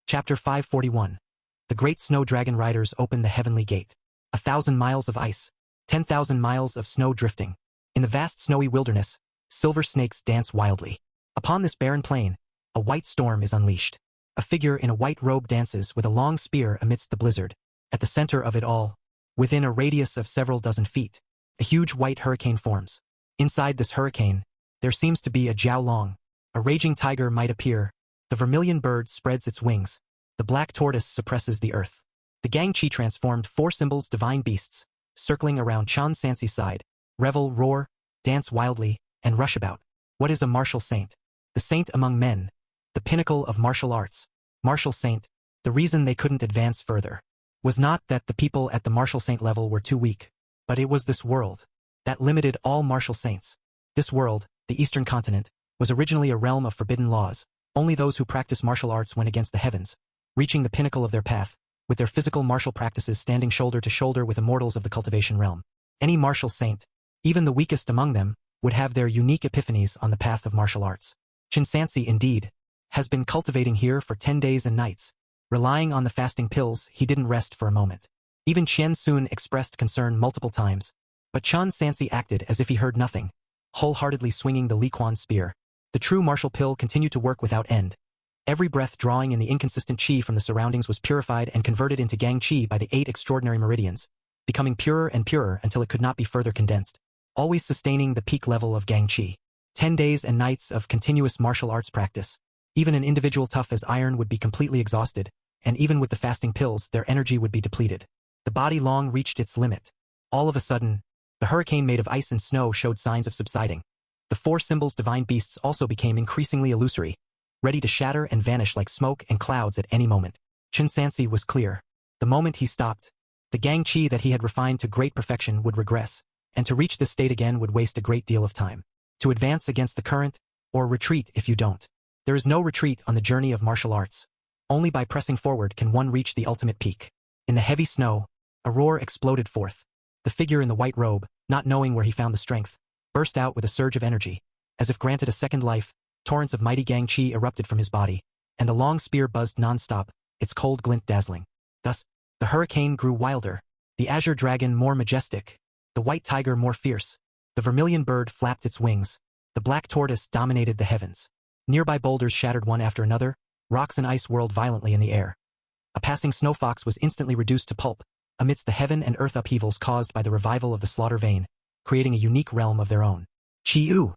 Chapter 541. The great snow dragon riders open the heavenly gate. 1,000 miles of ice. 10,000 miles of snow drifting. In the vast snowy wilderness, silver snakes dance wildly. Upon this barren plain, a white storm is unleashed. A figure in a white robe dances with a long spear amidst the blizzard. At the center of it all, within a radius of several dozen feet, a huge white hurricane forms. Inside this hurricane, there seems to be a Jiao Long. A raging tiger might appear. The vermilion bird spreads its wings. The black tortoise suppresses the earth. The Gangqi transformed 4 symbols divine beasts, circling around Chan Sansi's side, revel, roar, dance wildly, and rush about. What is a martial saint? The saint among men, the pinnacle of martial arts. Martial saint, the reason they couldn't advance further was not that the people at the martial saint level were too weak, but it was this world that limited all martial saints. This world, the Eastern continent, was originally a realm of forbidden laws. Only those who practice martial arts went against the heavens, reaching the pinnacle of their path, with their physical martial practices standing shoulder to shoulder with immortals of the cultivation realm. Any martial saint, even the weakest among them, would have their unique epiphanies on the path of martial arts. Chan Sansi, indeed, has been cultivating here for 10 days and nights. Relying on the fasting pills, he didn't rest for a moment. Even Qian Sun expressed concern multiple times, but Chan Sansi acted as if he heard nothing, wholeheartedly swinging the Li Quan spear. The true martial pill continued to work without end. Every breath drawing in the inconsistent qi from the surroundings was purified and converted into Gang Qi by the 8 extraordinary meridians, becoming purer and purer until it could not be further condensed, always sustaining the peak level of Gang Qi. 10 days and nights of continuous martial arts practice. Even an individual tough as iron would be completely exhausted, and even with the fasting pills, their energy would be depleted. The body long reached its limit. All of a sudden, the hurricane made of ice and snow showed signs of subsiding. The 4 symbols divine beasts also became increasingly illusory, ready to shatter and vanish like smoke and clouds at any moment. Chan Sansi was clear. The moment he stopped, the Gang Qi that he had refined to great perfection would regress, and to reach this state again would waste a great deal of time. To advance against the current, or retreat if you don't. There is no retreat on the journey of martial arts. Only by pressing forward can one reach the ultimate peak. In the heavy snow, a roar exploded forth. The figure in the white robe, not knowing where he found the strength, burst out with a surge of energy. As if granted a second life, torrents of mighty Gang Qi erupted from his body, and the long spear buzzed non-stop, its cold glint dazzling. Thus, the hurricane grew wilder, the azure dragon more majestic, the white tiger more fierce, the vermilion bird flapped its wings, the black tortoise dominated the heavens. Nearby boulders shattered one after another, rocks and ice whirled violently in the air. A passing snow fox was instantly reduced to pulp, amidst the heaven and earth upheavals caused by the revival of the slaughter vein, creating a unique realm of their own. Qi-U!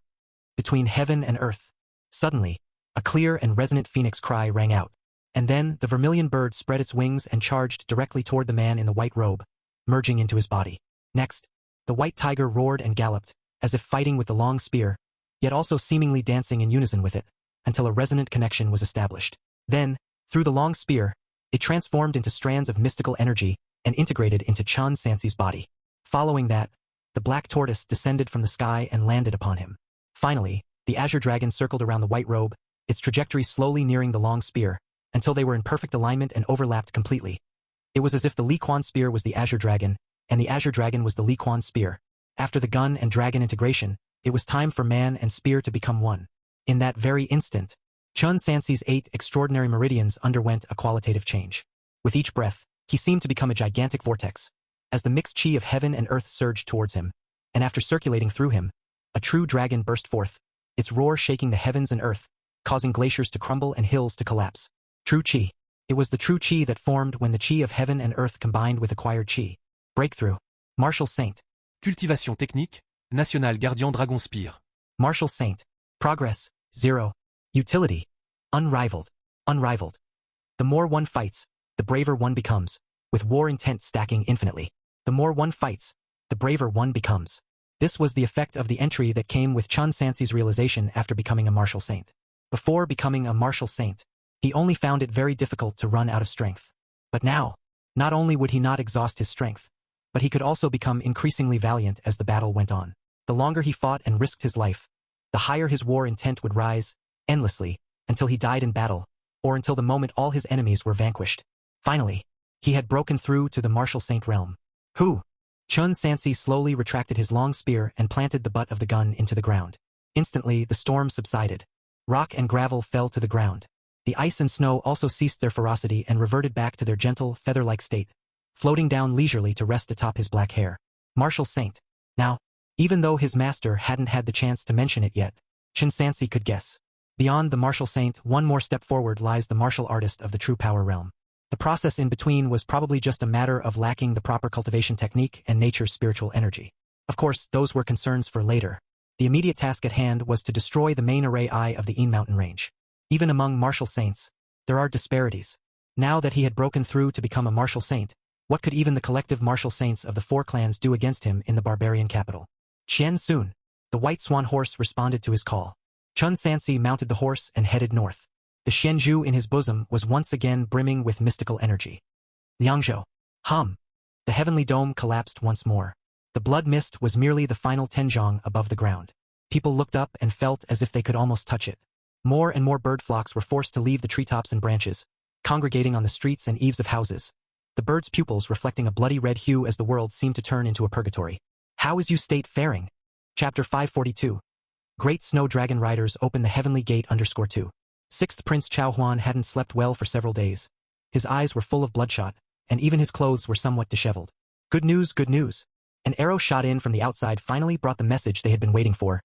Between heaven and earth. Suddenly, a clear and resonant phoenix cry rang out, and then the vermilion bird spread its wings and charged directly toward the man in the white robe, merging into his body. Next, the white tiger roared and galloped, as if fighting with the long spear, yet also seemingly dancing in unison with it, until a resonant connection was established. Then, through the long spear, it transformed into strands of mystical energy and integrated into Chan Sansi's body. Following that, the black tortoise descended from the sky and landed upon him. Finally, the azure dragon circled around the white robe, its trajectory slowly nearing the long spear, until they were in perfect alignment and overlapped completely. It was as if the Li Quan spear was the azure dragon, and the azure dragon was the Li Quan spear. After the gun and dragon integration, it was time for man and spear to become one. In that very instant, Chan Sansi's 8 extraordinary meridians underwent a qualitative change. With each breath, he seemed to become a gigantic vortex, as the mixed qi of heaven and earth surged towards him, and after circulating through him, a true dragon burst forth, its roar shaking the heavens and earth, causing glaciers to crumble and hills to collapse. True qi. It was the true qi that formed when the qi of heaven and earth combined with acquired qi. Breakthrough. Martial saint. Cultivation technique, National Gardien Dragon Spear. Martial saint. Progress, 0. Utility, unrivaled, unrivaled. The more one fights, the braver one becomes, with war intent stacking infinitely. The more one fights, the braver one becomes. This was the effect of the entry that came with Chan Sansi's realization after becoming a martial saint. Before becoming a martial saint, he only found it very difficult to run out of strength. But now, not only would he not exhaust his strength, but he could also become increasingly valiant as the battle went on. The longer he fought and risked his life, the higher his war intent would rise, endlessly, until he died in battle, or until the moment all his enemies were vanquished. Finally, he had broken through to the martial saint realm. Who? Chan Sansi slowly retracted his long spear and planted the butt of the gun into the ground. Instantly, the storm subsided. Rock and gravel fell to the ground. The ice and snow also ceased their ferocity and reverted back to their gentle, feather-like state, floating down leisurely to rest atop his black hair. Martial Saint. Now, even though his master hadn't had the chance to mention it yet, Chen Sansi could guess. Beyond the martial saint, one more step forward lies the martial artist of the true power realm. The process in between was probably just a matter of lacking the proper cultivation technique and nature's spiritual energy. Of course, those were concerns for later. The immediate task at hand was to destroy the main array eye of the Yin mountain range. Even among martial saints, there are disparities. Now that he had broken through to become a martial saint, what could even the collective martial saints of the 4 clans do against him in the barbarian capital? Qian Sun, the white swan horse, responded to his call. Chen Sansi mounted the horse and headed north. The Xianzhu in his bosom was once again brimming with mystical energy. Liangzhou. Hum. The heavenly dome collapsed once more. The blood mist was merely the final tenjiang above the ground. People looked up and felt as if they could almost touch it. More and more bird flocks were forced to leave the treetops and branches, congregating on the streets and eaves of houses. The birds' pupils reflecting a bloody red hue as the world seemed to turn into a purgatory. How is you state faring? Chapter 542. Great Snow Dragon Riders open the heavenly gate _2. 6th Prince Chao Huan hadn't slept well for several days. His eyes were full of bloodshot, and even his clothes were somewhat disheveled. Good news, good news. An arrow shot in from the outside finally brought the message they had been waiting for.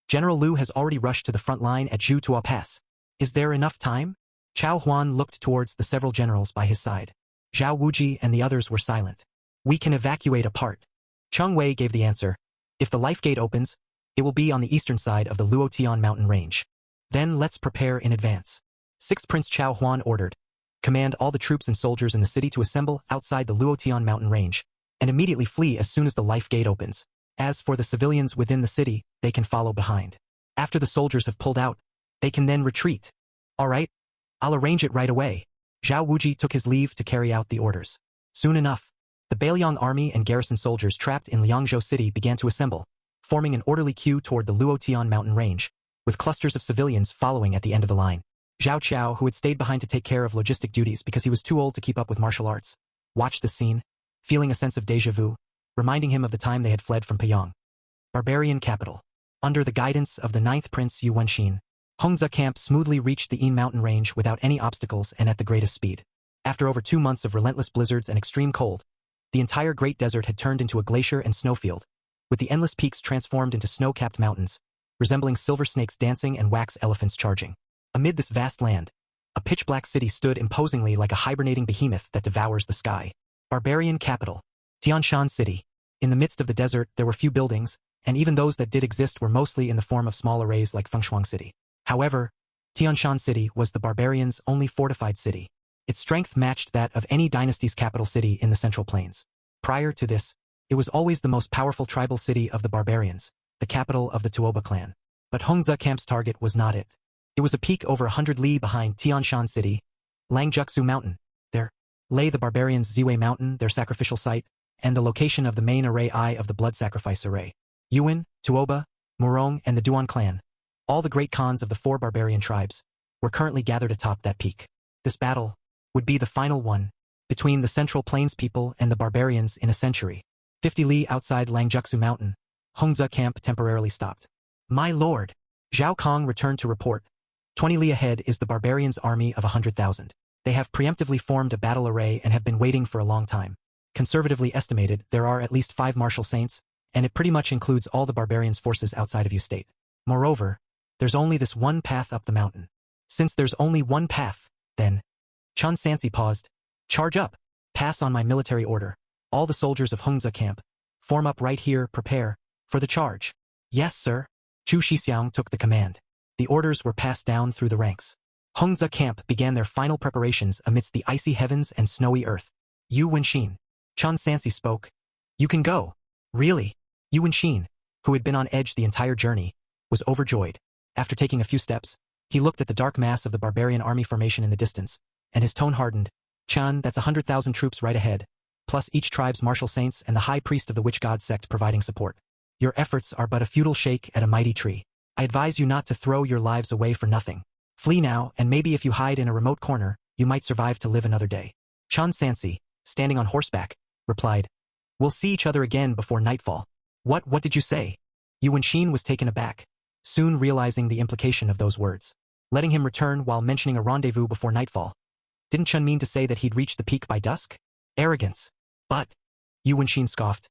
General Liu has already rushed to the front line at Zhutua Pass. Is there enough time? Chao Huan looked towards the several generals by his side. Zhao Wuji and the others were silent. We can evacuate apart. Cheng Wei gave the answer. If the life gate opens, it will be on the eastern side of the Luotian mountain range. Then let's prepare in advance. 6th Prince Chao Huan ordered. Command all the troops and soldiers in the city to assemble outside the Luotian mountain range, and immediately flee as soon as the life gate opens. As for the civilians within the city, they can follow behind. After the soldiers have pulled out, they can then retreat. All right, I'll arrange it right away. Zhao Wuji took his leave to carry out the orders. Soon enough, the Beiliang army and garrison soldiers trapped in Liangzhou city began to assemble, forming an orderly queue toward the Luotian mountain range, with clusters of civilians following at the end of the line. Zhao Qiao, who had stayed behind to take care of logistic duties because he was too old to keep up with martial arts, watched the scene, feeling a sense of déjà vu, reminding him of the time they had fled from Payong. Barbarian capital. Under the guidance of the 9th Prince Yu Wenxin, Hongzhe camp smoothly reached the Yin mountain range without any obstacles and at the greatest speed. After over 2 months of relentless blizzards and extreme cold, the entire Great Desert had turned into a glacier and snowfield, with the endless peaks transformed into snow-capped mountains, resembling silver snakes dancing and wax elephants charging. Amid this vast land, a pitch-black city stood imposingly like a hibernating behemoth that devours the sky. Barbarian capital. Tianshan City. In the midst of the desert, there were few buildings, and even those that did exist were mostly in the form of small arrays like Fengshuang City. However, Tianshan City was the barbarians' only fortified city. Its strength matched that of any dynasty's capital city in the Central Plains. Prior to this, it was always the most powerful tribal city of the barbarians, the capital of the Tuoba clan. But Hongzhe camp's target was not it. It was a peak over 100 li behind Tianshan City, Langjutsu Mountain. There lay the barbarians' Ziwei Mountain, their sacrificial site, and the location of the main array eye of the blood sacrifice array. Yuan, Tuoba, Murong, and the Duan clan, all the great khans of the 4 barbarian tribes, were currently gathered atop that peak. This battle would be the final one, between the Central Plains people and the barbarians in a century. 50 li outside Langjutsu Mountain, Hongzhe camp temporarily stopped. My lord, Zhao Kong returned to report. 20 li ahead is the barbarians' army of 100,000. They have preemptively formed a battle array and have been waiting for a long time. Conservatively estimated, there are at least 5 martial saints, and it pretty much includes all the barbarians' forces outside of Yu State. Moreover, there's only this one path up the mountain. Since there's only one path, then... Chen Sansi paused. Charge up. Pass on my military order. All the soldiers of Hongzhe camp. Form up right here, prepare for the charge. Yes, sir. Chu Shixiang took the command. The orders were passed down through the ranks. Hongzhe camp began their final preparations amidst the icy heavens and snowy earth. Yu Wenxin. Chen Sansi spoke. You can go. Really? Yu Wenxin, who had been on edge the entire journey, was overjoyed. After taking a few steps, he looked at the dark mass of the barbarian army formation in the distance, and his tone hardened. Chen, that's 100,000 troops right ahead, plus each tribe's martial saints and the high priest of the witch god sect providing support. Your efforts are but a futile shake at a mighty tree. I advise you not to throw your lives away for nothing. Flee now, and maybe if you hide in a remote corner, you might survive to live another day. Chen Sansi, standing on horseback, replied. We'll see each other again before nightfall. What did you say? Yu Wenxin was taken aback, soon realizing the implication of those words. letting him return while mentioning a rendezvous before nightfall. Didn't Chun mean to say that he'd reach the peak by dusk? Arrogance. But, Yu Wenxin scoffed.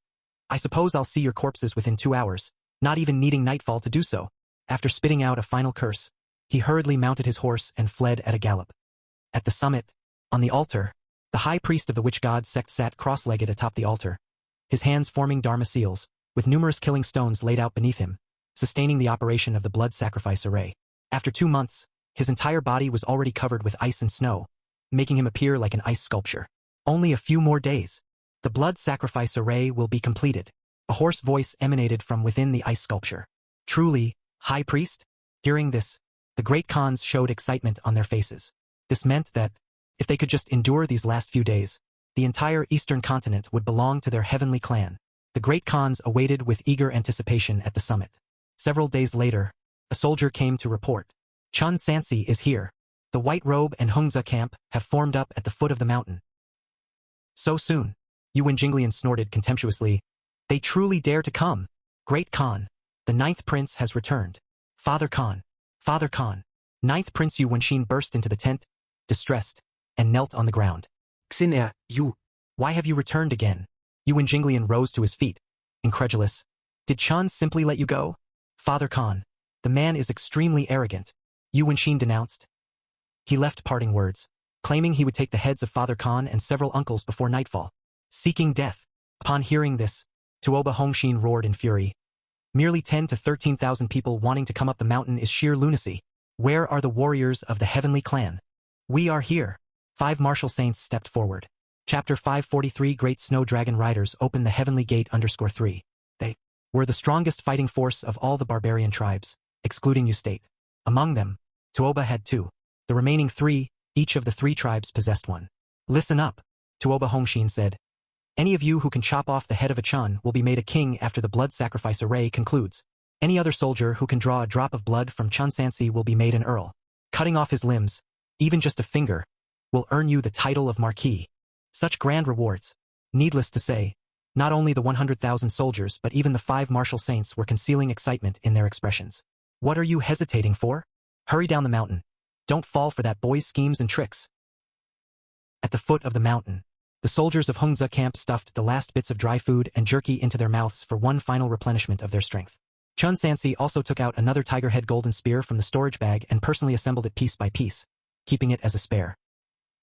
I suppose I'll see your corpses within 2 hours, not even needing nightfall to do so. After spitting out a final curse, he hurriedly mounted his horse and fled at a gallop. At the summit, on the altar, the high priest of the witch god sect sat cross-legged atop the altar, his hands forming dharma seals, with numerous killing stones laid out beneath him, sustaining the operation of the blood sacrifice array. After 2 months, his entire body was already covered with ice and snow, making him appear like an ice sculpture. Only a few more days. The blood sacrifice array will be completed. A hoarse voice emanated from within the ice sculpture. Truly, High Priest? Hearing this, the great Khans showed excitement on their faces. This meant that, if they could just endure these last few days, the entire eastern continent would belong to their heavenly clan. The great Khans awaited with eager anticipation at the summit. Several days later, a soldier came to report. Chun Sansi is here. The White Robe and Hungza camp have formed up at the foot of the mountain. So soon? Yu Wenjinglian snorted contemptuously. They truly dare to come. Great Khan, the 9th prince has returned. Father Khan. Father Khan. 9th Prince Yu Wenxin burst into the tent, distressed, and knelt on the ground. Xin'er, you. Why have you returned again? Yu Wenjinglian rose to his feet, incredulous. Did Chun simply let you go? Father Khan. The man is extremely arrogant. Yu Wenxin denounced. He left parting words, claiming he would take the heads of Father Khan and several uncles before nightfall. Seeking death. Upon hearing this, Tuoba Hongxin roared in fury. Merely 10 to 13,000 people wanting to come up the mountain is sheer lunacy. Where are the warriors of the heavenly clan? We are here. 5 martial saints stepped forward. Chapter 543 Great Snow Dragon Riders opened the heavenly gate _3. They were the strongest fighting force of all the barbarian tribes, excluding Ustate. Among them, Tuoba had 2. The remaining 3, each of the 3 tribes possessed 1. Listen up, Tuoba Hongxin said. Any of you who can chop off the head of a Chun will be made a king after the blood sacrifice array concludes. Any other soldier who can draw a drop of blood from Chun Sansi will be made an earl. Cutting off his limbs, even just a finger, will earn you the title of Marquis. Such grand rewards. Needless to say, not only the 100,000 soldiers but even the 5 martial saints were concealing excitement in their expressions. What are you hesitating for? Hurry down the mountain. Don't fall for that boy's schemes and tricks. At the foot of the mountain, the soldiers of Hungza camp stuffed the last bits of dry food and jerky into their mouths for one final replenishment of their strength. Chun Sansi also took out another tiger head golden spear from the storage bag and personally assembled it piece by piece, keeping it as a spare.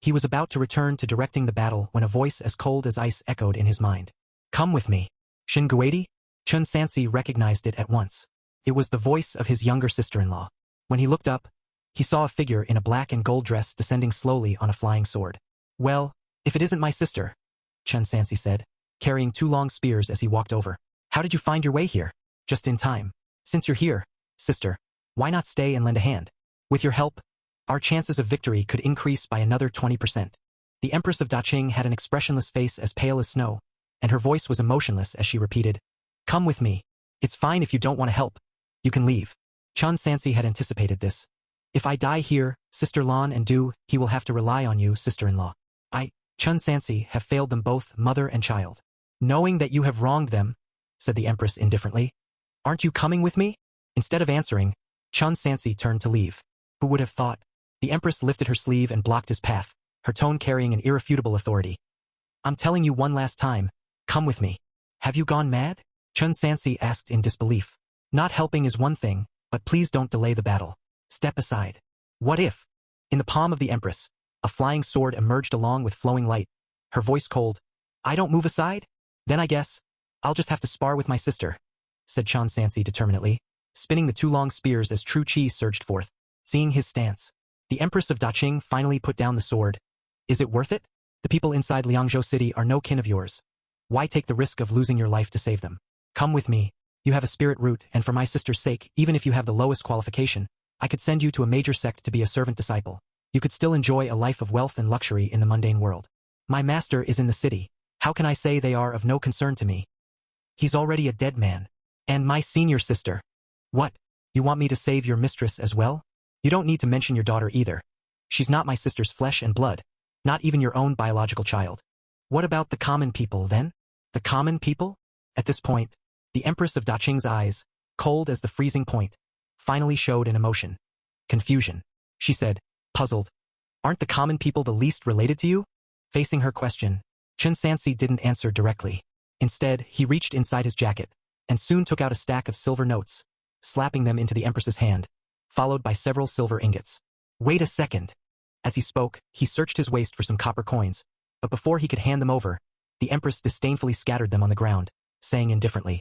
He was about to return to directing the battle when a voice as cold as ice echoed in his mind. Come with me. Shin Guadi? Chun Sansi recognized it at once. It was the voice of his younger sister-in-law. When he looked up, he saw a figure in a black and gold dress descending slowly on a flying sword. Well, if it isn't my sister, Chun Sansi said, carrying 2 long spears as he walked over. How did you find your way here? Just in time. Since you're here, sister, why not stay and lend a hand? With your help, our chances of victory could increase by another 20%. The Empress of Daqing had an expressionless face as pale as snow, and her voice was emotionless as she repeated, Come with me. It's fine if you don't want to help. You can leave. Chun Sansi had anticipated this. If I die here, Sister Lan and Du, he will have to rely on you, sister-in-law. Chun Sansi, have failed them both, mother and child. Knowing that you have wronged them, said the Empress indifferently. Aren't you coming with me? Instead of answering, Chun Sansi turned to leave. Who would have thought? The Empress lifted her sleeve and blocked his path, her tone carrying an irrefutable authority. I'm telling you one last time, come with me. Have you gone mad? Chun Sansi asked in disbelief. Not helping is one thing, but please don't delay the battle. Step aside. What if? In the palm of the Empress, a flying sword emerged along with flowing light, her voice cold. I don't move aside? Then I guess, I'll just have to spar with my sister, said Chun Sansi determinedly, spinning the 2 long spears as true chi surged forth. Seeing his stance, the Empress of Daqing finally put down the sword. Is it worth it? The people inside Liangzhou City are no kin of yours. Why take the risk of losing your life to save them? Come with me. You have a spirit root, and for my sister's sake, even if you have the lowest qualification, I could send you to a major sect to be a servant disciple. You could still enjoy a life of wealth and luxury in the mundane world. My master is in the city. How can I say they are of no concern to me? He's already a dead man. And my senior sister. What? You want me to save your mistress as well? You don't need to mention your daughter either. She's not my sister's flesh and blood. Not even your own biological child. What about the common people, then? The common people? At this point, the Empress of Daqing's eyes, cold as the freezing point, finally showed an emotion. Confusion. she said, puzzled. Aren't the common people the least related to you? Facing her question, Chen Sansi didn't answer directly. Instead, he reached inside his jacket, and soon took out a stack of silver notes, slapping them into the Empress's hand, followed by several silver ingots. Wait a second. As he spoke, he searched his waist for some copper coins, but before he could hand them over, the Empress disdainfully scattered them on the ground, saying indifferently,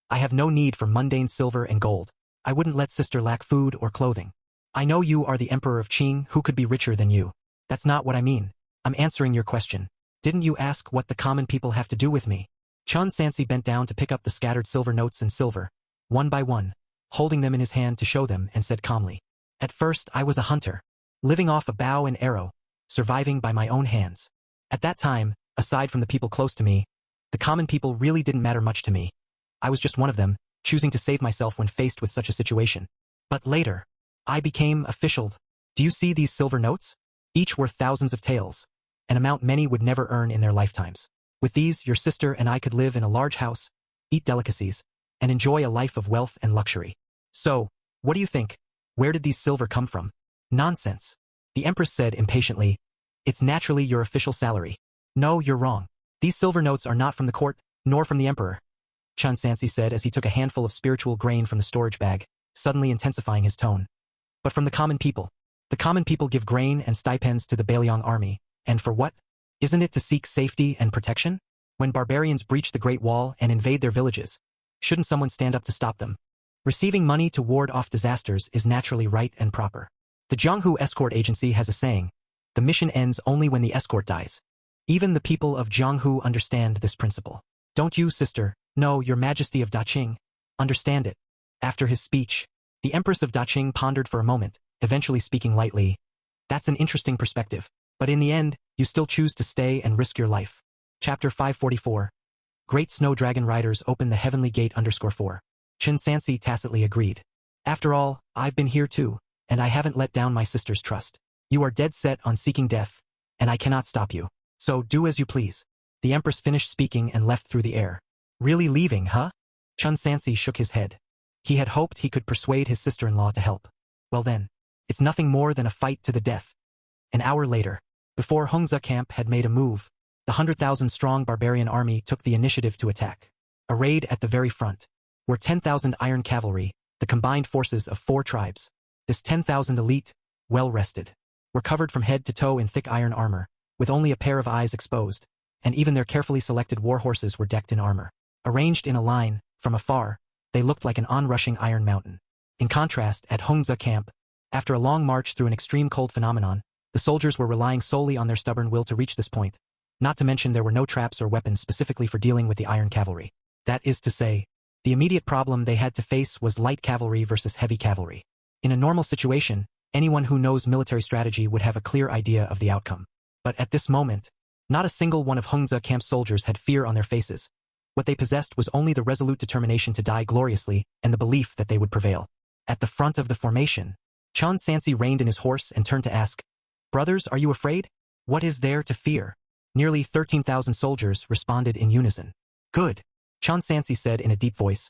I have no need for mundane silver and gold. I wouldn't let sister lack food or clothing. I know you are the Emperor of Qing, who could be richer than you. That's not what I mean. I'm answering your question. Didn't you ask what the common people have to do with me? Chen Sansi bent down to pick up the scattered silver notes and silver, one by one, holding them in his hand to show them, and said calmly, At first I was a hunter, living off a bow and arrow, surviving by my own hands. At that time, aside from the people close to me, the common people really didn't matter much to me. I was just one of them, choosing to save myself when faced with such a situation. But later, I became official. Do you see these silver notes? Each worth thousands of taels, an amount many would never earn in their lifetimes. With these, your sister and I could live in a large house, eat delicacies, and enjoy a life of wealth and luxury. So, what do you think? Where did these silver come from? Nonsense. The Empress said impatiently, It's naturally your official salary. No, you're wrong. These silver notes are not from the court, nor from the Emperor, Chen Sansi said as he took a handful of spiritual grain from the storage bag, suddenly intensifying his tone. But from the common people. The common people give grain and stipends to the Bailiang army, and for what? Isn't it to seek safety and protection? When barbarians breach the Great Wall and invade their villages, shouldn't someone stand up to stop them? Receiving money to ward off disasters is naturally right and proper. The Jianghu Escort Agency has a saying, the mission ends only when the escort dies. Even the people of Jianghu understand this principle. Don't you, sister, no, your Majesty of Daqing, understand it? After his speech, the Empress of Daqing pondered for a moment, eventually speaking lightly. That's an interesting perspective. But in the end, you still choose to stay and risk your life. Chapter 544. Great Snow Dragon Riders open the Heavenly Gate _4. Chen Sansi tacitly agreed. After all, I've been here too, and I haven't let down my sister's trust. You are dead set on seeking death, and I cannot stop you. So do as you please. The Empress finished speaking and left through the air. Really leaving, huh? Chen Sansi shook his head. He had hoped he could persuade his sister-in-law to help. Well then, it's nothing more than a fight to the death. An hour later, before Hongzhe camp had made a move, the 100,000-strong barbarian army took the initiative to attack. Arrayed at the very front were 10,000 iron cavalry, the combined forces of 4 tribes. This 10,000 elite, well-rested, were covered from head to toe in thick iron armor, with only a pair of eyes exposed, and even their carefully selected war horses were decked in armor. Arranged in a line, from afar, they looked like an onrushing iron mountain. In contrast, at Hongzhe camp, after a long march through an extreme cold phenomenon, the soldiers were relying solely on their stubborn will to reach this point. Not to mention there were no traps or weapons specifically for dealing with the iron cavalry. That is to say, the immediate problem they had to face was light cavalry versus heavy cavalry. In a normal situation, anyone who knows military strategy would have a clear idea of the outcome. But at this moment, not a single one of Hongzhe camp's soldiers had fear on their faces. What they possessed was only the resolute determination to die gloriously and the belief that they would prevail. At the front of the formation, Chen Sansi reined in his horse and turned to ask, Brothers, are you afraid? What is there to fear? Nearly 13,000 soldiers responded in unison. Good, Chen Sansi said in a deep voice.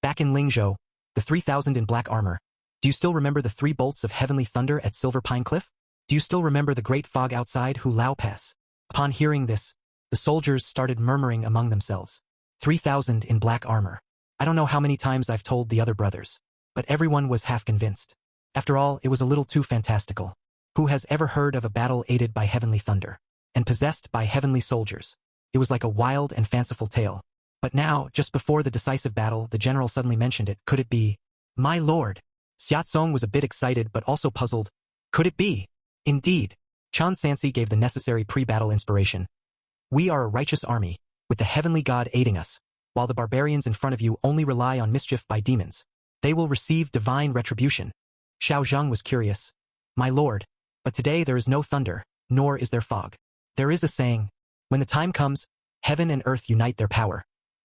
Back in Lingzhou, the 3,000 in black armor. Do you still remember the 3 bolts of heavenly thunder at Silver Pine Cliff? Do you still remember the great fog outside Hu Lao Pass? Upon hearing this, the soldiers started murmuring among themselves. 3,000 in black armor. I don't know how many times I've told the other brothers, but everyone was half convinced. After all, it was a little too fantastical. Who has ever heard of a battle aided by heavenly thunder and possessed by heavenly soldiers? It was like a wild and fanciful tale. But now, just before the decisive battle, the general suddenly mentioned it. Could it be? My lord! Xiaozong was a bit excited but also puzzled. Could it be? Indeed. Chen Sansi gave the necessary pre-battle inspiration. We are a righteous army, with the heavenly god aiding us, while the barbarians in front of you only rely on mischief by demons. They will receive divine retribution. Xiao Zheng was curious. My lord, but today there is no thunder, nor is there fog. There is a saying, when the time comes, heaven and earth unite their power.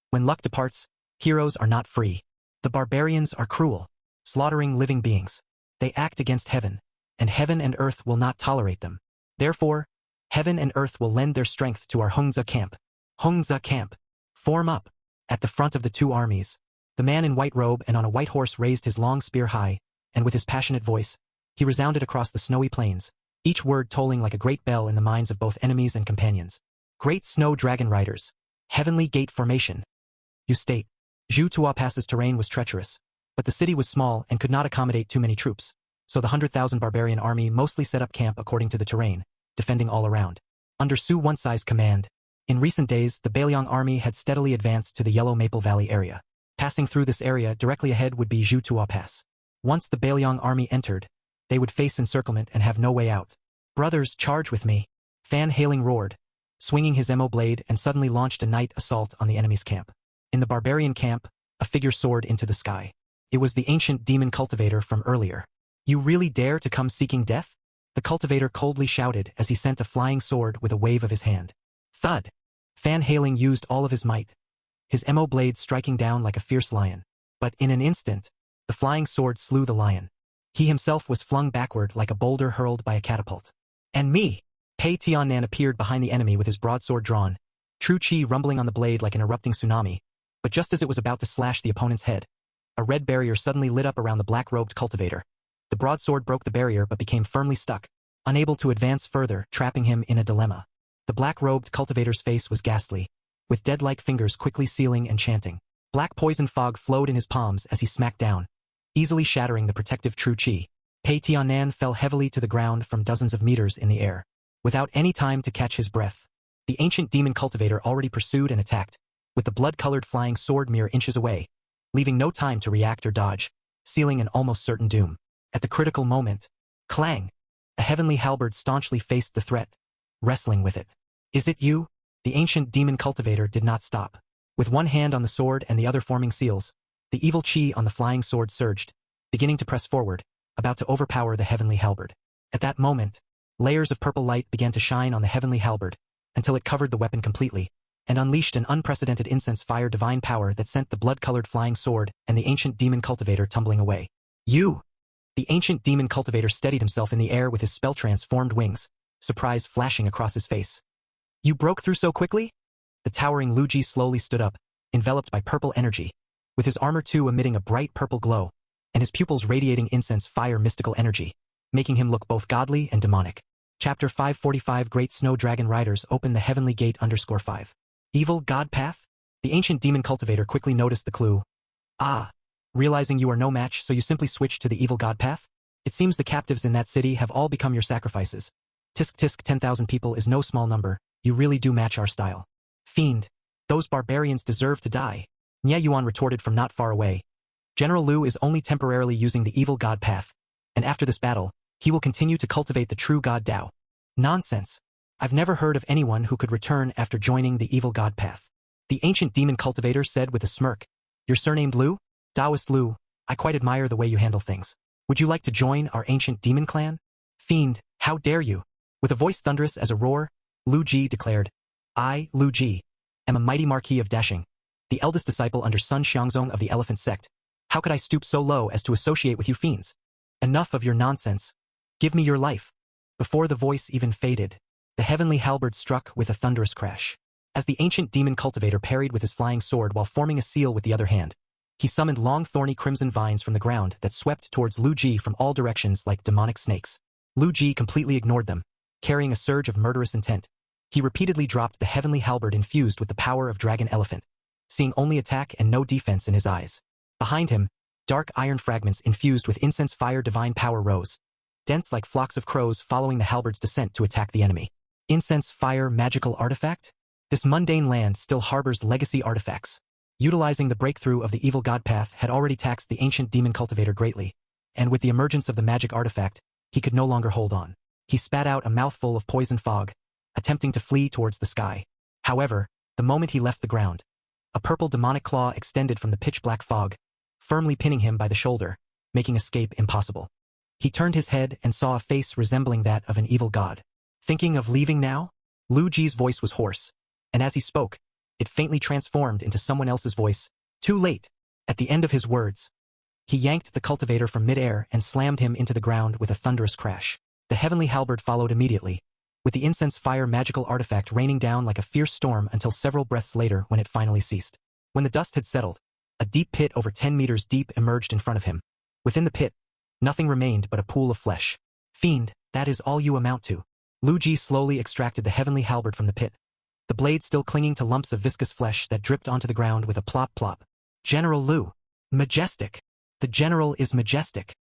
When luck departs, heroes are not free. The barbarians are cruel, slaughtering living beings. They act against heaven, and heaven and earth will not tolerate them. Therefore, heaven and earth will lend their strength to our Hongzhe camp. Hongzhe camp. Form up. At the front of the 2 armies, the man in white robe and on a white horse raised his long spear high, and with his passionate voice, He resounded across the snowy plains, each word tolling like a great bell in the minds of both enemies and companions. Great Snow Dragon Riders. Heavenly Gate Formation. You state. Zhu Tuapass's terrain was treacherous, but the city was small and could not accommodate too many troops, so the 100,000 barbarian army mostly set up camp according to the terrain, defending all around. Under Su One-Sai's command, in recent days the Bailiang army had steadily advanced to the Yellow Maple Valley area. Passing through this area directly ahead would be Zhu Tuapass. Once the Bailiang army entered, they would face encirclement and have no way out. Brothers, charge with me. Fan Hailing roared, swinging his Mo blade, and suddenly launched a night assault on the enemy's camp. In the barbarian camp, a figure soared into the sky. It was the ancient demon cultivator from earlier. You really dare to come seeking death? The cultivator coldly shouted as he sent a flying sword with a wave of his hand. Thud! Fan Hailing used all of his might, his Mo blade striking down like a fierce lion. But in an instant, the flying sword slew the lion. He himself was flung backward like a boulder hurled by a catapult. And me! Pei Tiannan appeared behind the enemy with his broadsword drawn, true chi rumbling on the blade like an erupting tsunami. But just as it was about to slash the opponent's head, a red barrier suddenly lit up around the black-robed cultivator. The broadsword broke the barrier but became firmly stuck, unable to advance further, trapping him in a dilemma. The black-robed cultivator's face was ghastly, with dead-like fingers quickly sealing and chanting. Black poison fog flowed in his palms as he smacked down, easily shattering the protective true chi. Pei Tiannan fell heavily to the ground from dozens of meters in the air. Without any time to catch his breath, the ancient demon cultivator already pursued and attacked, with the blood-colored flying sword mere inches away, leaving no time to react or dodge, sealing an almost certain doom. At the critical moment, clang! A heavenly halberd staunchly faced the threat, wrestling with it. Is it you? The ancient demon cultivator did not stop. With one hand on the sword and the other forming seals, the evil chi on the flying sword surged, beginning to press forward, about to overpower the heavenly halberd. At that moment, layers of purple light began to shine on the heavenly halberd, until it covered the weapon completely, and unleashed an unprecedented incense fire divine power that sent the blood-colored flying sword and the ancient demon cultivator tumbling away. You! The ancient demon cultivator steadied himself in the air with his spell-transformed wings, surprise flashing across his face. You broke through so quickly? The towering Lu Ji slowly stood up, enveloped by purple energy, with his armor too emitting a bright purple glow, and his pupils radiating incense fire mystical energy, making him look both godly and demonic. Chapter 545 Great Snow Dragon Riders Open the Heavenly Gate _5. Evil God Path? The ancient demon cultivator quickly noticed the clue. Ah! Realizing you are no match, so you simply switch to the evil God Path? It seems the captives in that city have all become your sacrifices. Tisk tisk 10,000 people is no small number, you really do match our style. Fiend! Those barbarians deserve to die. Nye Yuan retorted from not far away. General Liu is only temporarily using the evil God Path, and after this battle, he will continue to cultivate the true God Tao. Nonsense! I've never heard of anyone who could return after joining the evil God Path. The ancient demon cultivator said with a smirk. You're surnamed Liu? Taoist Liu, I quite admire the way you handle things. Would you like to join our ancient demon clan? Fiend, how dare you? With a voice thunderous as a roar, Lu Ji declared. I, Lu Ji, am a mighty marquis of Dashing, the eldest disciple under Sun Xiangzong of the Elephant Sect. How could I stoop so low as to associate with you fiends? Enough of your nonsense. Give me your life. Before the voice even faded, the heavenly halberd struck with a thunderous crash. As the ancient demon cultivator parried with his flying sword while forming a seal with the other hand, he summoned long thorny crimson vines from the ground that swept towards Lu Ji from all directions like demonic snakes. Lu Ji completely ignored them, carrying a surge of murderous intent. He repeatedly dropped the heavenly halberd infused with the power of dragon elephant, seeing only attack and no defense in his eyes. Behind him, dark iron fragments infused with incense fire divine power rose, dense like flocks of crows following the halberd's descent to attack the enemy. Incense fire magical artifact? This mundane land still harbors legacy artifacts. Utilizing the breakthrough of the evil god path had already taxed the ancient demon cultivator greatly, and with the emergence of the magic artifact, he could no longer hold on. He spat out a mouthful of poison fog, attempting to flee towards the sky. However, the moment he left the ground, a purple demonic claw extended from the pitch-black fog, firmly pinning him by the shoulder, making escape impossible. He turned his head and saw a face resembling that of an evil god. Thinking of leaving now? Lu Ji's voice was hoarse, and as he spoke, it faintly transformed into someone else's voice. Too late. At the end of his words, he yanked the cultivator from mid-air and slammed him into the ground with a thunderous crash. The heavenly halberd followed immediately, with the incense fire magical artifact raining down like a fierce storm until several breaths later when it finally ceased. When the dust had settled, a deep pit over 10 meters deep emerged in front of him. Within the pit, Nothing remained but a pool of flesh. Fiend, that is all you amount to. Lu Ji slowly extracted the heavenly halberd from the pit, the blade still clinging to lumps of viscous flesh that dripped onto the ground with a plop plop. General Lu. Majestic. The general is majestic.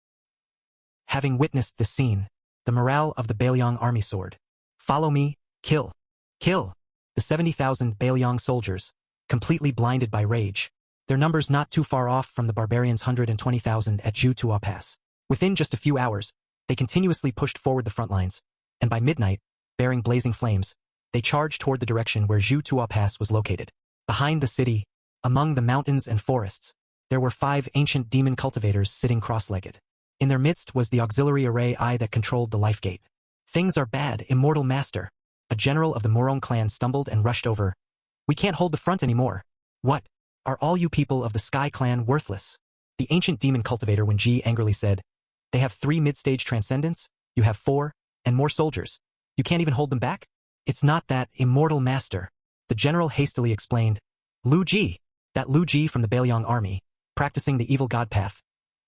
Having witnessed this scene, the morale of the Bailiang army soared. Follow me, kill. Kill. The 70,000 Bailiang soldiers, completely blinded by rage, their numbers not too far off from the barbarians' 120,000 at Zhu Tua Pass. Within just a few hours, they continuously pushed forward the front lines, and by midnight, bearing blazing flames, they charged toward the direction where Zhu Tua Pass was located. Behind the city, among the mountains and forests, there were 5 ancient demon cultivators sitting cross-legged. In their midst was the auxiliary array eye that controlled the life gate. Things are bad, immortal master. A general of the Morong clan stumbled and rushed over. We can't hold the front anymore. What? Are all you people of the Sky clan worthless? The ancient demon cultivator Wenji angrily said. They have 3 mid-stage transcendents, you have 4, and more soldiers. You can't even hold them back? It's not that, immortal master. The general hastily explained. Lu Ji, that Lu Ji from the Bailiang army, practicing the evil god path,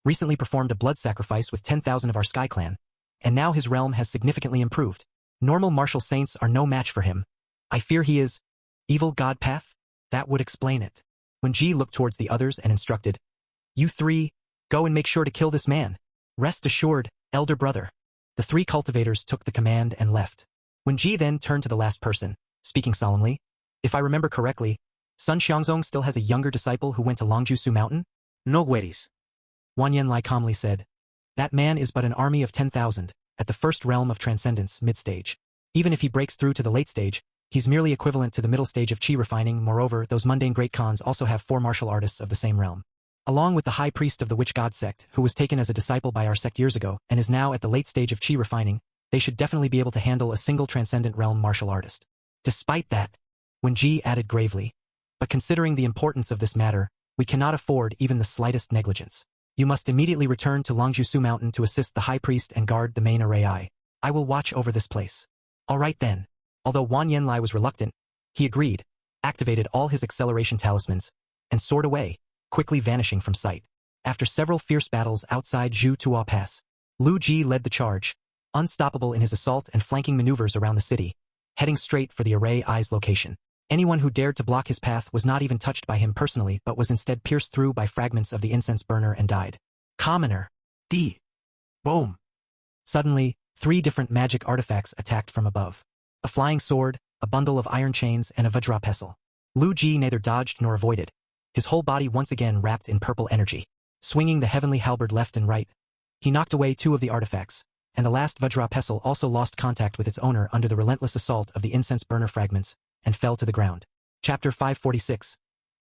recently performed a blood sacrifice with 10,000 of our Sky clan, and now his realm has significantly improved. Normal martial saints are no match for him. I fear he is evil god path? That would explain it. When Ji looked towards the others and instructed, You 3, go and make sure to kill this man. Rest assured, elder brother. The 3 cultivators took the command and left. When Ji then turned to the last person, speaking solemnly, if I remember correctly, Sun Xiangzong still has a younger disciple who went to Longjusu Mountain? No worries. Wan Yanlai calmly said. That man is but an army of 10,000, at the first realm of transcendence, mid-stage. Even if he breaks through to the late stage, he's merely equivalent to the middle stage of chi refining. Moreover, those mundane great khans also have 4 martial artists of the same realm. Along with the high priest of the witch god sect, who was taken as a disciple by our sect years ago, and is now at the late stage of chi refining, they should definitely be able to handle a single transcendent realm martial artist. Despite that, when Ji added gravely, but considering the importance of this matter, we cannot afford even the slightest negligence. You must immediately return to Longjusu Mountain to assist the high priest and guard the main array eye. I will watch over this place. All right then. Although Wan Yanlai was reluctant, he agreed, activated all his acceleration talismans, and soared away, quickly vanishing from sight. After several fierce battles outside Zhu Tua Pass, Lu Ji led the charge, unstoppable in his assault and flanking maneuvers around the city, heading straight for the array eye's location. Anyone who dared to block his path was not even touched by him personally but was instead pierced through by fragments of the incense burner and died. Commoner. D. Boom. Suddenly, 3 different magic artifacts attacked from above. A flying sword, a bundle of iron chains, and a Vajra pestle. Lu Ji neither dodged nor avoided, his whole body once again wrapped in purple energy. Swinging the heavenly halberd left and right, he knocked away 2 of the artifacts, and the last Vajra pestle also lost contact with its owner under the relentless assault of the incense burner fragments, and fell to the ground. Chapter 546.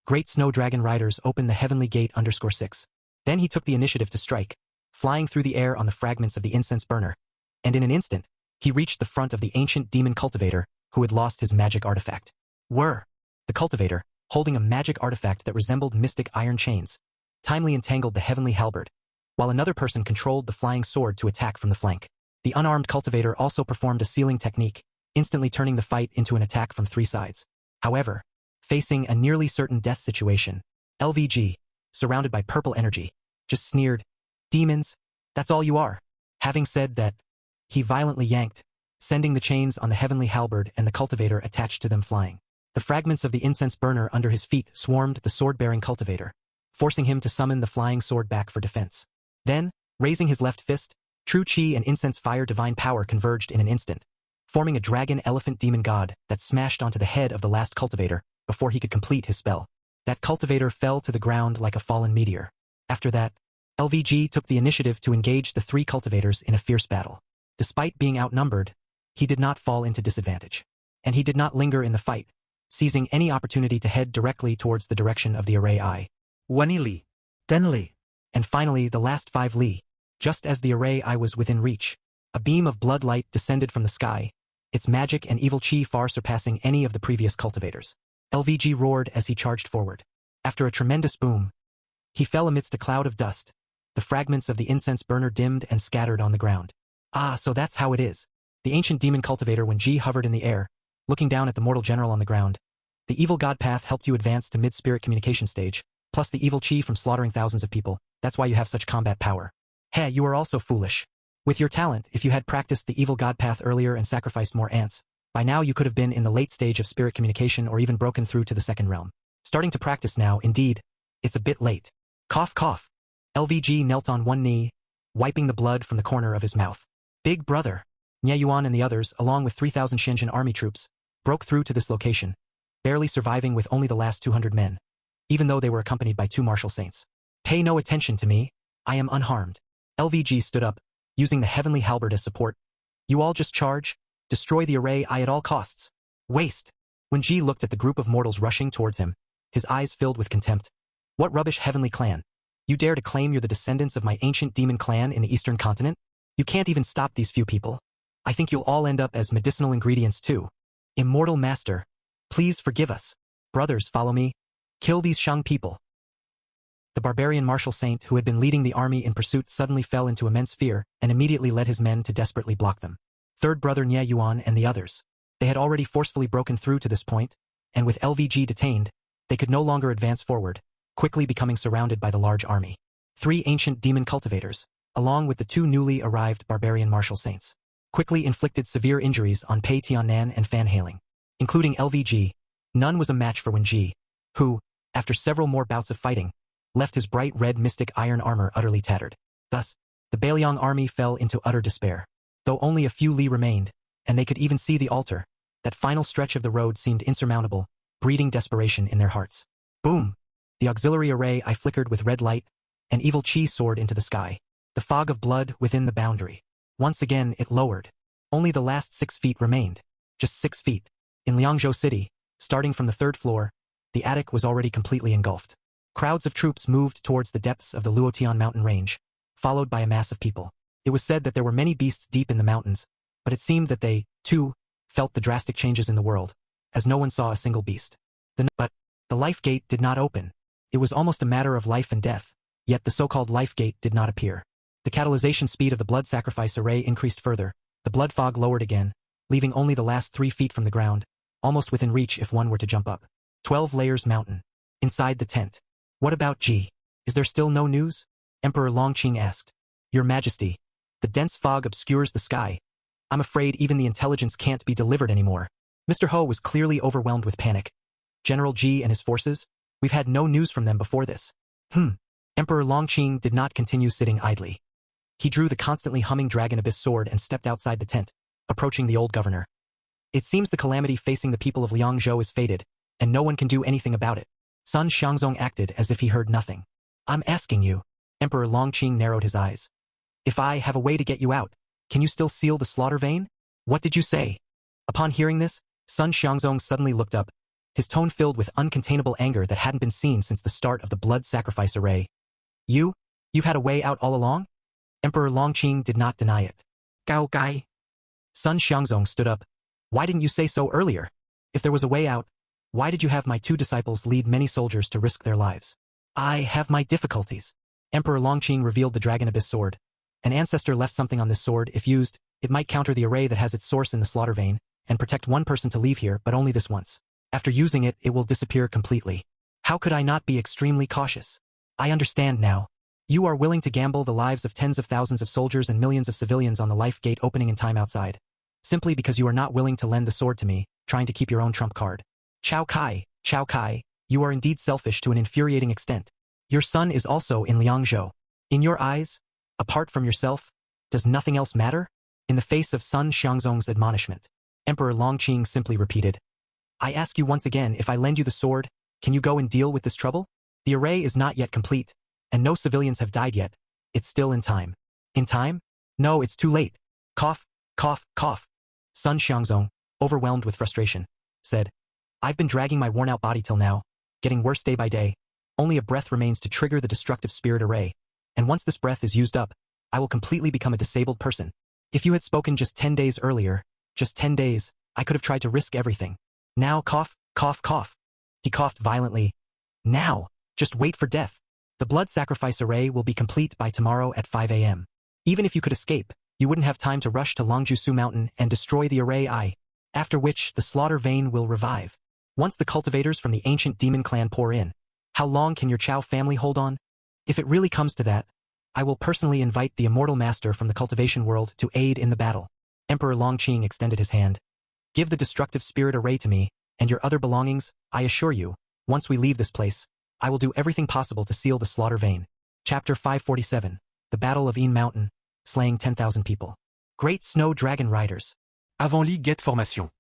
Great Snow Dragon Riders open the Heavenly Gate _6. Then he took the initiative to strike, flying through the air on the fragments of the incense burner, and in an instant, he reached the front of the ancient demon cultivator, who had lost his magic artifact. The cultivator, holding a magic artifact that resembled mystic iron chains, timely entangled the heavenly halberd, while another person controlled the flying sword to attack from the flank. The unarmed cultivator also performed a sealing technique, instantly turning the fight into an attack from 3 sides. However, facing a nearly certain death situation, LVG, surrounded by purple energy, just sneered, Demons, that's all you are. Having said that, he violently yanked, sending the chains on the heavenly halberd and the cultivator attached to them flying. The fragments of the incense burner under his feet swarmed the sword-bearing cultivator, forcing him to summon the flying sword back for defense. Then, raising his left fist, true chi and incense fire divine power converged in an instant, forming a dragon elephant demon god that smashed onto the head of the last cultivator before he could complete his spell. That cultivator fell to the ground like a fallen meteor. After that, LVG took the initiative to engage the 3 cultivators in a fierce battle. Despite being outnumbered, he did not fall into disadvantage. And he did not linger in the fight, seizing any opportunity to head directly towards the direction of the array eye. 20 li. 10 li. And finally the last 5 li. Just as the array eye was within reach, a beam of blood light descended from the sky, its magic and evil chi far surpassing any of the previous cultivators. LVG roared as he charged forward. After a tremendous boom, he fell amidst a cloud of dust. The fragments of the incense burner dimmed and scattered on the ground. Ah, so that's how it is. The ancient demon cultivator when Ji hovered in the air, looking down at the mortal general on the ground. The evil god path helped you advance to mid-spirit communication stage, plus the evil chi from slaughtering thousands of people. That's why you have such combat power. Hey, you are also foolish. With your talent, if you had practiced the evil god path earlier and sacrificed more ants, by now you could have been in the late stage of spirit communication or even broken through to the second realm. Starting to practice now, indeed, it's a bit late. Cough cough. LVG knelt on one knee, wiping the blood from the corner of his mouth. Big brother. Nye Yuan and the others, along with 3,000 Shenzhen army troops, broke through to this location, barely surviving with only the last 200 men, even though they were accompanied by 2 martial saints. Pay no attention to me, I am unharmed. LVG stood up, using the heavenly halberd as support. You all just charge, destroy the array I at all costs. Waste. When Ji looked at the group of mortals rushing towards him, his eyes filled with contempt. What rubbish heavenly clan? You dare to claim you're the descendants of my ancient demon clan in the eastern continent? You can't even stop these few people. I think you'll all end up as medicinal ingredients too. Immortal master, please forgive us. Brothers, follow me. Kill these Shang people. The barbarian martial saint who had been leading the army in pursuit suddenly fell into immense fear and immediately led his men to desperately block them. Third brother Nye Yuan and the others. They had already forcefully broken through to this point, and with LVG detained, they could no longer advance forward, quickly becoming surrounded by the large army. 3 ancient demon cultivators, along with the 2 newly arrived barbarian martial saints, quickly inflicted severe injuries on Pei Tiannan and Fan Hailing. Including LVG, none was a match for Wen Ji, who, after several more bouts of fighting, left his bright red mystic iron armor utterly tattered. Thus, the Bailiang army fell into utter despair. Though only a few li remained, and they could even see the altar, that final stretch of the road seemed insurmountable, breeding desperation in their hearts. Boom! The auxiliary array I flickered with red light, an evil chi soared into the sky. The fog of blood within the boundary. Once again it lowered. Only the last 6 feet remained. Just 6 feet. In Liangzhou City, starting from the 3rd floor, the attic was already completely engulfed. Crowds of troops moved towards the depths of the Luotian mountain range, followed by a mass of people. It was said that there were many beasts deep in the mountains, but it seemed that they, too, felt the drastic changes in the world, as no one saw a single beast. But the life gate did not open. It was almost a matter of life and death, yet the so-called life gate did not appear. The catalyzation speed of the blood sacrifice array increased further, the blood fog lowered again, leaving only the last 3 feet from the ground, almost within reach if one were to jump up. 12 layers mountain. Inside the tent. What about Ji? Is there still no news? Emperor Longqing asked. Your Majesty. The dense fog obscures the sky. I'm afraid even the intelligence can't be delivered anymore. Mr. Ho was clearly overwhelmed with panic. General Ji and his forces? We've had no news from them before this. Emperor Longqing did not continue sitting idly. He drew the constantly humming Dragon Abyss sword and stepped outside the tent, approaching the old governor. It seems the calamity facing the people of Liangzhou is fated, and no one can do anything about it. Sun Xiangzong acted as if he heard nothing. I'm asking you. Emperor Longqing narrowed his eyes. If I have a way to get you out, can you still seal the slaughter vein? What did you say? Upon hearing this, Sun Xiangzong suddenly looked up, his tone filled with uncontainable anger that hadn't been seen since the start of the blood sacrifice array. You've had a way out all along? Emperor Longqing did not deny it. Gao Gai. Sun Xiangzong stood up. Why didn't you say so earlier? If there was a way out, why did you have my 2 disciples lead many soldiers to risk their lives? I have my difficulties. Emperor Longqing revealed the Dragon Abyss sword. An ancestor left something on this sword. If used, it might counter the array that has its source in the slaughter vein, and protect one person to leave here, but only this once. After using it, it will disappear completely. How could I not be extremely cautious? I understand now. You are willing to gamble the lives of tens of thousands of soldiers and millions of civilians on the life gate opening in time outside, simply because you are not willing to lend the sword to me, trying to keep your own trump card. Chao Kai, you are indeed selfish to an infuriating extent. Your son is also in Liangzhou. In your eyes, apart from yourself, does nothing else matter? In the face of Sun Xiangzong's admonishment, Emperor Longqing simply repeated, I ask you once again, if I lend you the sword, can you go and deal with this trouble? The array is not yet complete, and no civilians have died yet. It's still in time. In time? No, it's too late. Cough, cough, cough. Sun Xiangzong, overwhelmed with frustration, said, I've been dragging my worn-out body till now, getting worse day by day. Only a breath remains to trigger the destructive spirit array, and once this breath is used up, I will completely become a disabled person. If you had spoken just 10 days earlier, just 10 days, I could have tried to risk everything. Now cough, cough, cough. He coughed violently. Now, just wait for death. The blood sacrifice array will be complete by tomorrow at 5 a.m. Even if you could escape, you wouldn't have time to rush to Longjusu Mountain and destroy the array after which the slaughter vein will revive. Once the cultivators from the ancient demon clan pour in, how long can your Chao family hold on? If it really comes to that, I will personally invite the immortal master from the cultivation world to aid in the battle. Emperor Longqing extended his hand. Give the destructive spirit array to me, and your other belongings, I assure you, once we leave this place, I will do everything possible to seal the slaughter vein. Chapter 547, The Battle of Een Mountain, slaying 10,000 people. Great Snow Dragon Riders. Avant-lit Get Formation.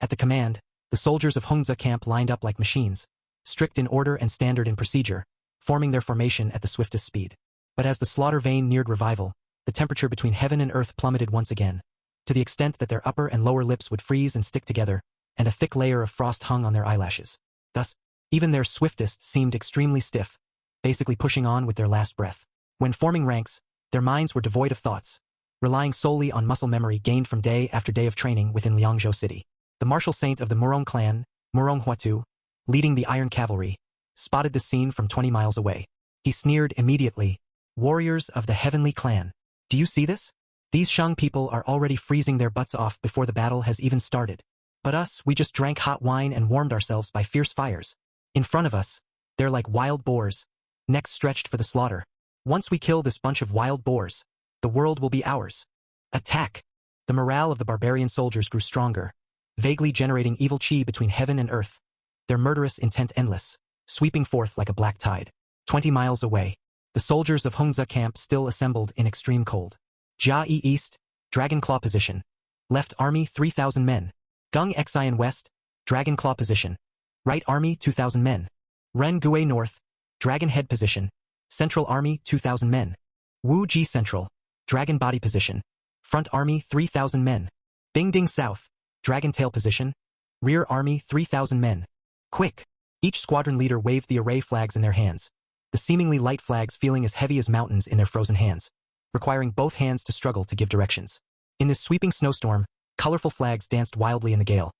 At the command, the soldiers of Hongza camp lined up like machines, strict in order and standard in procedure, forming their formation at the swiftest speed. But as the slaughter vein neared revival, the temperature between heaven and earth plummeted once again, to the extent that their upper and lower lips would freeze and stick together, and a thick layer of frost hung on their eyelashes. Thus, even their swiftest seemed extremely stiff, basically pushing on with their last breath. When forming ranks, their minds were devoid of thoughts, relying solely on muscle memory gained from day after day of training within Liangzhou City. The martial saint of the Murong clan, Murong Huatu, leading the Iron Cavalry, spotted the scene from 20 miles away. He sneered immediately, "Warriors of the Heavenly Clan, do you see this? These Shang people are already freezing their butts off before the battle has even started. But us, we just drank hot wine and warmed ourselves by fierce fires. In front of us, they're like wild boars, necks stretched for the slaughter. Once we kill this bunch of wild boars, the world will be ours. Attack!" The morale of the barbarian soldiers grew stronger, vaguely generating evil chi between heaven and earth, their murderous intent endless, sweeping forth like a black tide. 20 miles away, the soldiers of Hongza camp still assembled in extreme cold. Jia-yi East, Dragon Claw position. Left Army 3,000 men. Gung Xian West, Dragon Claw position. Right Army 2,000 men. Ren Gue North, Dragon Head position. Central Army 2,000 men. Wu Ji Central, Dragon Body position. Front Army 3,000 men. Bingding South, Dragon Tail position. Rear Army 3,000 men. Quick! Each squadron leader waved the array flags in their hands, the seemingly light flags feeling as heavy as mountains in their frozen hands, requiring both hands to struggle to give directions. In this sweeping snowstorm, colorful flags danced wildly in the gale.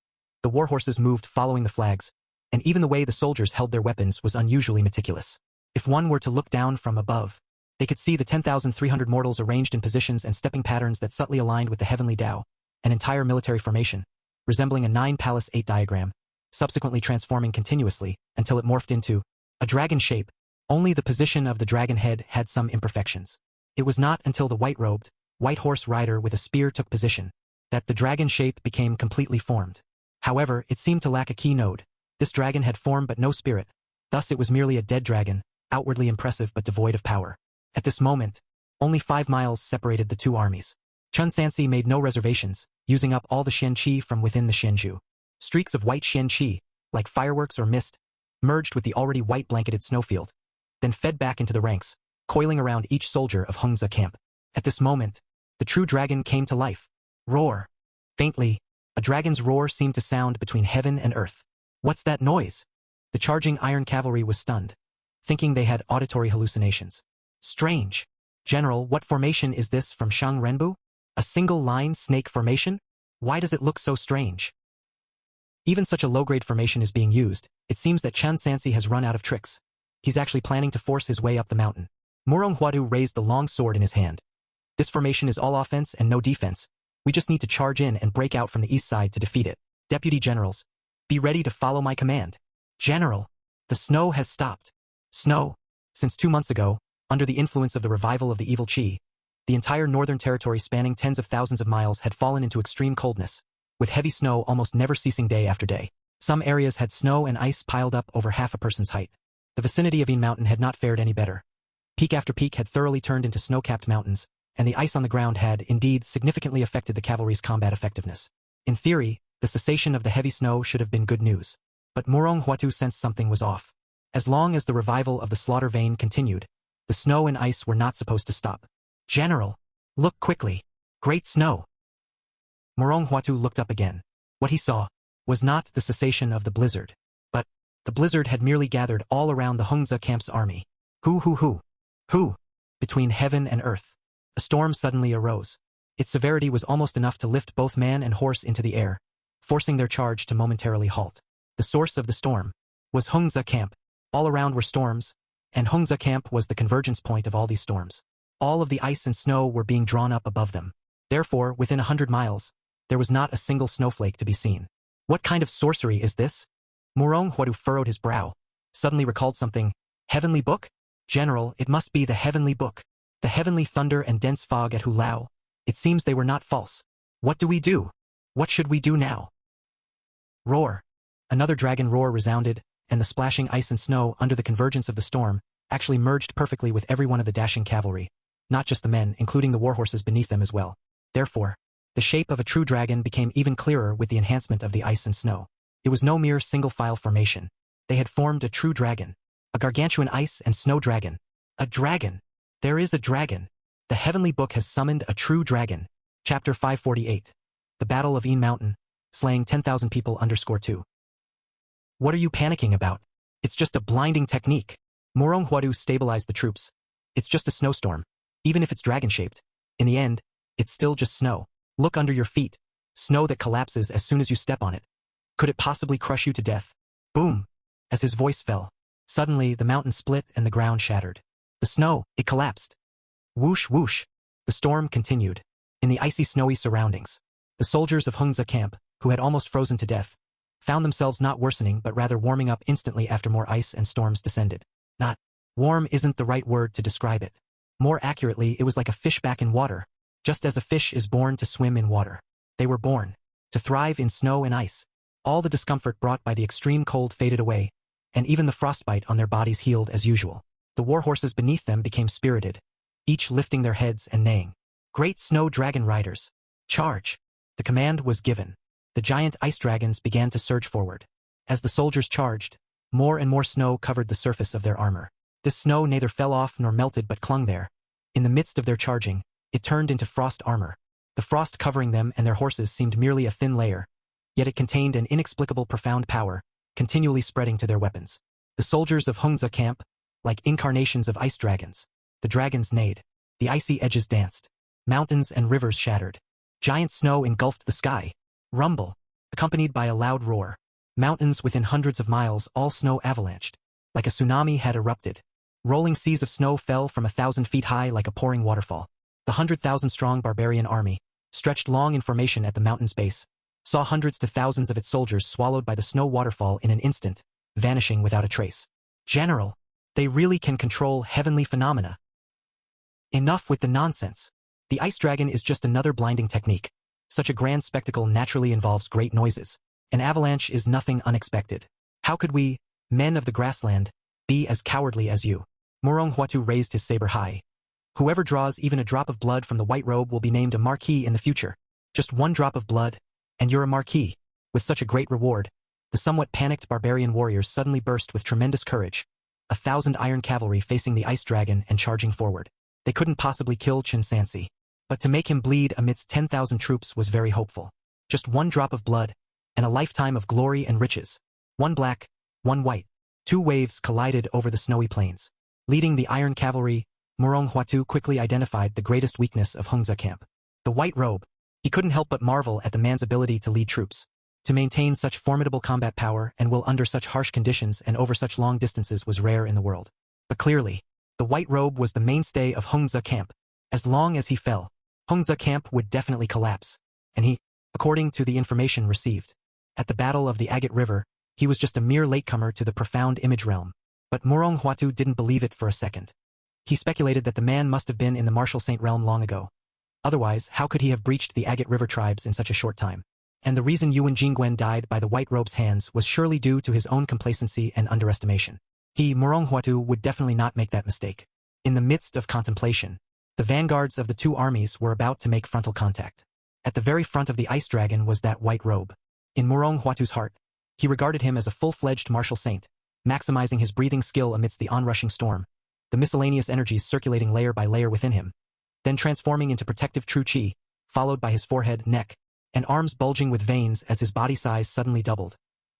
The warhorses moved following the flags, and even the way the soldiers held their weapons was unusually meticulous. If one were to look down from above, they could see the 10,300 mortals arranged in positions and stepping patterns that subtly aligned with the heavenly Tao, an entire military formation, resembling a 9-palace-8 diagram, subsequently transforming continuously until it morphed into a dragon shape. Only the position of the dragon head had some imperfections. It was not until the white-robed, white horse rider with a spear took position that the dragon shape became completely formed. However, it seemed to lack a key node. This dragon had form but no spirit, thus it was merely a dead dragon, outwardly impressive but devoid of power. At this moment, only 5 miles separated the two armies. Chun Sansi made no reservations, using up all the Xian Qi from within the Xianzhu. Streaks of white Xian Qi, like fireworks or mist, merged with the already white-blanketed snowfield, then fed back into the ranks, coiling around each soldier of Hongza camp. At this moment, the true dragon came to life. Roar! Faintly, a dragon's roar seemed to sound between heaven and earth. What's that noise? The charging Iron Cavalry was stunned, thinking they had auditory hallucinations. Strange. General, what formation is this from Shang Renbu? A single-line snake formation? Why does it look so strange? Even such a low-grade formation is being used. It seems that Chun Sansi has run out of tricks. He's actually planning to force his way up the mountain. Murong Huadu raised the long sword in his hand. This formation is all offense and no defense. We just need to charge in and break out from the east side to defeat it. Deputy generals, be ready to follow my command. General, the snow has stopped. Snow. Since 2 months ago, under the influence of the revival of the evil Qi, the entire northern territory spanning tens of thousands of miles had fallen into extreme coldness, with heavy snow almost never ceasing day after day. Some areas had snow and ice piled up over half a person's height. The vicinity of Een Mountain had not fared any better. Peak after peak had thoroughly turned into snow-capped mountains, and the ice on the ground had, indeed, significantly affected the cavalry's combat effectiveness. In theory, the cessation of the heavy snow should have been good news. But Murong Huatu sensed something was off. As long as the revival of the slaughter vein continued, the snow and ice were not supposed to stop. General, look quickly. Great snow. Murong Huatu looked up again. What he saw was not the cessation of the blizzard, but the blizzard had merely gathered all around the Hongza camp's army. Hoo. Between heaven and earth, a storm suddenly arose. Its severity was almost enough to lift both man and horse into the air, forcing their charge to momentarily halt. The source of the storm was Hongza camp. All around were storms, and Hongza camp was the convergence point of all these storms. All of the ice and snow were being drawn up above them. Therefore, within 100 miles, there was not a single snowflake to be seen. What kind of sorcery is this? Murong Huatu furrowed his brow, suddenly recalled something. Heavenly Book? General, it must be the Heavenly Book. The heavenly thunder and dense fog at Hulao, it seems they were not false. What do we do? What should we do now? Roar. Another dragon roar resounded, and the splashing ice and snow under the convergence of the storm actually merged perfectly with every one of the dashing cavalry, not just the men, including the warhorses beneath them as well. Therefore, the shape of a true dragon became even clearer with the enhancement of the ice and snow. It was no mere single-file formation. They had formed a true dragon, a gargantuan ice and snow dragon. A dragon! There is a dragon! The heavenly book has summoned a true dragon. Chapter 548. The Battle of Een Mountain, slaying 10,000 people _2. What are you panicking about? It's just a blinding technique. Morong Huadu stabilized the troops. It's just a snowstorm. Even if it's dragon-shaped, in the end, it's still just snow. Look under your feet. Snow that collapses as soon as you step on it. Could it possibly crush you to death? Boom! As his voice fell, suddenly the mountain split and the ground shattered. The snow, it collapsed. Whoosh whoosh. The storm continued. In the icy snowy surroundings, the soldiers of Hungza camp, who had almost frozen to death, found themselves not worsening but rather warming up instantly after more ice and storms descended. Not warm isn't the right word to describe it. More accurately, it was like a fish back in water. Just as a fish is born to swim in water, they were born to thrive in snow and ice. All the discomfort brought by the extreme cold faded away, and even the frostbite on their bodies healed as usual. The warhorses beneath them became spirited, each lifting their heads and neighing. Great snow dragon riders, charge! The command was given. The giant ice dragons began to surge forward. As the soldiers charged, more and more snow covered the surface of their armor. This snow neither fell off nor melted but clung there. In the midst of their charging, it turned into frost armor. The frost covering them and their horses seemed merely a thin layer, yet it contained an inexplicable profound power, continually spreading to their weapons. The soldiers of Hungza camp, like incarnations of ice dragons. The dragons neighed. The icy edges danced. Mountains and rivers shattered. Giant snow engulfed the sky. Rumble, accompanied by a loud roar. Mountains within hundreds of miles, all snow avalanched. Like a tsunami had erupted. Rolling seas of snow fell from 1,000 feet high like a pouring waterfall. The 100,000-strong barbarian army, stretched long in formation at the mountain's base, saw hundreds to thousands of its soldiers swallowed by the snow waterfall in an instant, vanishing without a trace. General, they really can control heavenly phenomena. Enough with the nonsense. The ice dragon is just another blinding technique. Such a grand spectacle naturally involves great noises. An avalanche is nothing unexpected. How could we, men of the grassland, be as cowardly as you? Morong Huatu raised his saber high. Whoever draws even a drop of blood from the white robe will be named a marquis in the future. Just one drop of blood, and you're a marquis. With such a great reward, the somewhat panicked barbarian warriors suddenly burst with tremendous courage. 1,000 iron cavalry facing the ice dragon and charging forward. They couldn't possibly kill Chin Sansi, but to make him bleed amidst 10,000 troops was very hopeful. Just one drop of blood, and a lifetime of glory and riches. One black, one white. Two waves collided over the snowy plains. Leading the iron cavalry, Morong Huatu quickly identified the greatest weakness of Hungza camp. The white robe. He couldn't help but marvel at the man's ability to lead troops. To maintain such formidable combat power and will under such harsh conditions and over such long distances was rare in the world. But clearly, the white robe was the mainstay of Hungza camp. As long as he fell, Hungza camp would definitely collapse. And he, according to the information received, at the Battle of the Agate River, he was just a mere latecomer to the profound image realm. But Morong Huatu didn't believe it for a second. He speculated that the man must have been in the martial saint realm long ago. Otherwise, how could he have breached the Agate River tribes in such a short time? And the reason Yuan Jingguan died by the white robe's hands was surely due to his own complacency and underestimation. He, Morong Huatu, would definitely not make that mistake. In the midst of contemplation, the vanguards of the two armies were about to make frontal contact. At the very front of the ice dragon was that white robe. In Morong Huatu's heart, he regarded him as a full-fledged martial saint, maximizing his breathing skill amidst the onrushing storm, the miscellaneous energies circulating layer by layer within him, then transforming into protective true chi, followed by his forehead, neck, and arms bulging with veins as his body size suddenly doubled,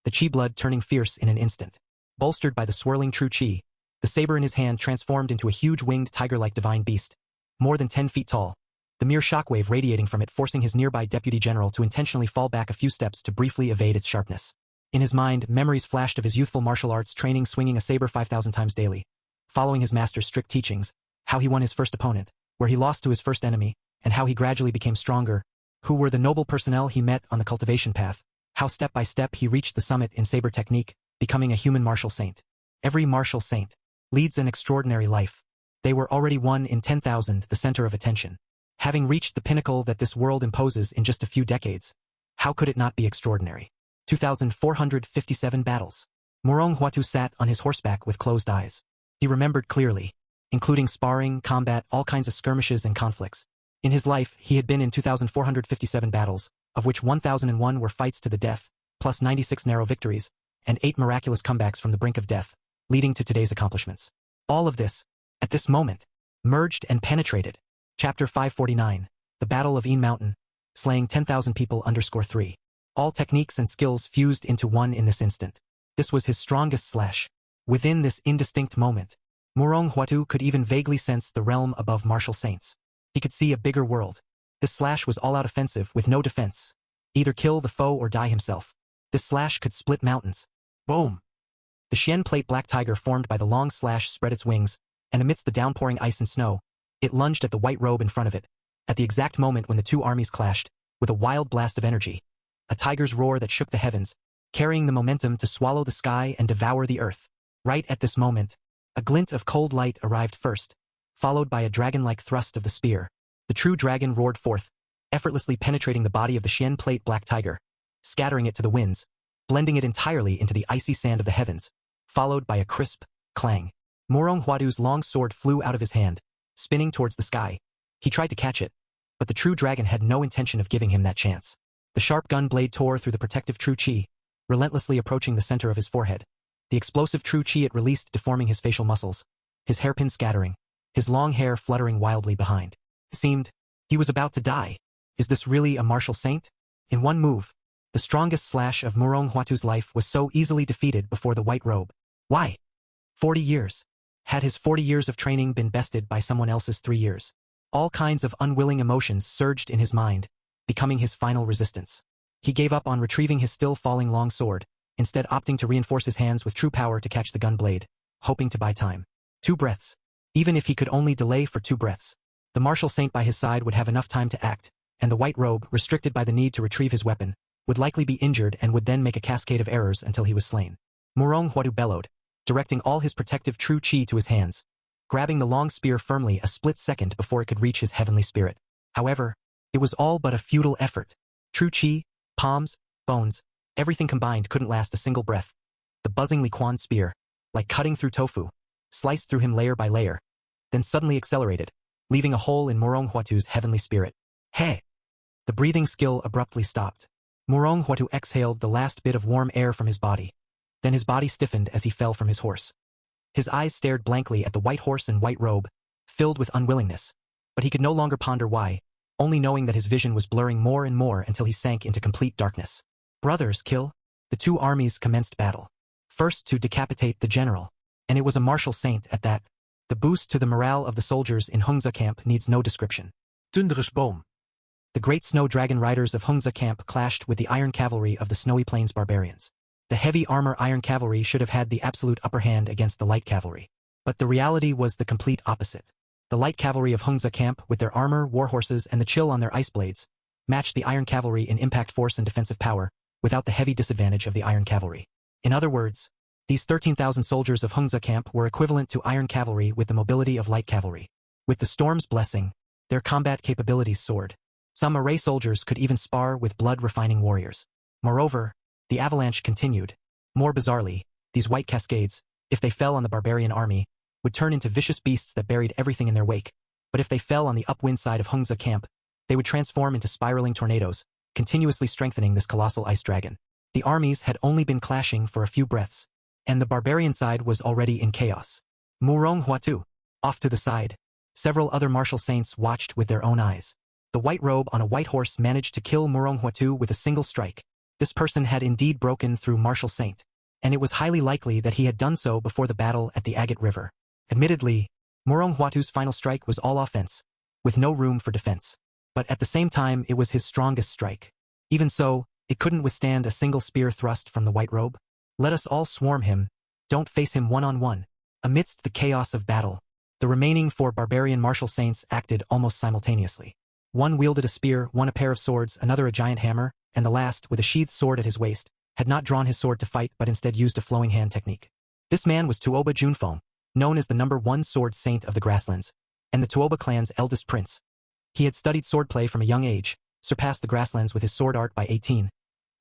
the chi blood turning fierce in an instant. Bolstered by the swirling true chi, the saber in his hand transformed into a huge winged tiger-like divine beast, more than 10 feet tall, the mere shockwave radiating from it forcing his nearby deputy general to intentionally fall back a few steps to briefly evade its sharpness. In his mind, memories flashed of his youthful martial arts training swinging a saber 5,000 times daily, following his master's strict teachings, how he won his first opponent, where he lost to his first enemy, and how he gradually became stronger, who were the noble personnel he met on the cultivation path, how step by step he reached the summit in saber technique, becoming a human martial saint. Every martial saint leads an extraordinary life. They were already 1 in 10,000, the center of attention. Having reached the pinnacle that this world imposes in just a few decades, how could it not be extraordinary? 2,457 battles. Murong Huatu sat on his horseback with closed eyes. He remembered clearly, including sparring, combat, all kinds of skirmishes and conflicts. In his life, he had been in 2,457 battles, of which 1,001 were fights to the death, plus 96 narrow victories, and 8 miraculous comebacks from the brink of death, leading to today's accomplishments. All of this, at this moment, merged and penetrated. Chapter 549, The Battle of Een Mountain, slaying 10,000 people _3. All techniques and skills fused into one in this instant. This was his strongest slash. Within this indistinct moment, Murong Huatu could even vaguely sense the realm above martial saints. He could see a bigger world. This slash was all-out offensive with no defense. Either kill the foe or die himself. This slash could split mountains. Boom! The Xian plate black tiger formed by the long slash spread its wings, and amidst the downpouring ice and snow, it lunged at the white robe in front of it. At the exact moment when the two armies clashed, with a wild blast of energy, a tiger's roar that shook the heavens, carrying the momentum to swallow the sky and devour the earth. Right at this moment, a glint of cold light arrived first, followed by a dragon-like thrust of the spear. The true dragon roared forth, effortlessly penetrating the body of the Xian plate black tiger, scattering it to the winds, blending it entirely into the icy sand of the heavens, followed by a crisp clang. Murong Huatu's long sword flew out of his hand, spinning towards the sky. He tried to catch it, but the true dragon had no intention of giving him that chance. The sharp gun blade tore through the protective true chi, relentlessly approaching the center of his forehead. The explosive true chi it released deforming his facial muscles, his hairpin scattering, his long hair fluttering wildly behind. It seemed he was about to die. Is this really a martial saint? In one move, the strongest slash of Murong Huatu's life was so easily defeated before the white robe. Why? 40 years. Had his 40 years of training been bested by someone else's 3 years? All kinds of unwilling emotions surged in his mind, becoming his final resistance. He gave up on retrieving his still-falling long sword, instead opting to reinforce his hands with true power to catch the gun blade, hoping to buy time. 2 breaths. Even if he could only delay for 2 breaths, the martial saint by his side would have enough time to act, and the white robe, restricted by the need to retrieve his weapon, would likely be injured and would then make a cascade of errors until he was slain. Murong Huatu bellowed, directing all his protective true chi to his hands, grabbing the long spear firmly a split second before it could reach his heavenly spirit. However, it was all but a futile effort. True chi, palms, bones, everything combined couldn't last a single breath. The buzzing Li Quan spear, like cutting through tofu, sliced through him layer by layer, then suddenly accelerated, leaving a hole in Murong Huatu's heavenly spirit. Hey! The breathing skill abruptly stopped. Murong Huatu exhaled the last bit of warm air from his body. Then his body stiffened as he fell from his horse. His eyes stared blankly at the white horse and white robe, filled with unwillingness. But he could no longer ponder why, only knowing that his vision was blurring more and more until he sank into complete darkness. Brothers, kill! The two armies commenced battle. First to decapitate the general, and it was a martial saint at that. The boost to the morale of the soldiers in Hongza camp needs no description. Tundrusboom. The great snow dragon riders of Hongza camp clashed with the iron cavalry of the snowy plains barbarians. The heavy armor iron cavalry should have had the absolute upper hand against the light cavalry. But the reality was the complete opposite. The light cavalry of Hongza camp, with their armor, warhorses, and the chill on their ice blades, matched the iron cavalry in impact force and defensive power, without the heavy disadvantage of the iron cavalry. In other words, these 13,000 soldiers of Hongza camp were equivalent to iron cavalry with the mobility of light cavalry. With the storm's blessing, their combat capabilities soared. Some array soldiers could even spar with blood-refining warriors. Moreover, the avalanche continued. More bizarrely, these white cascades, if they fell on the barbarian army, would turn into vicious beasts that buried everything in their wake. But if they fell on the upwind side of Hongza camp, they would transform into spiraling tornadoes, continuously strengthening this colossal ice dragon. The armies had only been clashing for a few breaths, and the barbarian side was already in chaos. Murong Huatu, off to the side, several other martial saints watched with their own eyes. The white robe on a white horse managed to kill Murong Huatu with a single strike. This person had indeed broken through martial saint, and it was highly likely that he had done so before the battle at the Agate River. Admittedly, Murong Huatu's final strike was all offense, with no room for defense. But at the same time it was his strongest strike. Even so, it couldn't withstand a single spear thrust from the white robe. Let us all swarm him, don't face him one-on-one. Amidst the chaos of battle, the remaining 4 barbarian martial saints acted almost simultaneously. One wielded a spear, one a pair of swords, another a giant hammer, and the last, with a sheathed sword at his waist, had not drawn his sword to fight but instead used a flowing hand technique. This man was Tuoba Junfeng, known as the #1 sword saint of the grasslands, and the Tuoba clan's eldest prince. He had studied swordplay from a young age, surpassed the grasslands with his sword art by 18,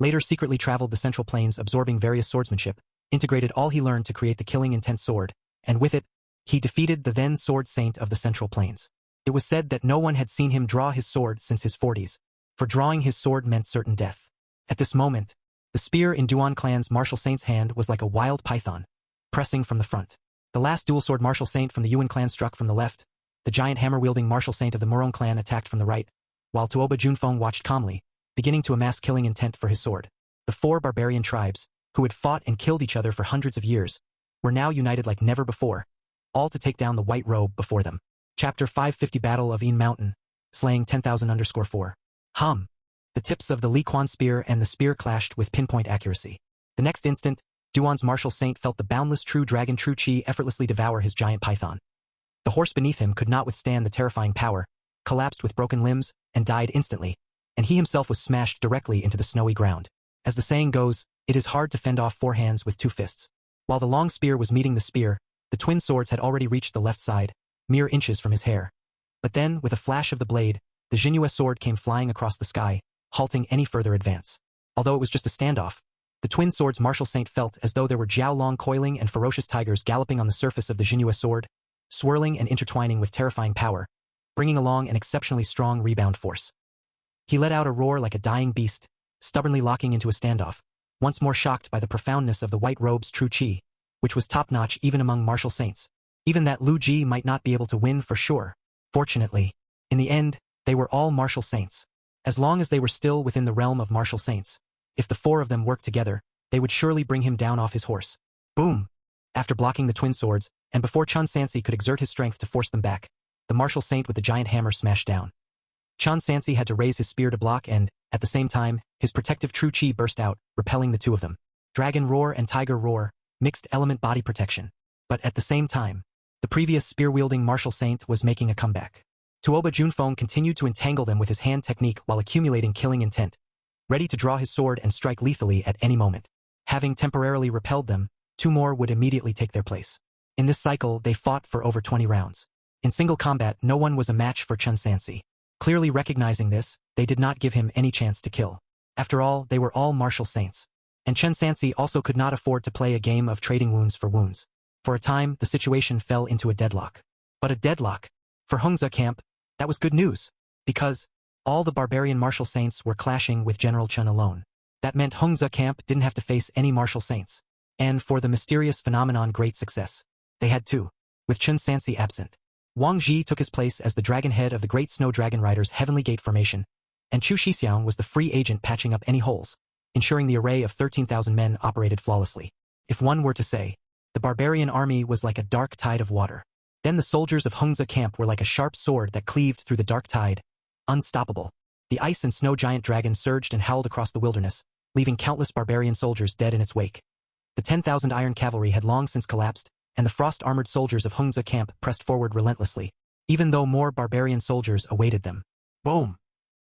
later secretly traveled the Central Plains absorbing various swordsmanship, integrated all he learned to create the killing intent sword, and with it, he defeated the then sword saint of the Central Plains. It was said that no one had seen him draw his sword since his 40s, for drawing his sword meant certain death. At this moment, the spear in Duan clan's martial saint's hand was like a wild python, pressing from the front. The last dual-sword martial saint from the Yuan clan struck from the left, the giant hammer-wielding martial saint of the Morong clan attacked from the right, while Tuoba Junfeng watched calmly, beginning to amass killing intent for his sword. The 4 barbarian tribes, who had fought and killed each other for hundreds of years, were now united like never before, all to take down the white robe before them. Chapter 550 Battle of Yin Mountain, slaying 10,000_4. The tips of the Li Quan spear and the spear clashed with pinpoint accuracy. The next instant, Duan's martial saint felt the boundless true dragon True Qi effortlessly devour his giant python. The horse beneath him could not withstand the terrifying power, collapsed with broken limbs, and died instantly, and he himself was smashed directly into the snowy ground. As the saying goes, it is hard to fend off 4 hands with 2 fists. While the long spear was meeting the spear, the twin swords had already reached the left side, mere inches from his hair. But then, with a flash of the blade, the Jinhua sword came flying across the sky, halting any further advance. Although it was just a standoff, the twin swords martial saint felt as though there were Jiao-long coiling and ferocious tigers galloping on the surface of the Jinhua sword, swirling and intertwining with terrifying power, bringing along an exceptionally strong rebound force. He let out a roar like a dying beast, stubbornly locking into a standoff, once more shocked by the profoundness of the white robe's true qi, which was top-notch even among martial saints. Even that Lu Ji might not be able to win for sure. Fortunately, in the end, they were all martial saints. As long as they were still within the realm of martial saints, if the 4 of them worked together, they would surely bring him down off his horse. Boom! After blocking the twin swords, and before Chun Sansi could exert his strength to force them back, the martial saint with the giant hammer smashed down. Chun Sansi had to raise his spear to block and, at the same time, his protective true qi burst out, repelling the 2 of them. Dragon roar and tiger roar, mixed element body protection. But at the same time, the previous spear-wielding martial saint was making a comeback. Tuoba Junfeng continued to entangle them with his hand technique while accumulating killing intent, ready to draw his sword and strike lethally at any moment. Having temporarily repelled them, 2 more would immediately take their place. In this cycle, they fought for over 20 rounds. In single combat, no one was a match for Chun Sansi. Clearly recognizing this, they did not give him any chance to kill. After all, they were all martial saints. And Chun Sansi also could not afford to play a game of trading wounds for wounds. For a time, the situation fell into a deadlock. But a deadlock? For Hongzhe camp, that was good news, because all the barbarian martial saints were clashing with General Chun alone. That meant Hongzhe camp didn't have to face any martial saints. And for the mysterious phenomenon great success, they had 2, with Chun Sansi absent. Wang Ji took his place as the dragon head of the Great Snow Dragon Riders' Heavenly Gate formation, and Chu Shixiang was the free agent patching up any holes, ensuring the array of 13,000 men operated flawlessly. If one were to say, the barbarian army was like a dark tide of water, then the soldiers of Hongzhe camp were like a sharp sword that cleaved through the dark tide, unstoppable. The ice and snow giant dragon surged and howled across the wilderness, leaving countless barbarian soldiers dead in its wake. The 10,000 iron cavalry had long since collapsed, and the frost-armored soldiers of Hongzhe camp pressed forward relentlessly, even though more barbarian soldiers awaited them. Boom!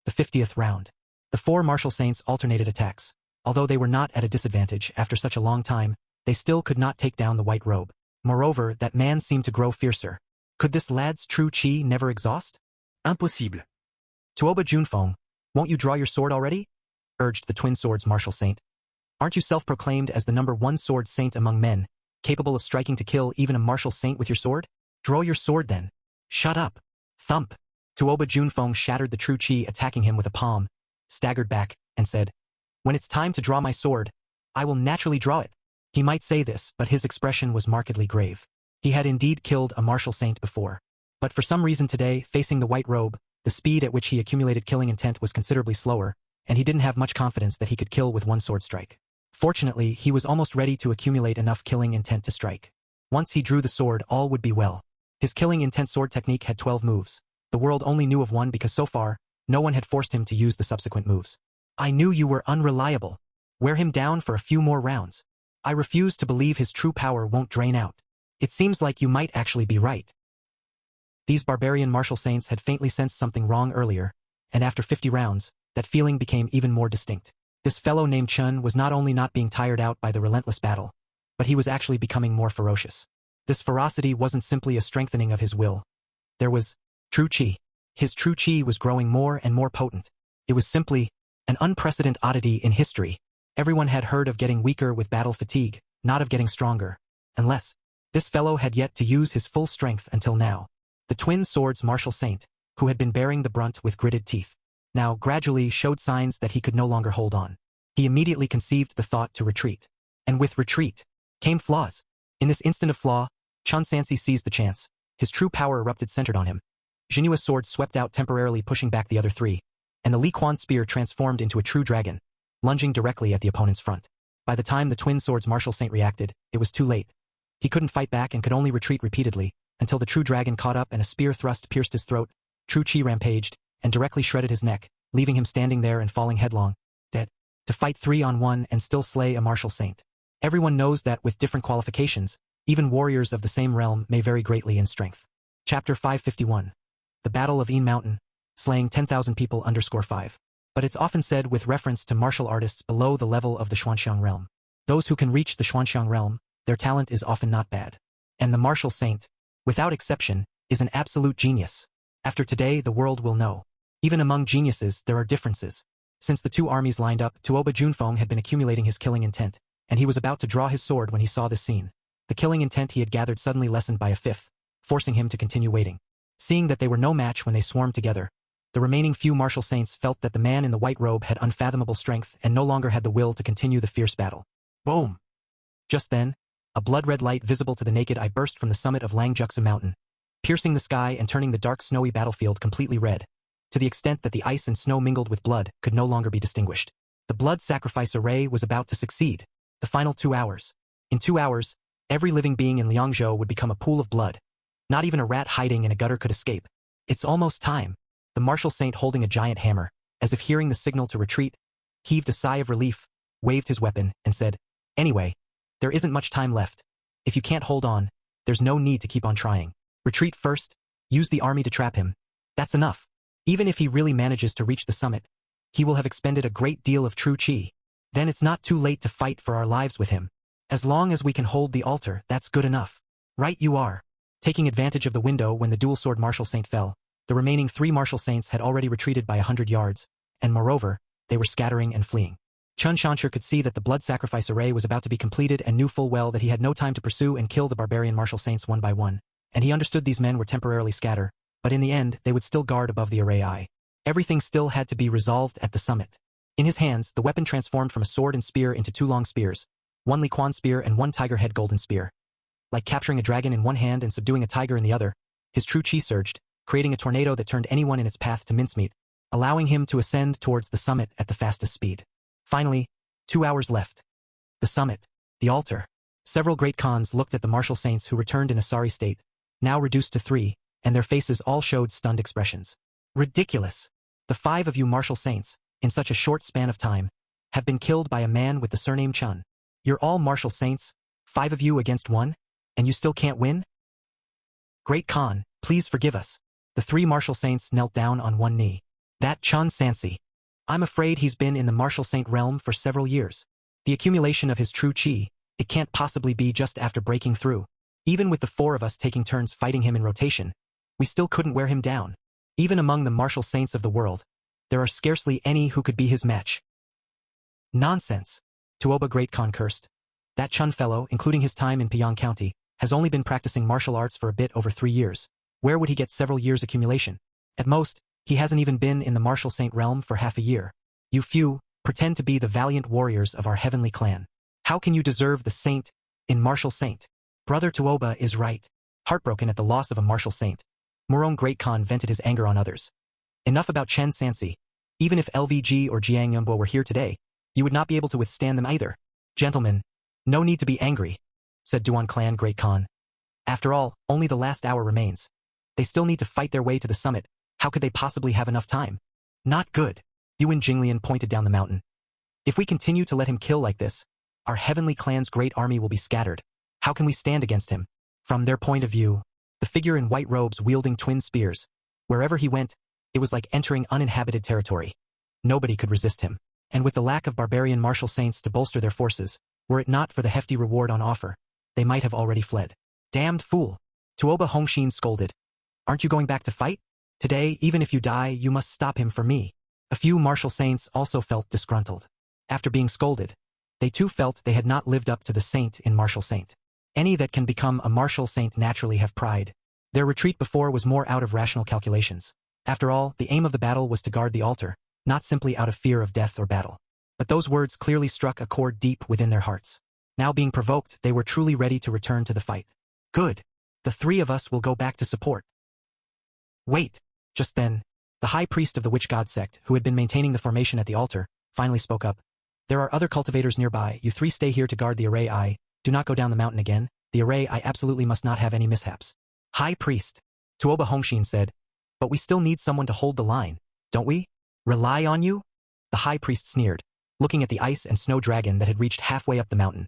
The 50th round. The 4 martial saints alternated attacks. Although they were not at a disadvantage after such a long time, they still could not take down the white robe. Moreover, that man seemed to grow fiercer. Could this lad's true qi never exhaust? Impossible. Tuoba Junfeng, won't you draw your sword already? Urged the twin swords martial saint. Aren't you self-proclaimed as the #1 sword saint among men, capable of striking to kill even a martial saint with your sword? Draw your sword then. Shut up. Thump. Tuoba Junfeng shattered the true qi attacking him with a palm, staggered back, and said, When it's time to draw my sword, I will naturally draw it. He might say this, but his expression was markedly grave. He had indeed killed a martial saint before. But for some reason today, facing the white robe, the speed at which he accumulated killing intent was considerably slower, and he didn't have much confidence that he could kill with one sword strike. Fortunately, he was almost ready to accumulate enough killing intent to strike. Once he drew the sword, all would be well. His killing intent sword technique had 12 moves. The world only knew of one because so far, no one had forced him to use the subsequent moves. I knew you were unreliable. Wear him down for a few more rounds. I refuse to believe his true power won't drain out. It seems like you might actually be right. These barbarian martial saints had faintly sensed something wrong earlier, and after 50 rounds, that feeling became even more distinct. This fellow named Chun was not only not being tired out by the relentless battle, but he was actually becoming more ferocious. This ferocity wasn't simply a strengthening of his will. There was true chi. His true chi was growing more and more potent. It was simply an unprecedented oddity in history. Everyone had heard of getting weaker with battle fatigue, not of getting stronger. Unless this fellow had yet to use his full strength until now. The twin swords martial saint, who had been bearing the brunt with gritted teeth, now gradually showed signs that he could no longer hold on. He immediately conceived the thought to retreat. And with retreat came flaws. In this instant of flaw, Chun Sansi seized the chance. His true power erupted centered on him. Jinua's sword swept out temporarily pushing back the other three, and the Li Kuan's spear transformed into a true dragon, lunging directly at the opponent's front. By the time the twin swords martial saint reacted, it was too late. He couldn't fight back and could only retreat repeatedly, until the true dragon caught up and a spear thrust pierced his throat, true chi rampaged, and directly shredded his neck, leaving him standing there and falling headlong, dead. To fight 3-on-1 and still slay a martial saint. Everyone knows that with different qualifications, even warriors of the same realm may vary greatly in strength. Chapter 551. The Battle of Een Mountain, slaying 10,000 people _5. But it's often said with reference to martial artists below the level of the Xuanxiang realm. Those who can reach the Xuanxiang realm, their talent is often not bad. And the martial saint, without exception, is an absolute genius. After today the world will know. Even among geniuses there are differences. Since the two armies lined up, Tuoba Junfeng had been accumulating his killing intent, and he was about to draw his sword when he saw this scene. The killing intent he had gathered suddenly lessened by a fifth, forcing him to continue waiting. Seeing that they were no match when they swarmed together, the remaining few martial saints felt that the man in the white robe had unfathomable strength and no longer had the will to continue the fierce battle. Boom! Just then, a blood-red light visible to the naked eye burst from the summit of Langjuxia Mountain, piercing the sky and turning the dark snowy battlefield completely red, to the extent that the ice and snow mingled with blood could no longer be distinguished. The blood sacrifice array was about to succeed. The final 2 hours. In 2 hours, every living being in Liangzhou would become a pool of blood. Not even a rat hiding in a gutter could escape. It's almost time. The martial saint holding a giant hammer, as if hearing the signal to retreat, heaved a sigh of relief, waved his weapon, and said, "Anyway, there isn't much time left. If you can't hold on, there's no need to keep on trying. Retreat first, use the army to trap him. That's enough. Even if he really manages to reach the summit, he will have expended a great deal of true chi. Then it's not too late to fight for our lives with him. As long as we can hold the altar, that's good enough. Right you are." Taking advantage of the window when the dual-sword martial saint fell, the remaining 3 martial saints had already retreated by 100 yards, and moreover, they were scattering and fleeing. Chun Shanshur could see that the blood sacrifice array was about to be completed and knew full well that he had no time to pursue and kill the barbarian martial saints one by one, and he understood these men were temporarily scatter, but in the end they would still guard above the array eye. Everything still had to be resolved at the summit. In his hands, the weapon transformed from a sword and spear into 2 long spears, 1 Li Kuan spear and 1 tiger head golden spear. Like capturing a dragon in one hand and subduing a tiger in the other, his true chi surged, creating a tornado that turned anyone in its path to mincemeat, allowing him to ascend towards the summit at the fastest speed. Finally, 2 hours left. The summit, the altar. Several great khans looked at the martial saints who returned in a sorry state, now reduced to 3, and their faces all showed stunned expressions. Ridiculous! The 5 of you martial saints, in such a short span of time, have been killed by a man with the surname Chun. You're all martial saints, 5 of you against 1, and you still can't win? Great Khan, please forgive us. The 3 martial saints knelt down on one knee. That Chun Sansi. I'm afraid he's been in the martial saint realm for several years. The accumulation of his true chi, it can't possibly be just after breaking through. Even with the 4 of us taking turns fighting him in rotation, we still couldn't wear him down. Even among the martial saints of the world, there are scarcely any who could be his match. Nonsense. Tuoba Great Khan cursed. That Chun fellow, including his time in Piyang County, has only been practicing martial arts for a bit over 3 years. Where would he get several years accumulation? At most, he hasn't even been in the martial saint realm for half a year. You few pretend to be the valiant warriors of our heavenly clan. How can you deserve the saint in martial saint? Brother Tuoba is right. Heartbroken at the loss of a martial saint, Murong Great Khan vented his anger on others. Enough about Chen Sansi. Even if LVG or Jiang Yunbo were here today, you would not be able to withstand them either. Gentlemen, no need to be angry, said Duan Clan Great Khan. After all, only the last hour remains. They still need to fight their way to the summit. How could they possibly have enough time? Not good. Yuan Jinglian pointed down the mountain. If we continue to let him kill like this, our heavenly clan's great army will be scattered. How can we stand against him? From their point of view, the figure in white robes wielding twin spears, wherever he went, it was like entering uninhabited territory. Nobody could resist him. And with the lack of barbarian martial saints to bolster their forces, were it not for the hefty reward on offer, they might have already fled. Damned fool. Tuoba Hongshin scolded. Aren't you going back to fight? Today, even if you die, you must stop him for me. A few martial saints also felt disgruntled. After being scolded, they too felt they had not lived up to the saint in martial saint. Any that can become a martial saint naturally have pride. Their retreat before was more out of rational calculations. After all, the aim of the battle was to guard the altar, not simply out of fear of death or battle. But those words clearly struck a chord deep within their hearts. Now being provoked, they were truly ready to return to the fight. Good. The three of us will go back to support. Wait. Just then, the high priest of the witch god sect, who had been maintaining the formation at the altar, finally spoke up. There are other cultivators nearby. You three stay here to guard the array. Do not go down the mountain again. The array absolutely must not have any mishaps. High priest, Tuoba Hongshin said, but we still need someone to hold the line, don't we? Rely on you? The high priest sneered, looking at the ice and snow dragon that had reached halfway up the mountain.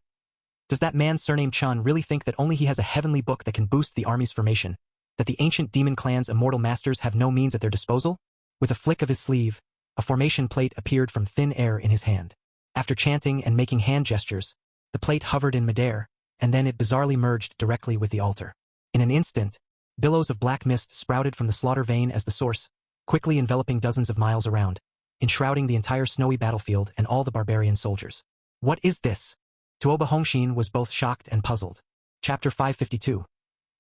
Does that man surnamed Chun really think that only he has a heavenly book that can boost the army's formation? That the ancient demon clan's immortal masters have no means at their disposal? With a flick of his sleeve, a formation plate appeared from thin air in his hand. After chanting and making hand gestures, the plate hovered in midair, and then it bizarrely merged directly with the altar. In an instant, billows of black mist sprouted from the slaughter vein as the source, quickly enveloping dozens of miles around, enshrouding the entire snowy battlefield and all the barbarian soldiers. What is this? Tuoba Hongshin was both shocked and puzzled. Chapter 552.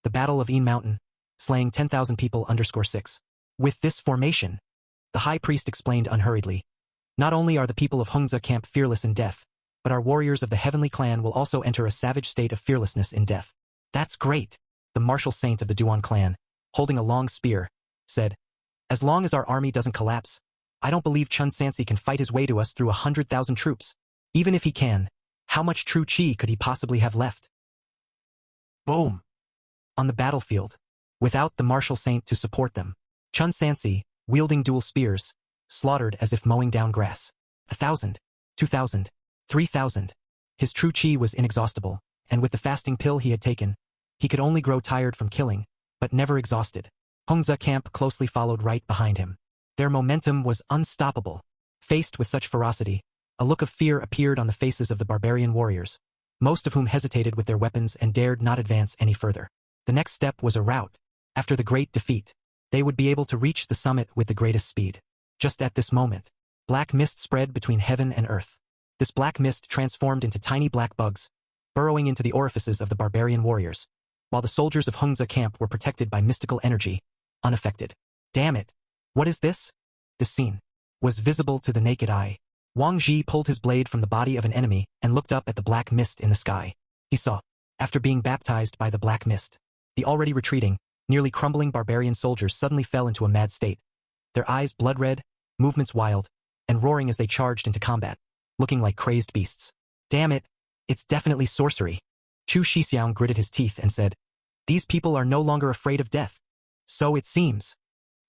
The Battle of Een Mountain, slaying 10,000 people _6. With this formation, the high priest explained unhurriedly, not only are the people of Hongza camp fearless in death, but our warriors of the heavenly clan will also enter a savage state of fearlessness in death. That's great, the martial saint of the Duan clan, holding a long spear, said. As long as our army doesn't collapse, I don't believe Chun Sansi can fight his way to us through 100,000 troops. Even if he can, how much true chi could he possibly have left? Boom! On the battlefield, without the martial saint to support them, Chun Sansi, wielding dual spears, slaughtered as if mowing down grass. 1,000, 2,000, 3,000. His true chi was inexhaustible, and with the fasting pill he had taken, he could only grow tired from killing, but never exhausted. Hongza camp closely followed right behind him. Their momentum was unstoppable. Faced with such ferocity, a look of fear appeared on the faces of the barbarian warriors, most of whom hesitated with their weapons and dared not advance any further. The next step was a rout. After the great defeat, they would be able to reach the summit with the greatest speed. Just at this moment, black mist spread between heaven and earth. This black mist transformed into tiny black bugs, burrowing into the orifices of the barbarian warriors, while the soldiers of Hongza camp were protected by mystical energy, unaffected. Damn it! What is this? This scene was visible to the naked eye. Wang Ji pulled his blade from the body of an enemy and looked up at the black mist in the sky. He saw, after being baptized by the black mist, the already retreating, nearly crumbling barbarian soldiers suddenly fell into a mad state. Their eyes blood-red, movements wild, and roaring as they charged into combat, looking like crazed beasts. Damn it! It's definitely sorcery. Chu Shixiang gritted his teeth and said, These people are no longer afraid of death. So it seems.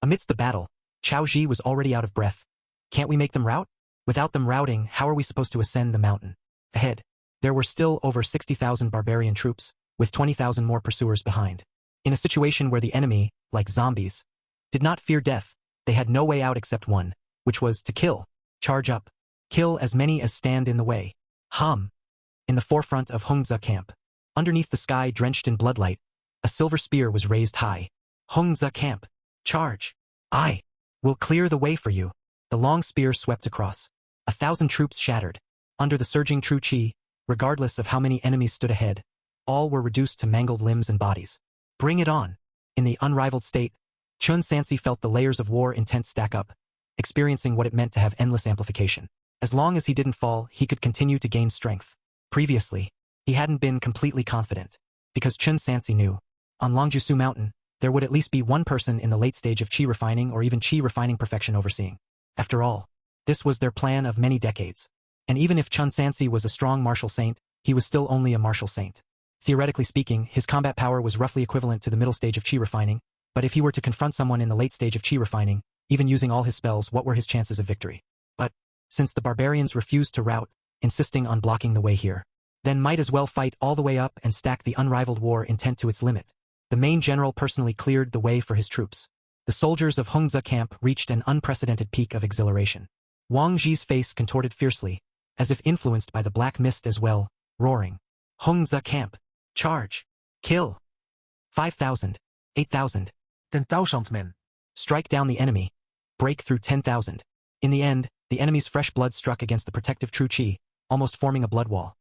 Amidst the battle, Chao Ji was already out of breath. Can't we make them rout? Without them routing, how are we supposed to ascend the mountain? Ahead, there were still over 60,000 barbarian troops, with 20,000 more pursuers behind. In a situation where the enemy, like zombies, did not fear death, they had no way out except one, which was to kill, charge up, kill as many as stand in the way. In the forefront of Hongza camp, underneath the sky drenched in bloodlight, a silver spear was raised high. Hongza camp, charge! I will clear the way for you. The long spear swept across. 1,000 troops shattered. Under the surging true chi, regardless of how many enemies stood ahead, all were reduced to mangled limbs and bodies. Bring it on! In the unrivaled state, Chun Sansi felt the layers of war intent stack up, experiencing what it meant to have endless amplification. As long as he didn't fall, he could continue to gain strength. Previously, he hadn't been completely confident, because Chun Sansi knew, on Longjusu Mountain, there would at least be one person in the late stage of chi refining or even chi refining perfection overseeing. After all, this was their plan of many decades. And even if Chun Sansi was a strong martial saint, he was still only a martial saint. Theoretically speaking, his combat power was roughly equivalent to the middle stage of chi refining, but if he were to confront someone in the late stage of chi refining, even using all his spells, what were his chances of victory? But, since the barbarians refused to rout, insisting on blocking the way here, then might as well fight all the way up and stack the unrivaled war intent to its limit. The main general personally cleared the way for his troops. The soldiers of Hongza camp reached an unprecedented peak of exhilaration. Wang Ji's face contorted fiercely, as if influenced by the black mist as well, roaring. Hongza camp! Charge! Kill! 5,000. 8,000. 10,000 men. Strike down the enemy. Break through 10,000. In the end, the enemy's fresh blood struck against the protective true chi, almost forming a blood wall.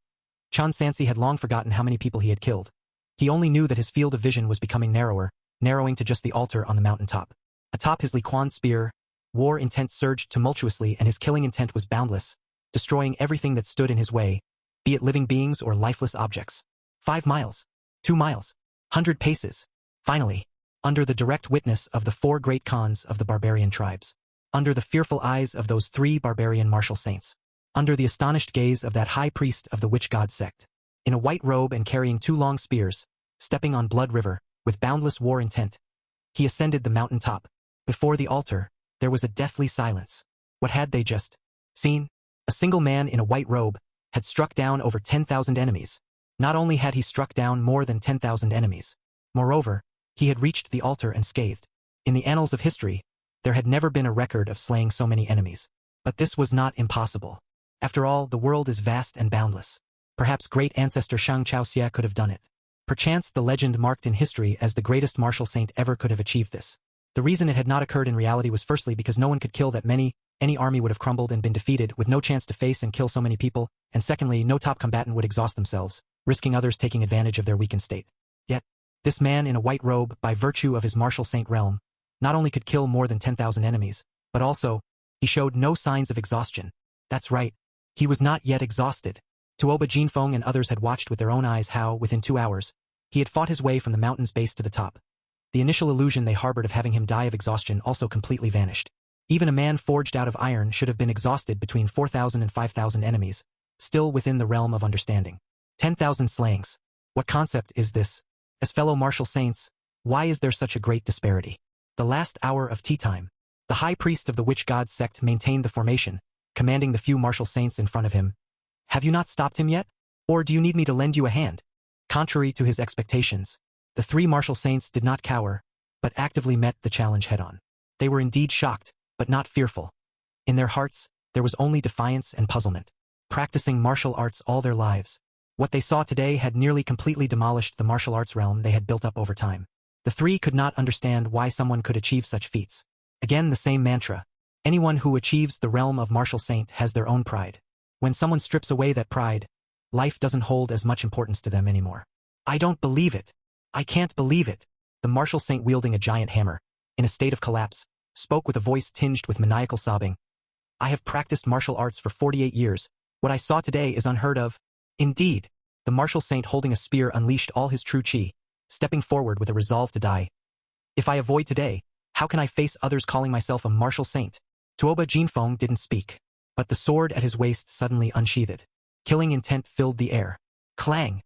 Chan Sansi had long forgotten how many people he had killed. He only knew that his field of vision was becoming narrower, narrowing to just the altar on the mountaintop. Atop his Li Kuan's spear, war intent surged tumultuously and his killing intent was boundless, destroying everything that stood in his way, be it living beings or lifeless objects. 5 miles. 2 miles. 100 paces. Finally, under the direct witness of the 4 great Khans of the barbarian tribes, under the fearful eyes of those 3 barbarian martial saints, under the astonished gaze of that high priest of the witch god sect, in a white robe and carrying 2 long spears, stepping on Blood River, with boundless war intent, he ascended the mountain top. Before the altar, there was a deathly silence. What had they just seen? A single man in a white robe had struck down over 10,000 enemies. Not only had he struck down more than 10,000 enemies, moreover, he had reached the altar unscathed. In the annals of history, there had never been a record of slaying so many enemies. But this was not impossible. After all, the world is vast and boundless. Perhaps great ancestor Shang Chaoxia could have done it. Perchance the legend marked in history as the greatest martial saint ever could have achieved this. The reason it had not occurred in reality was firstly because no one could kill that many, any army would have crumbled and been defeated with no chance to face and kill so many people, and secondly, no top combatant would exhaust themselves, risking others taking advantage of their weakened state. Yet, this man in a white robe, by virtue of his martial saint realm, not only could kill more than 10,000 enemies, but also, he showed no signs of exhaustion. That's right, he was not yet exhausted. Tuoba Jinfeng and others had watched with their own eyes how, within 2 hours, he had fought his way from the mountain's base to the top. The initial illusion they harbored of having him die of exhaustion also completely vanished. Even a man forged out of iron should have been exhausted between 4,000 and 5,000 enemies, still within the realm of understanding. 10,000 slayings. What concept is this? As fellow martial saints, why is there such a great disparity? The last hour of tea time. The high priest of the witch god sect maintained the formation, commanding the few martial saints in front of him. Have you not stopped him yet? Or do you need me to lend you a hand? Contrary to his expectations, the 3 martial saints did not cower, but actively met the challenge head-on. They were indeed shocked, but not fearful. In their hearts, there was only defiance and puzzlement. Practicing martial arts all their lives, what they saw today had nearly completely demolished the martial arts realm they had built up over time. The 3 could not understand why someone could achieve such feats. Again, the same mantra. Anyone who achieves the realm of martial saint has their own pride. When someone strips away that pride, life doesn't hold as much importance to them anymore. I don't believe it. I can't believe it. The martial saint wielding a giant hammer, in a state of collapse, spoke with a voice tinged with maniacal sobbing. I have practiced martial arts for 48 years. What I saw today is unheard of. Indeed, the martial saint holding a spear unleashed all his true chi, stepping forward with a resolve to die. If I avoid today, how can I face others calling myself a martial saint? Tuoba Jinfeng didn't speak, but the sword at his waist suddenly unsheathed. Killing intent filled the air. Clang!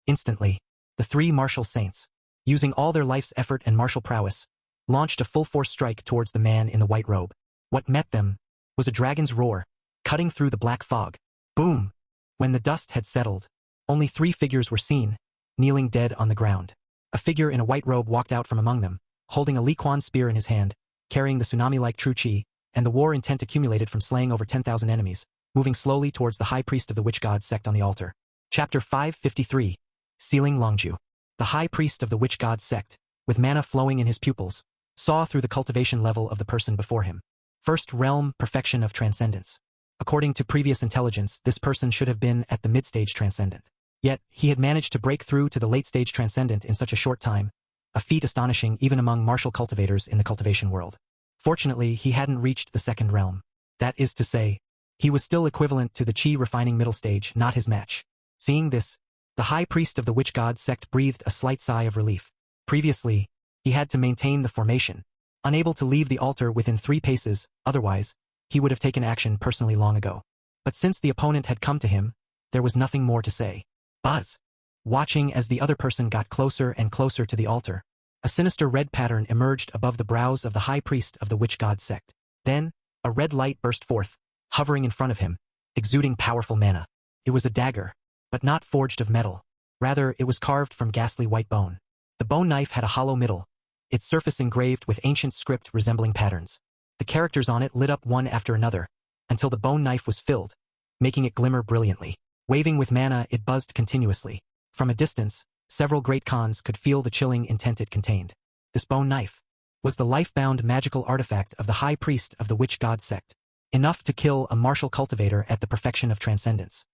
Instantly, the 3 martial saints, using all their life's effort and martial prowess, launched a full-force strike towards the man in the white robe. What met them was a dragon's roar, cutting through the black fog. Boom! When the dust had settled, only 3 figures were seen, kneeling dead on the ground. A figure in a white robe walked out from among them, holding a Li Kuan spear in his hand, carrying the tsunami-like true chi, and the war intent accumulated from slaying over 10,000 enemies, moving slowly towards the high priest of the witch god sect on the altar. Chapter 553. Sealing Longju. The high priest of the witch god sect, with mana flowing in his pupils, saw through the cultivation level of the person before him. First realm, perfection of transcendence. According to previous intelligence, this person should have been at the mid-stage transcendent. Yet, he had managed to break through to the late-stage transcendent in such a short time, a feat astonishing even among martial cultivators in the cultivation world. Fortunately, he hadn't reached the second realm. That is to say, he was still equivalent to the chi-refining middle stage, not his match. Seeing this, the high priest of the witch god sect breathed a slight sigh of relief. Previously, he had to maintain the formation, unable to leave the altar within 3 paces, otherwise, he would have taken action personally long ago. But since the opponent had come to him, there was nothing more to say. Buzz! Watching as the other person got closer and closer to the altar, a sinister red pattern emerged above the brows of the high priest of the witch god sect. Then, a red light burst forth, hovering in front of him, exuding powerful mana. It was a dagger, but not forged of metal. Rather, it was carved from ghastly white bone. The bone knife had a hollow middle, its surface engraved with ancient script resembling patterns. The characters on it lit up one after another, until the bone knife was filled, making it glimmer brilliantly. Waving with mana, it buzzed continuously. From a distance, Several great Khans could feel the chilling intent it contained. This bone knife was the life-bound magical artifact of the high priest of the witch god sect, enough to kill a martial cultivator at the perfection of transcendence.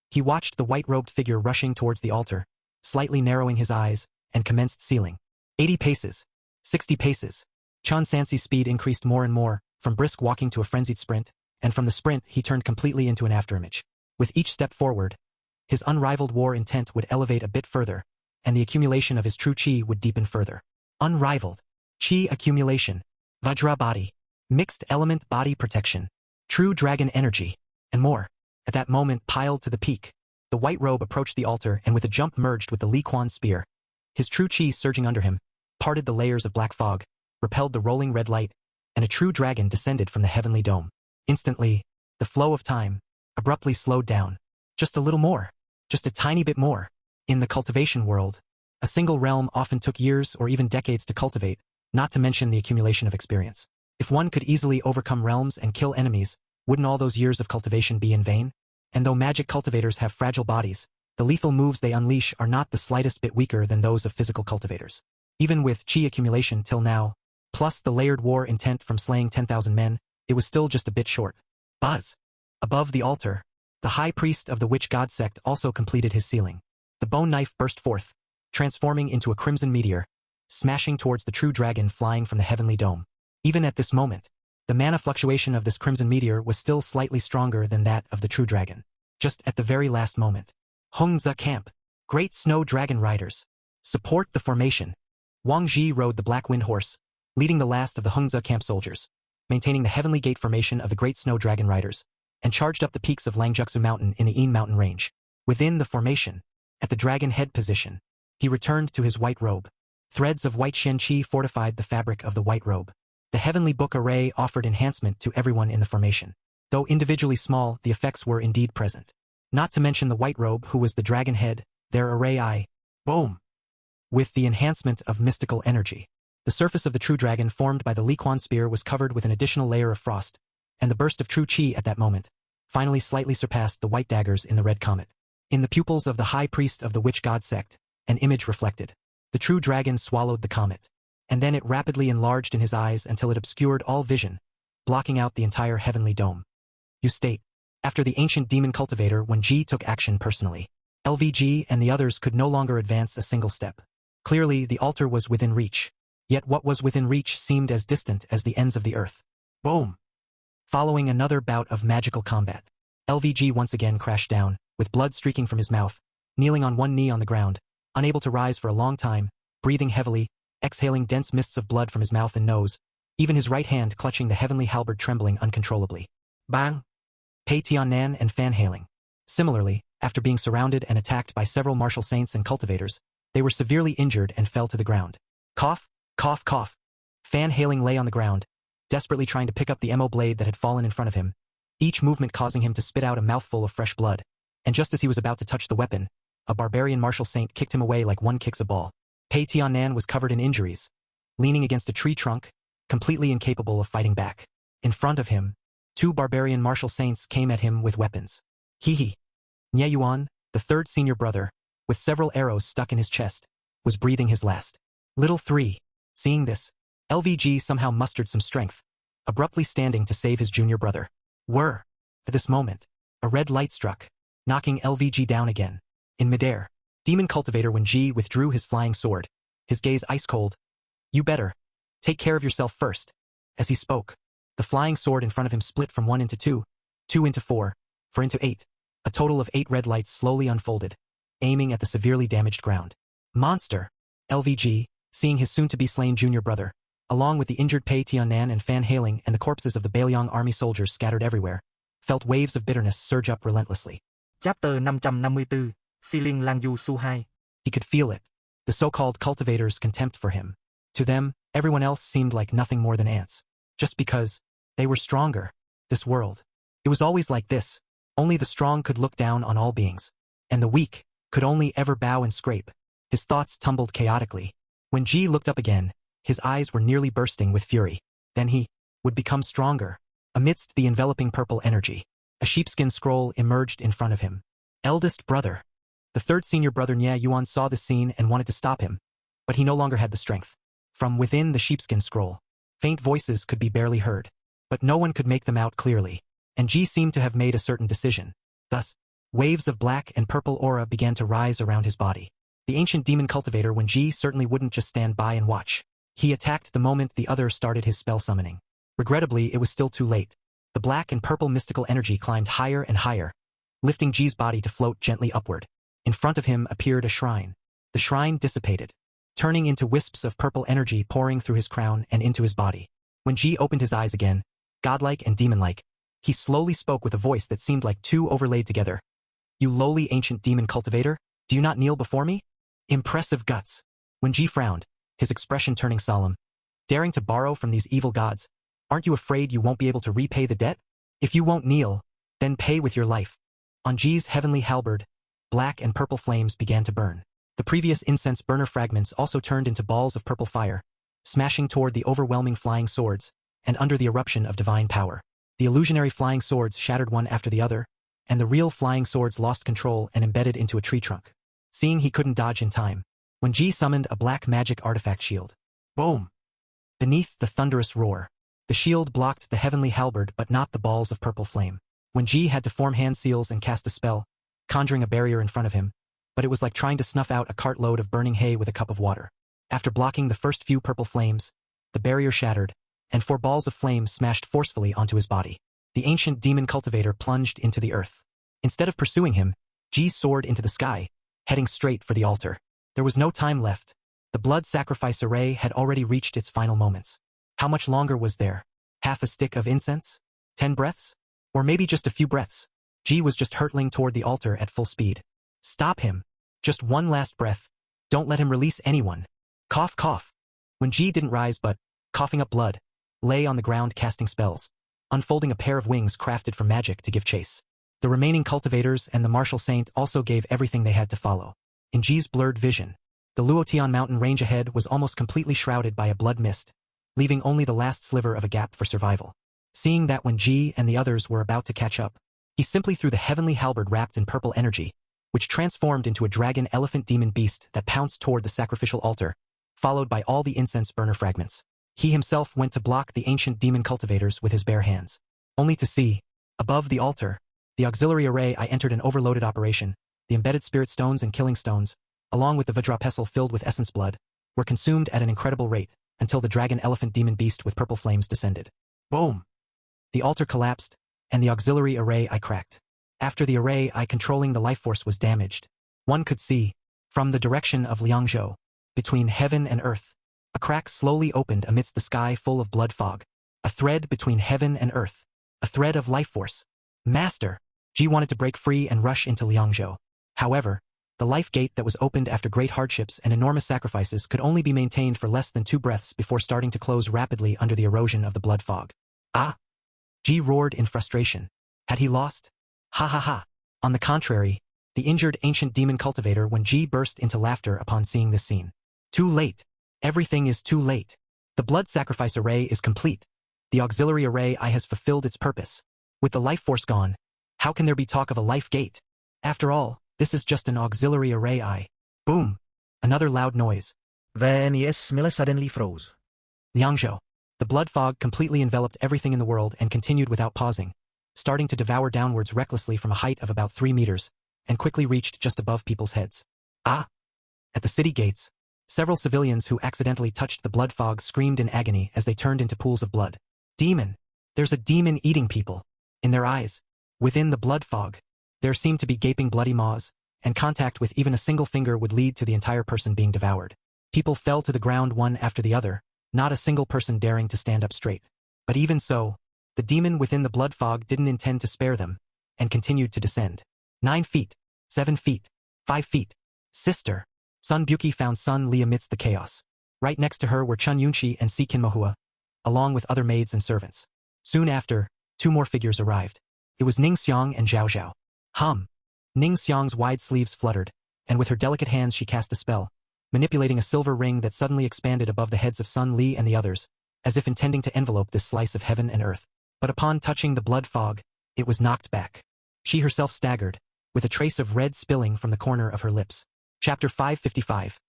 He watched the white-robed figure rushing towards the altar, slightly narrowing his eyes, and commenced sealing. 80 paces. 60 paces. Chan Sansi's speed increased more and more, from brisk walking to a frenzied sprint, and from the sprint he turned completely into an afterimage. With each step forward, his unrivaled war intent would elevate a bit further, and the accumulation of his true chi would deepen further. Unrivaled. Chi accumulation. Vajra body. Mixed element body protection. True dragon energy. And more. At that moment piled to the peak, the white robe approached the altar and with a jump merged with the Li Quan spear. His true chi surging under him, parted the layers of black fog, repelled the rolling red light, and a true dragon descended from the heavenly dome. Instantly, the flow of time abruptly slowed down. Just a little more. Just a tiny bit more. In the cultivation world, a single realm often took years or even decades to cultivate, not to mention the accumulation of experience. If one could easily overcome realms and kill enemies, wouldn't all those years of cultivation be in vain? And though magic cultivators have fragile bodies, the lethal moves they unleash are not the slightest bit weaker than those of physical cultivators. Even with chi accumulation till now, plus the layered war intent from slaying 10,000 men, it was still just a bit short. Buzz. Above the altar, the high priest of the witch god sect also completed his sealing. The bone knife burst forth, transforming into a crimson meteor, smashing towards the true dragon flying from the heavenly dome. Even at this moment, the mana fluctuation of this crimson meteor was still slightly stronger than that of the true dragon. Just at the very last moment. Hongza Camp. Great Snow Dragon Riders. Support the formation. Wang Ji rode the Black Wind Horse, leading the last of the Hongza Camp soldiers, maintaining the Heavenly Gate formation of the Great Snow Dragon Riders, and charged up the peaks of Langjutsu Mountain in the Een Mountain Range. Within the formation, at the dragon head position, he returned to his white robe. Threads of white Shen Qi fortified the fabric of the white robe. The Heavenly Book array offered enhancement to everyone in the formation. Though individually small, the effects were indeed present. Not to mention the white robe who was the dragon head, their array eye. Boom! With the enhancement of mystical energy. The surface of the true dragon formed by the Li Quan spear was covered with an additional layer of frost, and the burst of true chi at that moment finally slightly surpassed the white daggers in the red comet. In the pupils of the high priest of the witch god sect, an image reflected. The true dragon swallowed the comet, and then it rapidly enlarged in his eyes until it obscured all vision, blocking out the entire heavenly dome. You state, after the ancient demon cultivator when Ji took action personally, LVG and the others could no longer advance a single step. Clearly, the altar was within reach, yet what was within reach seemed as distant as the ends of the earth. Boom! Following another bout of magical combat, LVG once again crashed down, with blood streaking from his mouth, kneeling on one knee on the ground, unable to rise for a long time, breathing heavily, exhaling dense mists of blood from his mouth and nose, even his right hand clutching the heavenly halberd trembling uncontrollably. Bang! Pei Tiannan and Fan hailing. Similarly, after being surrounded and attacked by several martial saints and cultivators, they were severely injured and fell to the ground. Cough, cough, cough. Fan hailing lay on the ground, desperately trying to pick up the MO blade that had fallen in front of him, each movement causing him to spit out a mouthful of fresh blood, and just as he was about to touch the weapon, a barbarian martial saint kicked him away like one kicks a ball. Pei Tiannan was covered in injuries, leaning against a tree trunk, completely incapable of fighting back. In front of him, two barbarian martial saints came at him with weapons. He. Nye Yuan, the third senior brother, with several arrows stuck in his chest, was breathing his last. Little 3. Seeing this, LVG somehow mustered some strength, abruptly standing to save his junior brother. At this moment, a red light struck, knocking LVG down again. In midair, Demon Cultivator Wen Ji withdrew his flying sword, his gaze ice-cold. You better take care of yourself first. As he spoke, the flying sword in front of him split from 1 into 2, 2 into 4, 4 into 8. A total of 8 red lights slowly unfolded, aiming at the severely damaged ground. Monster! LVG, seeing his soon-to-be slain junior brother, along with the injured Pei Tiannan and Fan hailing and the corpses of the Bailiang army soldiers scattered everywhere, felt waves of bitterness surge up relentlessly. Chapter 554, Siling Lang Yu Su Hai. He could feel it, the so-called cultivators' contempt for him. To them, everyone else seemed like nothing more than ants. Just because they were stronger. This world. It was always like this. Only the strong could look down on all beings, and the weak could only ever bow and scrape. His thoughts tumbled chaotically. When Ji looked up again, his eyes were nearly bursting with fury. Then he would become stronger. Amidst the enveloping purple energy, a sheepskin scroll emerged in front of him. Eldest brother. The third senior brother Nye Yuan saw this scene and wanted to stop him, but he no longer had the strength. From within the sheepskin scroll, faint voices could be barely heard, but no one could make them out clearly, and Ji seemed to have made a certain decision. Thus, waves of black and purple aura began to rise around his body. The ancient demon cultivator when Ji certainly wouldn't just stand by and watch. He attacked the moment the other started his spell summoning. Regrettably, it was still too late. The black and purple mystical energy climbed higher and higher, lifting Ji's body to float gently upward. In front of him appeared a shrine. The shrine dissipated, turning into wisps of purple energy pouring through his crown and into his body. When Ji opened his eyes again, godlike and demon-like, he slowly spoke with a voice that seemed like two overlaid together. "You lowly ancient demon cultivator, do you not kneel before me?" Impressive guts. When Ji frowned, his expression turning solemn. "Daring to borrow from these evil gods, aren't you afraid you won't be able to repay the debt? If you won't kneel, then pay with your life." On Ji's heavenly halberd, black and purple flames began to burn. The previous incense burner fragments also turned into balls of purple fire, smashing toward the overwhelming flying swords, and under the eruption of divine power. The illusionary flying swords shattered one after the other, and the real flying swords lost control and embedded into a tree trunk. Seeing he couldn't dodge in time, when Ji summoned a black magic artifact shield. Boom! Beneath the thunderous roar, the shield blocked the heavenly halberd but not the balls of purple flame. When Ji had to form hand seals and cast a spell, conjuring a barrier in front of him, but it was like trying to snuff out a cartload of burning hay with a cup of water. After blocking the first few purple flames, the barrier shattered, and 4 balls of flame smashed forcefully onto his body. The ancient demon cultivator plunged into the earth. Instead of pursuing him, Ji soared into the sky, heading straight for the altar. There was no time left. The blood sacrifice array had already reached its final moments. How much longer was there? Half a stick of incense? 10 breaths? Or maybe just a few breaths? Ji was just hurtling toward the altar at full speed. Stop him. Just one last breath. Don't let him release anyone. Cough, cough. When Ji didn't rise but, coughing up blood, lay on the ground casting spells, unfolding a pair of wings crafted from magic to give chase. The remaining cultivators and the martial saint also gave everything they had to follow. In Ji's blurred vision, the Luotian mountain range ahead was almost completely shrouded by a blood mist, leaving only the last sliver of a gap for survival. Seeing that when Ji and the others were about to catch up, he simply threw the heavenly halberd wrapped in purple energy, which transformed into a dragon elephant demon beast that pounced toward the sacrificial altar, followed by all the incense burner fragments. He himself went to block the ancient demon cultivators with his bare hands, only to see, above the altar, the auxiliary array I entered an overloaded operation. The embedded spirit stones and killing stones, along with the Vajra pestle filled with essence blood, were consumed at an incredible rate, until the dragon elephant demon beast with purple flames descended. Boom! The altar collapsed, and the auxiliary array I cracked. After the array I controlling the life force was damaged, one could see, from the direction of Liangzhou, between heaven and earth, a crack slowly opened amidst the sky full of blood fog. A thread between heaven and earth. A thread of life force. Master! Ji wanted to break free and rush into Liangzhou. However, the life gate that was opened after great hardships and enormous sacrifices could only be maintained for less than 2 breaths before starting to close rapidly under the erosion of the blood fog. Ah! Ji roared in frustration. Had he lost? Ha ha ha! On the contrary, the injured ancient demon cultivator when Ji burst into laughter upon seeing this scene. Too late. Everything is too late. The blood sacrifice array is complete. The auxiliary array I has fulfilled its purpose. With the life force gone, how can there be talk of a life gate? After all, this is just an auxiliary array I. Boom! Another loud noise. VNES Miller suddenly froze. Liangzhou. The blood fog completely enveloped everything in the world and continued without pausing, starting to devour downwards recklessly from a height of about 3 meters, and quickly reached just above people's heads. Ah! At the city gates, several civilians who accidentally touched the blood fog screamed in agony as they turned into pools of blood. Demon! There's a demon eating people. In their eyes, within the blood fog, there seemed to be gaping bloody maws, and contact with even a single finger would lead to the entire person being devoured. People fell to the ground one after the other, not a single person daring to stand up straight. But even so, the demon within the blood fog didn't intend to spare them, and continued to descend. 9 feet, 7 feet, 5 feet. Sister! Sun Buki found Sun Li amidst the chaos. Right next to her were Chun Yunchi and Si Kinmohua, along with other maids and servants. Soon after, 2 more figures arrived. It was Ning Xiang and Zhao Zhao. Ning Xiang's wide sleeves fluttered, and with her delicate hands she cast a spell, manipulating a silver ring that suddenly expanded above the heads of Sun Li and the others, as if intending to envelope this slice of heaven and earth. But upon touching the blood fog, it was knocked back. She herself staggered, with a trace of red spilling from the corner of her lips. Chapter 555.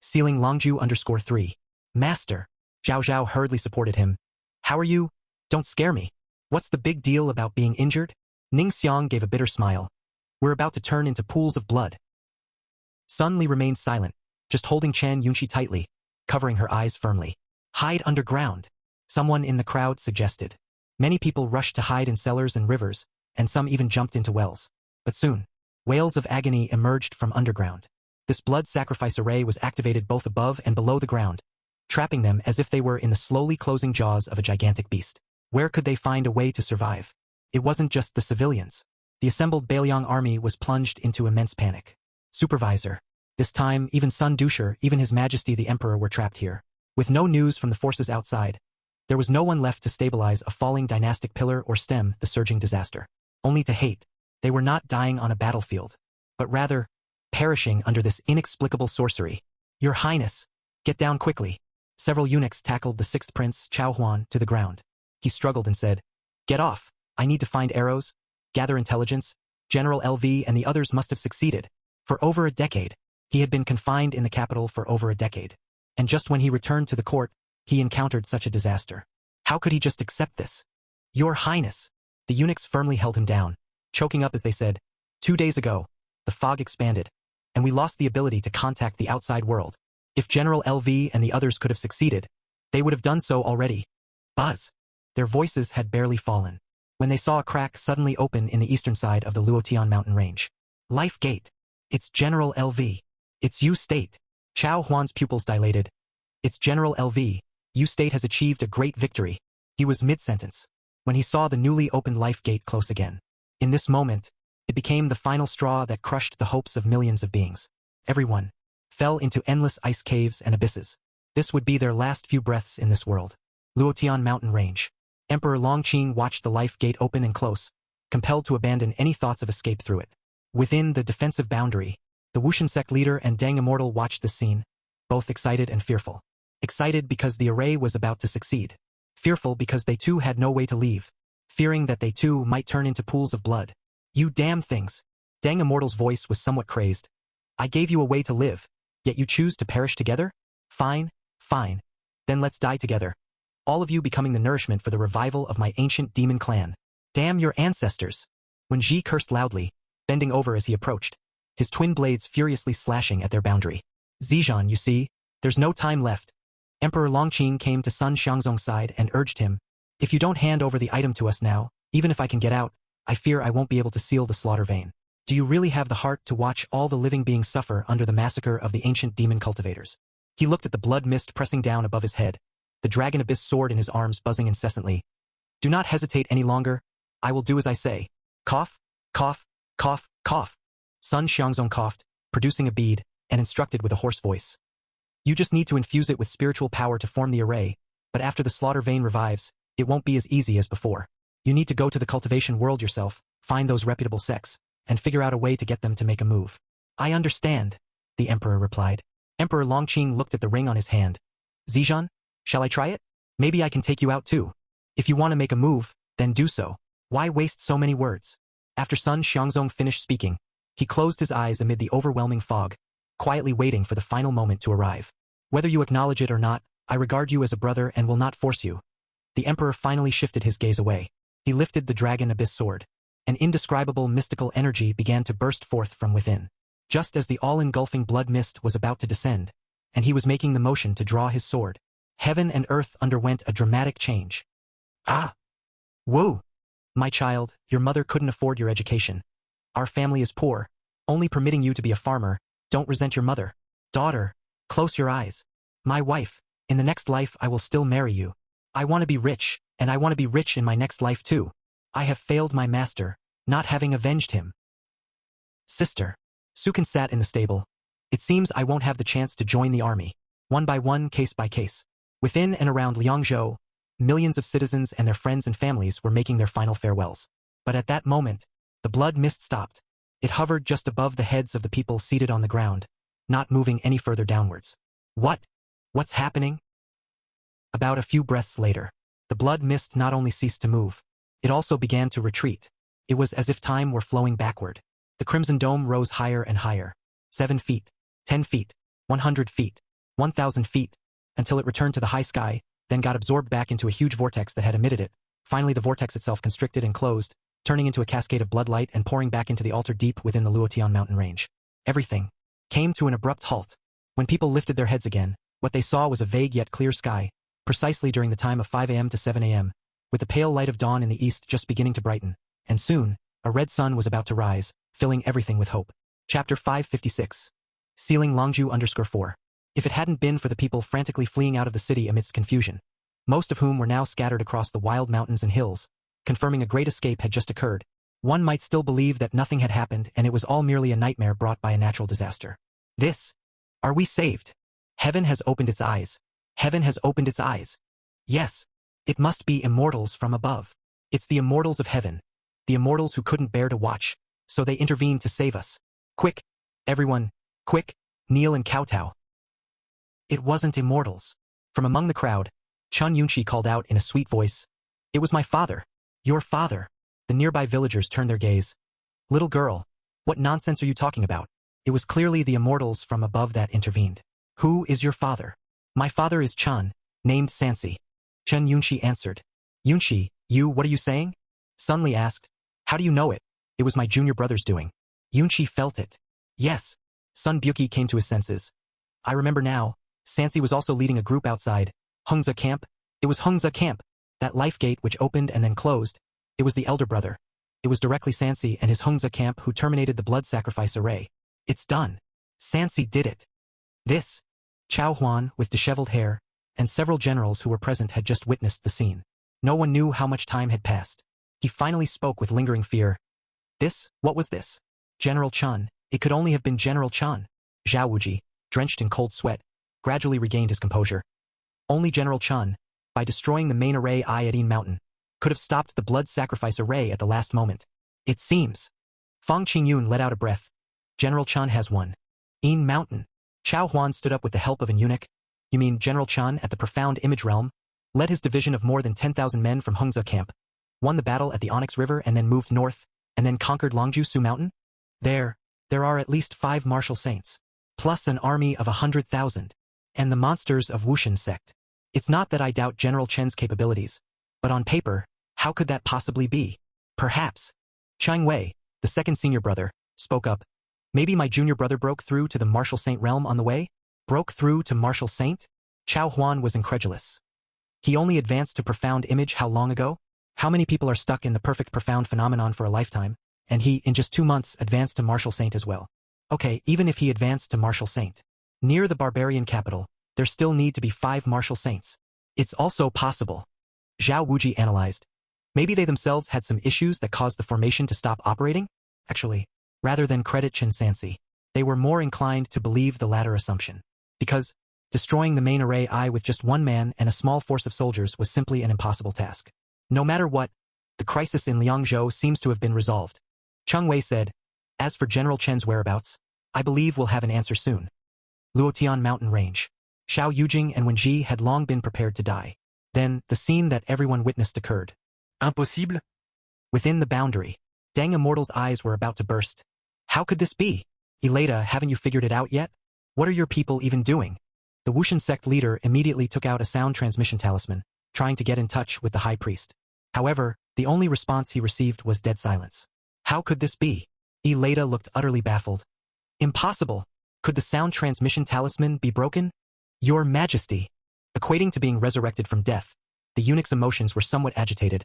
Sealing Longju_3. Master. Zhao Zhao hurriedly supported him. How are you? Don't scare me. What's the big deal about being injured? Ning Xiang gave a bitter smile. We're about to turn into pools of blood. Sun Li remained silent, just holding Chen Yunxi tightly, covering her eyes firmly. Hide underground, someone in the crowd suggested. Many people rushed to hide in cellars and rivers, and some even jumped into wells. But soon, wails of agony emerged from underground. This blood sacrifice array was activated both above and below the ground, trapping them as if they were in the slowly closing jaws of a gigantic beast. Where could they find a way to survive? It wasn't just the civilians. The assembled Bailiang army was plunged into immense panic. Supervisor. This time, even Sun Dusher, even His Majesty the Emperor were trapped here. With no news from the forces outside, there was no one left to stabilize a falling dynastic pillar or stem the surging disaster. Only to hate. They were not dying on a battlefield, but rather, perishing under this inexplicable sorcery. Your Highness, get down quickly. Several eunuchs tackled the sixth prince, Chao Huan, to the ground. He struggled and said, Get off, I need to find arrows, gather intelligence. General LV and the others must have succeeded. For over a decade, he had been confined in the capital for over a decade. And just when he returned to the court, he encountered such a disaster. How could he just accept this? Your Highness. The eunuchs firmly held him down, choking up as they said, 2 days ago, the fog expanded, and we lost the ability to contact the outside world. If General LV and the others could have succeeded, they would have done so already. Buzz. Their voices had barely fallen, when they saw a crack suddenly open in the eastern side of the Luotian mountain range. Life Gate. It's General LV. It's Yu State. Chao Huan's pupils dilated. It's General LV. Yu State has achieved a great victory. He was mid-sentence, when he saw the newly opened Life Gate close again. In this moment, it became the final straw that crushed the hopes of millions of beings. Everyone fell into endless ice caves and abysses. This would be their last few breaths in this world. Luotian mountain range. Emperor Longqing watched the Life Gate open and close, compelled to abandon any thoughts of escape through it. Within the defensive boundary, the Wushan sect leader and Deng Immortal watched the scene, both excited and fearful. Excited because the array was about to succeed. Fearful because they too had no way to leave, fearing that they too might turn into pools of blood. You damn things. Deng Immortal's voice was somewhat crazed. I gave you a way to live, yet you choose to perish together? Fine, fine. Then let's die together. All of you becoming the nourishment for the revival of my ancient demon clan. Damn your ancestors. When Ji cursed loudly, bending over as he approached, his twin blades furiously slashing at their boundary. Zizhan, you see, there's no time left. Emperor Longqing came to Sun Xiangzong's side and urged him, if you don't hand over the item to us now, even if I can get out, I fear I won't be able to seal the slaughter vein. Do you really have the heart to watch all the living beings suffer under the massacre of the ancient demon cultivators? He looked at the blood mist pressing down above his head, the dragon abyss sword in his arms buzzing incessantly. Do not hesitate any longer. I will do as I say. Cough, cough, cough, cough. Sun Xiangzong coughed, producing a bead, and instructed with a hoarse voice. You just need to infuse it with spiritual power to form the array, but after the slaughter vein revives, it won't be as easy as before. You need to go to the cultivation world yourself, find those reputable sects, and figure out a way to get them to make a move. I understand, the Emperor replied. Emperor Longqing looked at the ring on his hand. Zizhan, shall I try it? Maybe I can take you out too. If you want to make a move, then do so. Why waste so many words? After Sun Xiangzong finished speaking, he closed his eyes amid the overwhelming fog, quietly waiting for the final moment to arrive. Whether you acknowledge it or not, I regard you as a brother and will not force you. The Emperor finally shifted his gaze away. He lifted the dragon abyss sword. An indescribable mystical energy began to burst forth from within. Just as the all-engulfing blood mist was about to descend, and he was making the motion to draw his sword, heaven and earth underwent a dramatic change. Ah! Whoa! My child, your mother couldn't afford your education. Our family is poor, only permitting you to be a farmer. Don't resent your mother. Daughter, close your eyes. My wife, in the next life I will still marry you. I want to be rich, and I want to be rich in my next life too. I have failed my master, not having avenged him. Sister. Sukin sat in the stable. It seems I won't have the chance to join the army. One by one, case by case. Within and around Liangzhou, millions of citizens and their friends and families were making their final farewells. But at that moment, the blood mist stopped. It hovered just above the heads of the people seated on the ground, not moving any further downwards. What? What's happening? About a few breaths later, the blood mist not only ceased to move, it also began to retreat. It was as if time were flowing backward. The crimson dome rose higher and higher. 7 feet, 10 feet, 100 feet, 1,000 feet, until it returned to the high sky, then got absorbed back into a huge vortex that had emitted it. Finally the vortex itself constricted and closed, turning into a cascade of blood light and pouring back into the altar deep within the Luotian mountain range. Everything came to an abrupt halt. When people lifted their heads again, what they saw was a vague yet clear sky, precisely during the time of 5 a.m. to 7 a.m., with the pale light of dawn in the east just beginning to brighten, and soon, a red sun was about to rise, filling everything with hope. Chapter 556. Sealing Longju_4. If it hadn't been for the people frantically fleeing out of the city amidst confusion, most of whom were now scattered across the wild mountains and hills, confirming a great escape had just occurred, one might still believe that nothing had happened and it was all merely a nightmare brought by a natural disaster. Are we saved? Heaven has opened its eyes. Heaven has opened its eyes. Yes, it must be immortals from above. It's the immortals of heaven. The immortals who couldn't bear to watch, so they intervened to save us. Quick, everyone, quick, kneel and kowtow. It wasn't immortals. From among the crowd, Chun Yunshi called out in a sweet voice, "It was my father. Your father." The nearby villagers turned their gaze. "Little girl, what nonsense are you talking about?" It was clearly the immortals from above that intervened. "Who is your father?" "My father is Chun, named Sansi." Chun Yunshi answered. "Yunshi, what are you saying?" Sun Li asked. "How do you know it?" "It was my junior brother's doing." Yunshi felt it. Yes. Sun Buki came to his senses. "I remember now. Sansi was also leading a group outside Hongza camp." "It was Hongza camp. That life gate which opened and then closed. It was the elder brother. It was directly Sansi and his Hongza camp who terminated the blood sacrifice array. It's done. Sansi did it." This. Chao Huan, with disheveled hair, and several generals who were present had just witnessed the scene. No one knew how much time had passed. He finally spoke with lingering fear. What was this?" "General Chun. It could only have been General Chun." Zhao Wuji, drenched in cold sweat, gradually regained his composure. "Only General Chun, by destroying the main array at Yin Mountain, could have stopped the blood sacrifice array at the last moment. It seems." Fang Qingyun let out a breath. "General Chun has won. Yin Mountain." Chao Huan stood up with the help of an eunuch. "You mean General Chun at the profound image realm? Led his division of more than 10,000 men from Hongza camp, won the battle at the Onyx River and then moved north, and then conquered Longju Mountain? There are at least 5 martial saints, plus an army of 100,000, and the monsters of Wushan sect. It's not that I doubt General Chen's capabilities, but on paper, how could that possibly be? Perhaps." Chang Wei, the second senior brother, spoke up. "Maybe my junior brother broke through to the martial saint realm on the way?" "Broke through to martial saint?" Chao Huan was incredulous. "He only advanced to profound image how long ago? How many people are stuck in the perfect profound phenomenon for a lifetime? And he, in just 2 months, advanced to martial saint as well. Okay, even if he advanced to martial saint, near the barbarian capital, there still need to be 5 martial saints. It's also possible." Zhao Wuji analyzed. "Maybe they themselves had some issues that caused the formation to stop operating? Actually, rather than credit Chen Sansi, they were more inclined to believe the latter assumption. Because destroying the main array with just 1 man and a small force of soldiers was simply an impossible task. No matter what, the crisis in Liangzhou seems to have been resolved." Cheng Wei said, "As for General Chen's whereabouts, I believe we'll have an answer soon." Luotian Mountain Range. Xiao Yujing and Wenji had long been prepared to die. Then, the scene that everyone witnessed occurred. Impossible? Within the boundary, Deng Immortal's eyes were about to burst. "How could this be? Eleta, haven't you figured it out yet? What are your people even doing?" The Wushan sect leader immediately took out a sound transmission talisman, trying to get in touch with the high priest. However, the only response he received was dead silence. How could this be? Eleta looked utterly baffled. "Impossible. Could the sound transmission talisman be broken?" "Your Majesty." Equating to being resurrected from death, the eunuch's emotions were somewhat agitated.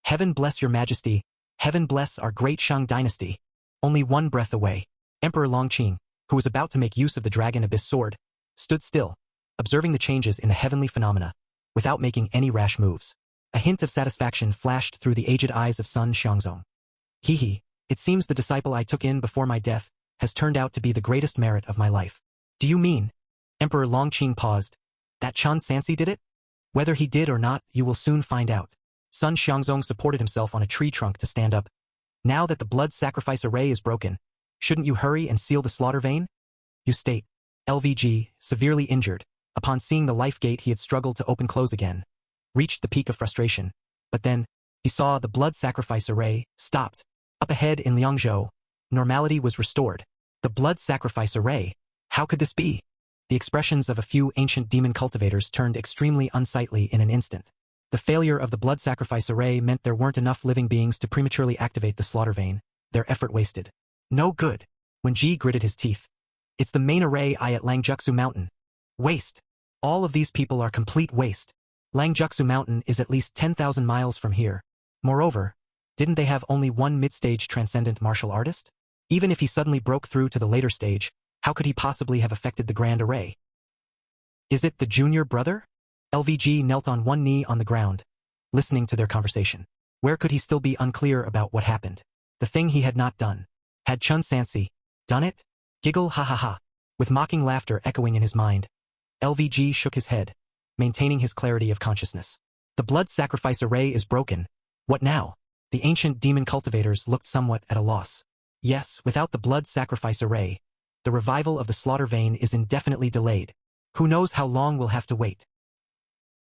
"Heaven bless your Majesty. Heaven bless our great Shang dynasty." Only 1 breath away, Emperor Longqing, who was about to make use of the Dragon Abyss sword, stood still, observing the changes in the heavenly phenomena, without making any rash moves. A hint of satisfaction flashed through the aged eyes of Sun Xiangzong. "Hee, it seems the disciple I took in before my death has turned out to be the greatest merit of my life." "Do you mean?" Emperor Longqing paused. "That Chun Sansi did it?" "Whether he did or not, you will soon find out." Sun Xiangzong supported himself on a tree trunk to stand up. "Now that the blood sacrifice array is broken, shouldn't you hurry and seal the slaughter vein?" You state. LVG, severely injured, upon seeing the life gate he had struggled to open-close again, reached the peak of frustration. But then, he saw the blood sacrifice array stopped. Up ahead in Liangzhou, Normality was restored. The blood sacrifice array. How could this be? The expressions of a few ancient demon cultivators turned extremely unsightly in an instant. The failure of the blood sacrifice array meant there weren't enough living beings to prematurely activate the slaughter vein, their effort wasted. No good. When Ji gritted his teeth. It's the main array at Langjutsu Mountain. Waste. All of these people are complete waste. Langjutsu Mountain is at least 10,000 miles from here. Moreover, didn't they have only one mid-stage transcendent martial artist? Even if he suddenly broke through to the later stage, how could he possibly have affected the grand array? Is it the junior brother? LVG knelt on one knee on the ground, listening to their conversation. Where could he still be unclear about what happened? The thing he had not done. Had Chun Sansi done it? Giggle ha ha ha. With mocking laughter echoing in his mind, LVG shook his head, maintaining his clarity of consciousness. The blood sacrifice array is broken. What now? The ancient demon cultivators looked somewhat at a loss. Yes, without the blood sacrifice array, the revival of the slaughter vein is indefinitely delayed. Who knows how long we'll have to wait?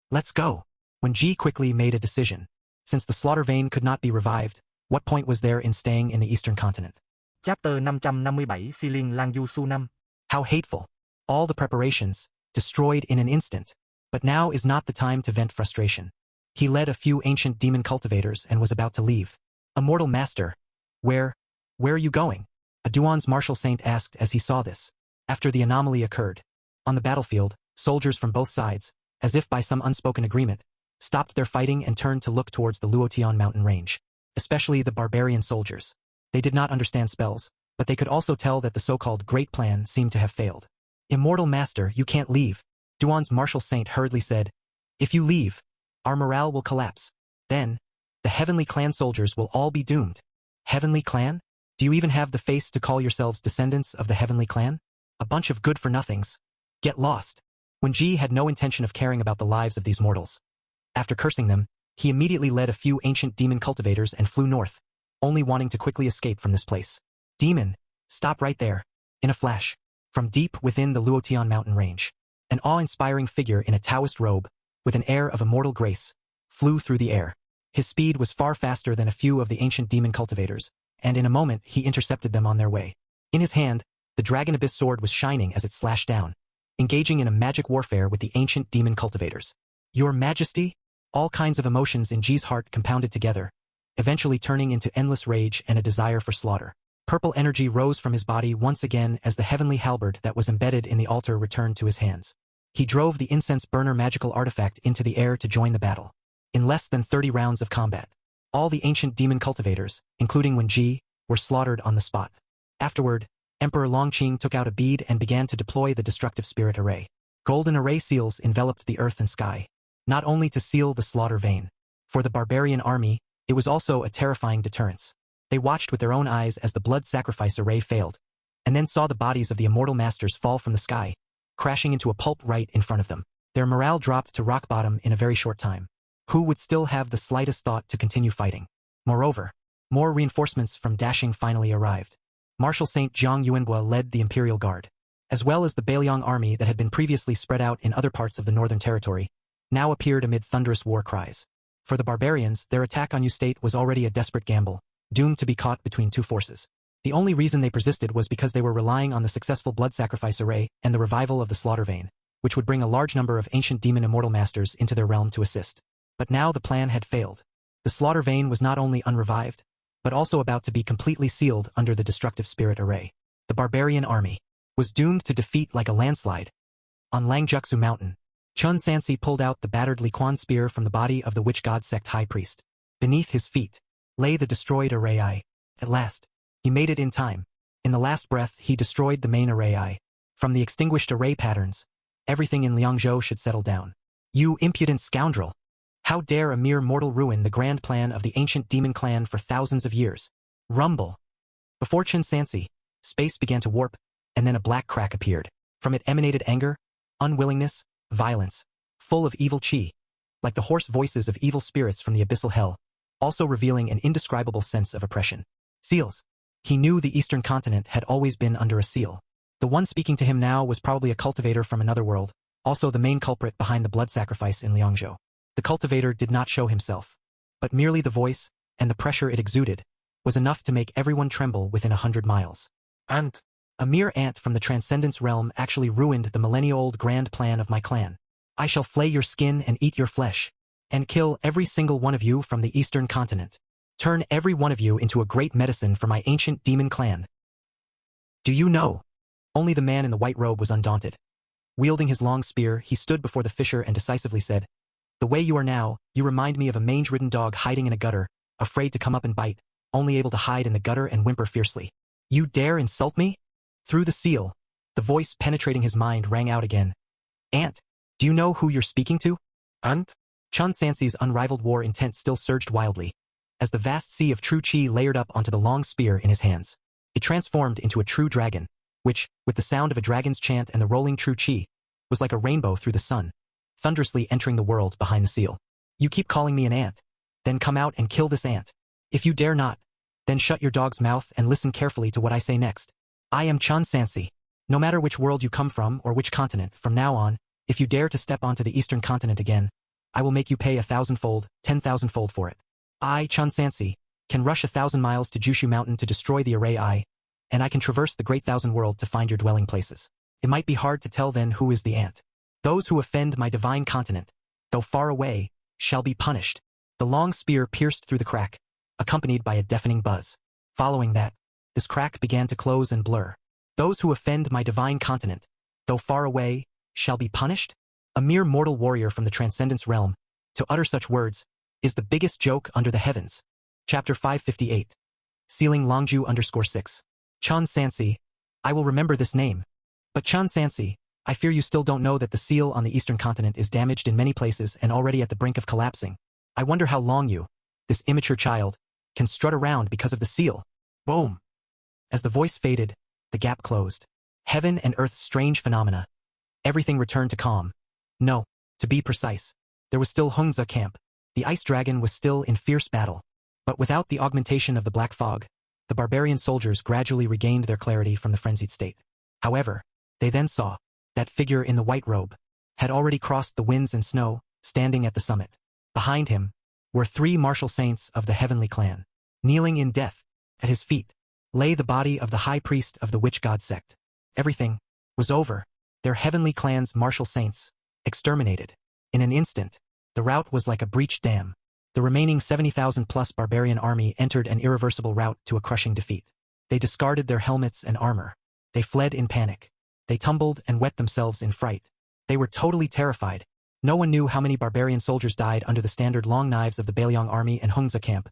Let's go. When Ji quickly made a decision. Since the slaughter vein could not be revived, what point was there in staying in the eastern continent? Chapter 557 Siling Lang Du Su Năm. How hateful. All the preparations, destroyed in an instant. But now is not the time to vent frustration. He led a few ancient demon cultivators and was about to leave. Immortal Master. Where are you going? A Duan's martial saint asked as he saw this. After the anomaly occurred. On the battlefield, soldiers from both sides, as if by some unspoken agreement, stopped their fighting and turned to look towards the Luotian mountain range. Especially the barbarian soldiers. They did not understand spells, but they could also tell that the so-called Great Plan seemed to have failed. Immortal Master, you can't leave. Duan's martial saint hurriedly said. If you leave, our morale will collapse. Then, the Heavenly Clan soldiers will all be doomed. Heavenly Clan? Do you even have the face to call yourselves descendants of the Heavenly Clan? A bunch of good-for-nothings. Get lost. When Ji had no intention of caring about the lives of these mortals. After cursing them, he immediately led a few ancient demon cultivators and flew north, only wanting to quickly escape from this place. Demon, stop right there. In a flash, from deep within the Luotian mountain range, an awe-inspiring figure in a Taoist robe, with an air of immortal grace, flew through the air. His speed was far faster than a few of the ancient demon cultivators, and in a moment he intercepted them on their way. In his hand, the Dragon Abyss sword was shining as it slashed down, engaging in a magic warfare with the ancient demon cultivators. Your Majesty? All kinds of emotions in Ji's heart compounded together, eventually turning into endless rage and a desire for slaughter. Purple energy rose from his body once again as the heavenly halberd that was embedded in the altar returned to his hands. He drove the incense burner magical artifact into the air to join the battle. In less than 30 rounds of combat, all the ancient demon cultivators, including Wen Ji, were slaughtered on the spot. Afterward, Emperor Longqing took out a bead and began to deploy the destructive spirit array. Golden array seals enveloped the earth and sky, not only to seal the slaughter vein. For the barbarian army, it was also a terrifying deterrence. They watched with their own eyes as the blood sacrifice array failed, and then saw the bodies of the immortal masters fall from the sky, crashing into a pulp right in front of them. Their morale dropped to rock bottom in a very short time. Who would still have the slightest thought to continue fighting? Moreover, more reinforcements from Dashing finally arrived. Marshal Saint Jiang Yuanbua led the Imperial Guard, as well as the Bailiang army that had been previously spread out in other parts of the northern territory, now appeared amid thunderous war cries. For the barbarians, their attack on State was already a desperate gamble, doomed to be caught between two forces. The only reason they persisted was because they were relying on the successful blood sacrifice array and the revival of the slaughter vein, which would bring a large number of ancient demon immortal masters into their realm to assist. But now the plan had failed. The slaughter vein was not only unrevived, but also about to be completely sealed under the destructive spirit array. The barbarian army was doomed to defeat like a landslide. On Langjutsu Mountain, Chun Sansi pulled out the battered Liquan spear from the body of the witch god sect high priest. Beneath his feet lay the destroyed array eye. At last, he made it in time. In the last breath, he destroyed the main array eye. From the extinguished array patterns, everything in Liangzhou should settle down. You impudent scoundrel! How dare a mere mortal ruin the grand plan of the ancient demon clan for thousands of years? Rumble! Before Chun Sansi, space began to warp, and then a black crack appeared. From it emanated anger, unwillingness, violence, full of evil chi, like the hoarse voices of evil spirits from the abyssal hell, also revealing an indescribable sense of oppression. Seals. He knew the eastern continent had always been under a seal. The one speaking to him now was probably a cultivator from another world, also the main culprit behind the blood sacrifice in Liangzhou. The cultivator did not show himself, but merely the voice and the pressure it exuded was enough to make everyone tremble within 100 miles. Ant. A mere ant from the Transcendence realm actually ruined the millennia-old grand plan of my clan. I shall flay your skin and eat your flesh, and kill every single one of you from the eastern continent. Turn every one of you into a great medicine for my ancient demon clan. Do you know? Only the man in the white robe was undaunted. Wielding his long spear, he stood before the fisher and decisively said, "The way you are now, you remind me of a mange-ridden dog hiding in a gutter, afraid to come up and bite, only able to hide in the gutter and whimper fiercely. You dare insult me?" Through the seal, the voice penetrating his mind rang out again. "Ant, do you know who you're speaking to?" Ant. Chun Sansi's unrivaled war intent still surged wildly, as the vast sea of true chi layered up onto the long spear in his hands. It transformed into a true dragon, which, with the sound of a dragon's chant and the rolling true chi, was like a rainbow through the sun, thunderously entering the world behind the seal. "You keep calling me an ant. Then come out and kill this ant. If you dare not, then shut your dog's mouth and listen carefully to what I say next. I am Chun Sansi. No matter which world you come from or which continent, from now on, if you dare to step onto the eastern continent again, I will make you pay 1,000-fold, 10,000-fold for it. I, Chun Sansi, can rush 1,000 miles to Jushu Mountain to destroy the array I, and I can traverse the great thousand world to find your dwelling places. It might be hard to tell then who is the ant. Those who offend my divine continent, though far away, shall be punished." The long spear pierced through the crack, accompanied by a deafening buzz. Following that, this crack began to close and blur. "Those who offend my divine continent, though far away, shall be punished?" A mere mortal warrior from the Transcendence realm, to utter such words, is the biggest joke under the heavens. Chapter 558. Sealing Longju_6. Chun Sansi. I will remember this name. But Chun Sansi, I fear you still don't know that the seal on the eastern continent is damaged in many places and already at the brink of collapsing. I wonder how long you, this immature child, can strut around because of the seal. Boom. As the voice faded, the gap closed. Heaven and earth's strange phenomena. Everything returned to calm. No, to be precise, there was still Hungza camp. The ice dragon was still in fierce battle. But without the augmentation of the black fog, the barbarian soldiers gradually regained their clarity from the frenzied state. However, they then saw that figure in the white robe had already crossed the winds and snow, standing at the summit. Behind him were 3 martial saints of the heavenly clan. Kneeling in death, at his feet, lay the body of the high priest of the witch god sect. Everything was over. Their heavenly clan's martial saints, exterminated. In an instant, the rout was like a breached dam. The remaining 70,000-plus barbarian army entered an irreversible rout to a crushing defeat. They discarded their helmets and armor. They fled in panic. They tumbled and wet themselves in fright. They were totally terrified. No one knew how many barbarian soldiers died under the standard long knives of the Bailiang army and Hungza camp,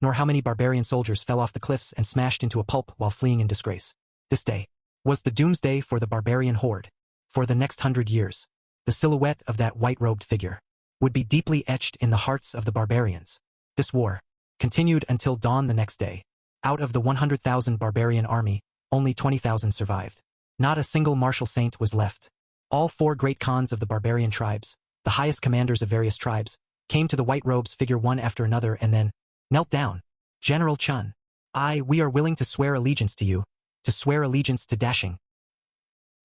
nor how many barbarian soldiers fell off the cliffs and smashed into a pulp while fleeing in disgrace. This day was the doomsday for the barbarian horde. For the next 100 years, the silhouette of that white-robed figure would be deeply etched in the hearts of the barbarians. This war continued until dawn the next day. Out of the 100,000 barbarian army, only 20,000 survived. Not a single martial saint was left. All 4 great khans of the barbarian tribes, the highest commanders of various tribes, came to the white robes figure one after another and then knelt down. "General Chun, we are willing to swear allegiance to you, to swear allegiance to Dashing."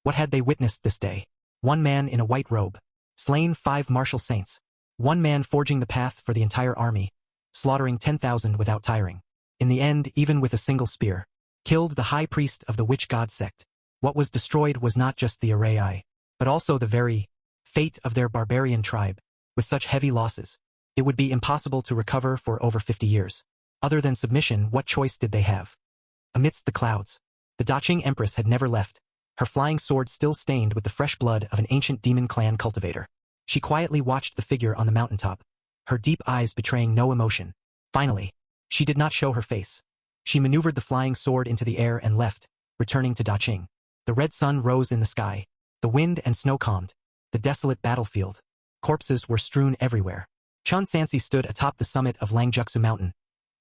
What had they witnessed this day? One man in a white robe, slain 5 martial saints. One man forging the path for the entire army, slaughtering 10,000 without tiring. In the end, even with a single spear, killed the high priest of the witch god sect. What was destroyed was not just the array I, but also the very fate of their barbarian tribe. With such heavy losses, it would be impossible to recover for over 50 years. Other than submission, what choice did they have? Amidst the clouds, the Daching Empress had never left, her flying sword still stained with the fresh blood of an ancient demon clan cultivator. She quietly watched the figure on the mountaintop, her deep eyes betraying no emotion. Finally, she did not show her face. She maneuvered the flying sword into the air and left, returning to Daching. The red sun rose in the sky. The wind and snow calmed. The desolate battlefield. Corpses were strewn everywhere. Chun Sansi stood atop the summit of Langjutsu Mountain,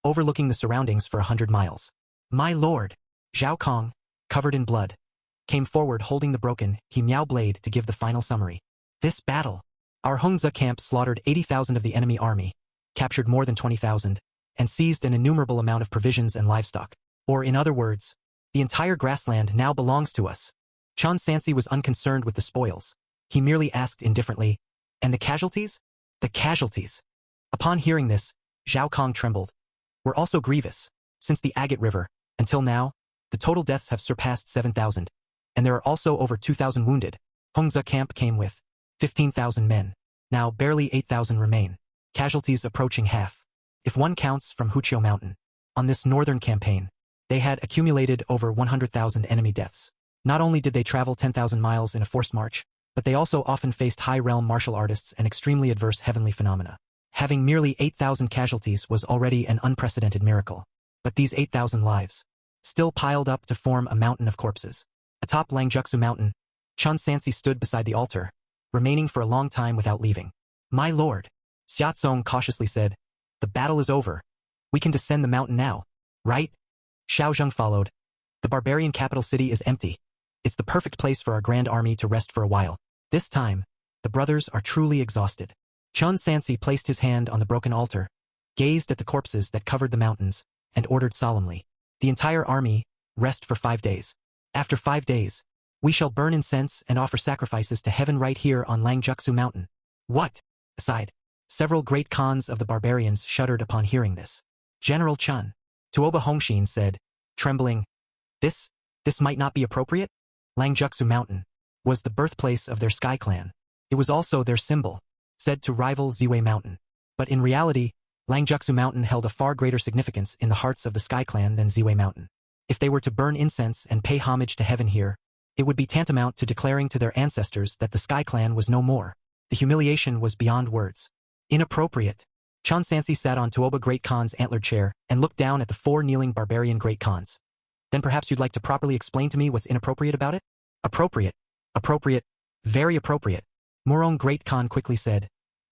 overlooking the surroundings for 100 miles. "My lord," Zhao Kong, covered in blood, came forward holding the broken He Miao blade to give the final summary. "This battle. Our Hungza camp slaughtered 80,000 of the enemy army, captured more than 20,000, and seized an innumerable amount of provisions and livestock. Or in other words, the entire grassland now belongs to us." Chun Sansi was unconcerned with the spoils. He merely asked indifferently, "And the casualties?" "The casualties." Upon hearing this, Zhao Kong trembled. "Were also grievous. Since the Agate River, until now, the total deaths have surpassed 7,000, and there are also over 2,000 wounded. Hongza camp came with 15,000 men. Now barely 8,000 remain. Casualties approaching half. If one counts from Huqiu Mountain. On this northern campaign, they had accumulated over 100,000 enemy deaths. Not only did they travel 10,000 miles in a forced march, but they also often faced high-realm martial artists and extremely adverse heavenly phenomena. Having merely 8,000 casualties was already an unprecedented miracle. But these 8,000 lives still piled up to form a mountain of corpses. Atop Langjutsu Mountain, Chun Sansi stood beside the altar, remaining for a long time without leaving. "My lord," Xiaozong cautiously said, "the battle is over. We can descend the mountain now, right?" Xiaozheng followed. "The barbarian capital city is empty. It's the perfect place for our grand army to rest for a while. This time, the brothers are truly exhausted." Chun Sansi placed his hand on the broken altar, gazed at the corpses that covered the mountains, and ordered solemnly, "The entire army, rest for 5 days. After 5 days, we shall burn incense and offer sacrifices to heaven right here on Langjutsu Mountain." "What?" Aside, several great khans of the barbarians shuddered upon hearing this. General Chun, Tuoba Hongshin said, trembling, This might not be appropriate?" Langjutsu Mountain was the birthplace of their Sky Clan. It was also their symbol, said to rival Ziwei Mountain. But in reality, Langjutsu Mountain held a far greater significance in the hearts of the Sky Clan than Ziwei Mountain. If they were to burn incense and pay homage to heaven here, it would be tantamount to declaring to their ancestors that the Sky Clan was no more. The humiliation was beyond words. Inappropriate. Chun Sansi sat on Tuoba Great Khan's antlered chair and looked down at the 4 kneeling barbarian Great Khans. "Then perhaps you'd like to properly explain to me what's inappropriate about it?" "Appropriate. Appropriate. Very appropriate," Morong Great Khan quickly said.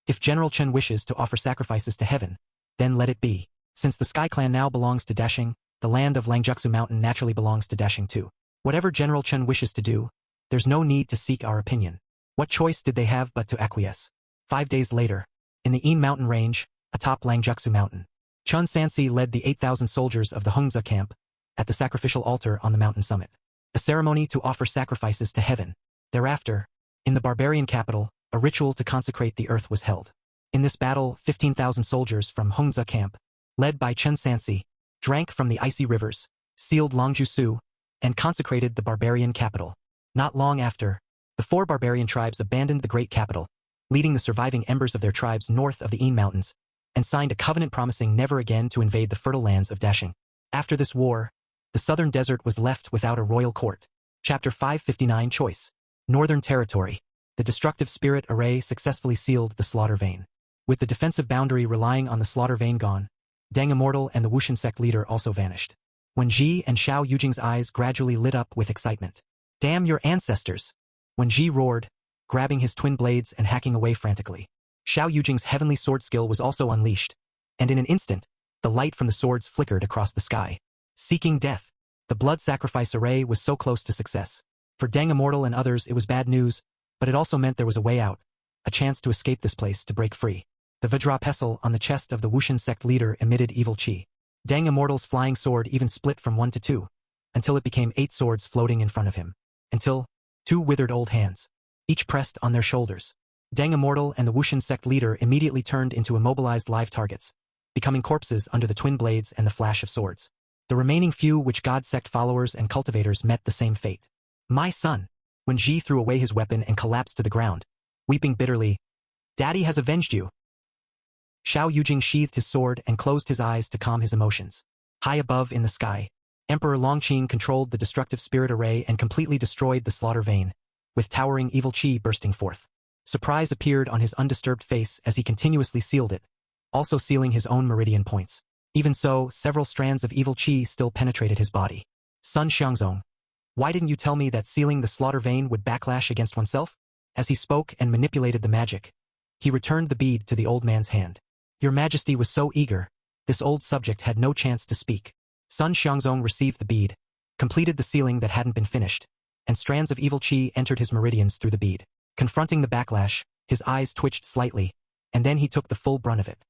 "If General Chen wishes to offer sacrifices to heaven, then let it be. Since the Sky Clan now belongs to Dashing, the land of Langjutsu Mountain naturally belongs to Dashing too. Whatever General Chen wishes to do, there's no need to seek our opinion." What choice did they have but to acquiesce? 5 days later, in the Een Mountain range, atop Langjutsu Mountain, Chun Sansi led the 8,000 soldiers of the Hongza camp at the sacrificial altar on the mountain summit. A ceremony to offer sacrifices to heaven. Thereafter, in the barbarian capital, a ritual to consecrate the earth was held. In this battle, 15,000 soldiers from Hongza camp, led by Chun Sansi, drank from the icy rivers, sealed Longjutsu, and consecrated the barbarian capital. Not long after, the 4 barbarian tribes abandoned the great capital, leading the surviving embers of their tribes north of the Een Mountains, and signed a covenant promising never again to invade the fertile lands of Dashing. After this war, the southern desert was left without a royal court. Chapter 559 Choice. Northern Territory. The destructive spirit array successfully sealed the slaughter vein. With the defensive boundary relying on the slaughter vein gone, Deng Immortal and the Wushan sect leader also vanished. Wen Ji and Xiao Yujing's eyes gradually lit up with excitement. "Damn your ancestors!" Wen Ji roared, grabbing his twin blades and hacking away frantically. Xiao Yujing's heavenly sword skill was also unleashed, and in an instant, the light from the swords flickered across the sky. Seeking death. The blood sacrifice array was so close to success. For Deng Immortal and others it was bad news, but it also meant there was a way out, a chance to escape this place, to break free. The Vajra pestle on the chest of the Wushan sect leader emitted evil chi. Deng Immortal's flying sword even split from 1 to 2, until it became 8 swords floating in front of him. Until 2 withered old hands, each pressed on their shoulders. Deng Immortal and the Wushan sect leader immediately turned into immobilized live targets, becoming corpses under the twin blades and the flash of swords. The remaining few Witch God sect followers and cultivators met the same fate. "My son!" Wen Ji threw away his weapon and collapsed to the ground, weeping bitterly. "Daddy has avenged you." Xiao Yujing sheathed his sword and closed his eyes to calm his emotions. High above in the sky, Emperor Longqing controlled the destructive spirit array and completely destroyed the slaughter vein, with towering evil chi bursting forth. Surprise appeared on his undisturbed face as he continuously sealed it, also sealing his own meridian points. Even so, several strands of evil chi still penetrated his body. "Sun Xiangzong, why didn't you tell me that sealing the slaughter vein would backlash against oneself?" As he spoke and manipulated the magic, he returned the bead to the old man's hand. "Your Majesty was so eager." This old subject had no chance to speak. Sun Xiangzong received the bead, completed the sealing that hadn't been finished, and strands of evil chi entered his meridians through the bead. Confronting the backlash, his eyes twitched slightly, and then he took the full brunt of it.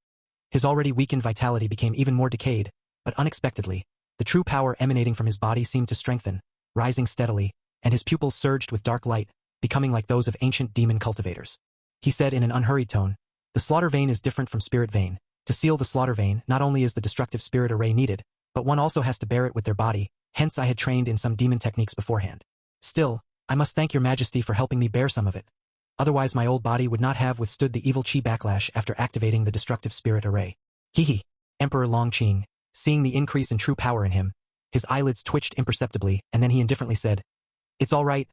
His already weakened vitality became even more decayed, but unexpectedly, the true power emanating from his body seemed to strengthen, rising steadily, and his pupils surged with dark light, becoming like those of ancient demon cultivators. He said in an unhurried tone, "The slaughter vein is different from spirit vein. To seal the slaughter vein, not only is the destructive spirit array needed, but one also has to bear it with their body, hence I had trained in some demon techniques beforehand. Still, I must thank your majesty for helping me bear some of it. Otherwise my old body would not have withstood the evil chi backlash after activating the destructive spirit array. Hehe. Emperor Longqing, seeing the increase in true power in him, his eyelids twitched imperceptibly, and then he indifferently said, "It's all right.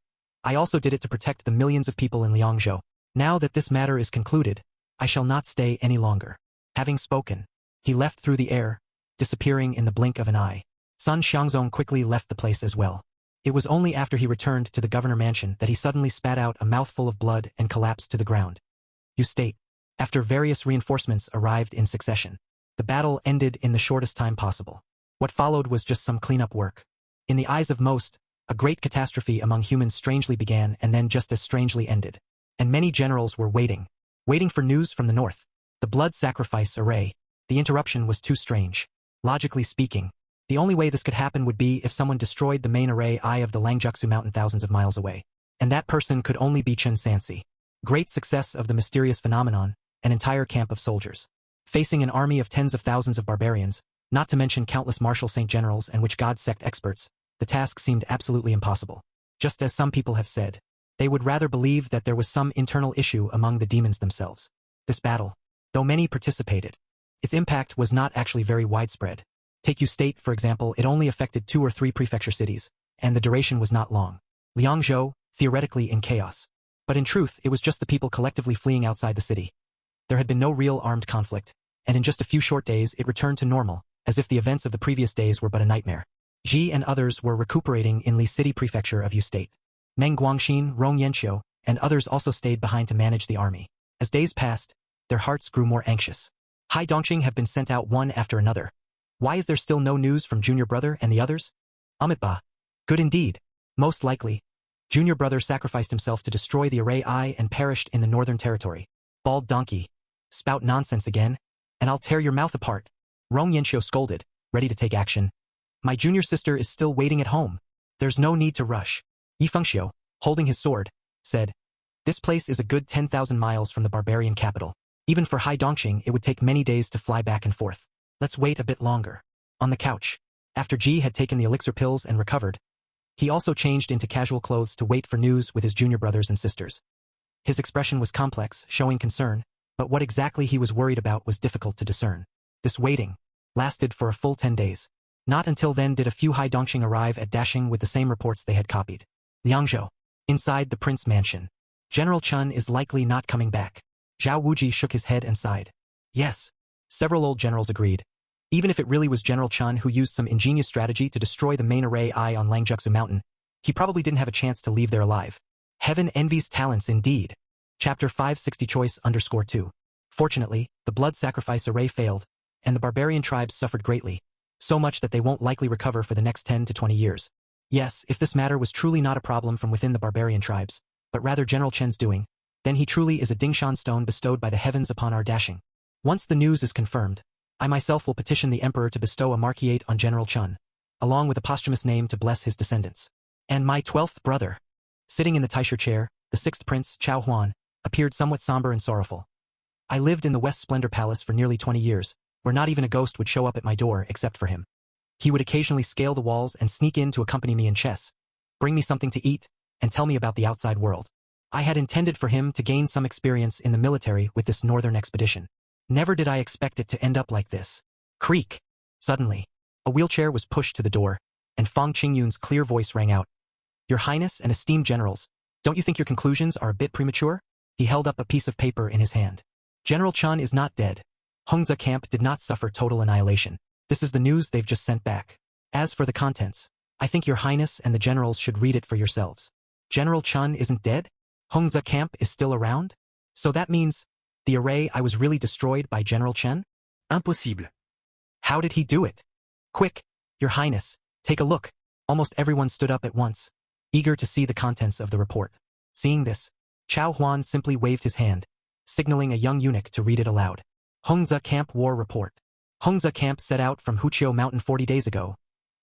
I also did it to protect the millions of people in Liangzhou. Now that this matter is concluded, I shall not stay any longer." Having spoken, he left through the air, disappearing in the blink of an eye. Sun Xiangzong quickly left the place as well. It was only after he returned to the governor mansion that he suddenly spat out a mouthful of blood and collapsed to the ground. You state. After various reinforcements arrived in succession, the battle ended in the shortest time possible. What followed was just some cleanup work. In the eyes of most, a great catastrophe among humans strangely began and then just as strangely ended. And many generals were waiting for news from the north. The blood sacrifice array. The interruption was too strange. Logically speaking, the only way this could happen would be if someone destroyed the main array eye of the Langjiaxu mountain thousands of miles away. And that person could only be Chen Sansi. Great success of the mysterious phenomenon, an entire camp of soldiers. Facing an army of tens of thousands of barbarians, not to mention countless martial saint generals and witch god sect experts, the task seemed absolutely impossible. Just as some people have said, they would rather believe that there was some internal issue among the demons themselves. This battle, though many participated, its impact was not actually very widespread. Take Yu State, for example, it only affected 2 or 3 prefecture cities, and the duration was not long. Liangzhou, theoretically in chaos. But in truth, it was just the people collectively fleeing outside the city. There had been no real armed conflict, and in just a few short days it returned to normal, as if the events of the previous days were but a nightmare. Ji and others were recuperating in Li City prefecture of Yu State. Meng Guangxin, Rong Yanqiu, and others also stayed behind to manage the army. As days passed, their hearts grew more anxious. Hai Dongqing have been sent out one after another. Why is there still no news from Junior Brother and the others? Amitba. Good indeed. Most likely, Junior Brother sacrificed himself to destroy the array eye and perished in the northern territory. Bald donkey. Spout nonsense again, and I'll tear your mouth apart. Rong Yanqiu scolded, ready to take action. My junior sister is still waiting at home. There's no need to rush. Yi Fengxiu, holding his sword, said, "This place is a good 10,000 miles from the barbarian capital. Even for Hai Dongqing, it would take many days to fly back and forth. Let's wait a bit longer." On the couch, after Ji had taken the elixir pills and recovered, he also changed into casual clothes to wait for news with his junior brothers and sisters. His expression was complex, showing concern, but what exactly he was worried about was difficult to discern. This waiting lasted for a full 10 days. Not until then did a few Hai Dongqing arrive at Dashing with the same reports they had copied. Liangzhou. Inside the prince mansion. General Chen is likely not coming back. Zhao Wuji shook his head and sighed. Yes. Several old generals agreed. Even if it really was General Chen who used some ingenious strategy to destroy the main array eye on Langjiaxu mountain, he probably didn't have a chance to leave there alive. Heaven envies talents indeed. Chapter 560 Choice _2. Fortunately, the blood sacrifice array failed, and the barbarian tribes suffered greatly, so much that they won't likely recover for the next 10 to 20 years. Yes, if this matter was truly not a problem from within the barbarian tribes, but rather General Chen's doing, then he truly is a Dingshan stone bestowed by the heavens upon our Dashing. Once the news is confirmed, I myself will petition the emperor to bestow a marquisate on General Chen, along with a posthumous name to bless his descendants. And my 12th brother, sitting in the Taisher chair, the 6th prince, Chao Huan, appeared somewhat somber and sorrowful. I lived in the West Splendor Palace for nearly 20 years, where not even a ghost would show up at my door except for him. He would occasionally scale the walls and sneak in to accompany me in chess, bring me something to eat, and tell me about the outside world. I had intended for him to gain some experience in the military with this northern expedition. Never did I expect it to end up like this. Creak. Suddenly, a wheelchair was pushed to the door, and Fang Qingyun's clear voice rang out. Your Highness and esteemed generals, don't you think your conclusions are a bit premature? He held up a piece of paper in his hand. General Chen is not dead. Hongza camp did not suffer total annihilation. This is the news they've just sent back. As for the contents, I think your Highness and the generals should read it for yourselves. General Chen isn't dead? Hongza camp is still around? So that means the array I was really destroyed by General Chen? Impossible. How did he do it? Quick, your Highness, take a look. Almost everyone stood up at once, eager to see the contents of the report. Seeing this, Chao Huan simply waved his hand, signaling a young eunuch to read it aloud. Hongza Camp War Report. Hongza Camp set out from Huqiu Mountain 40 days ago.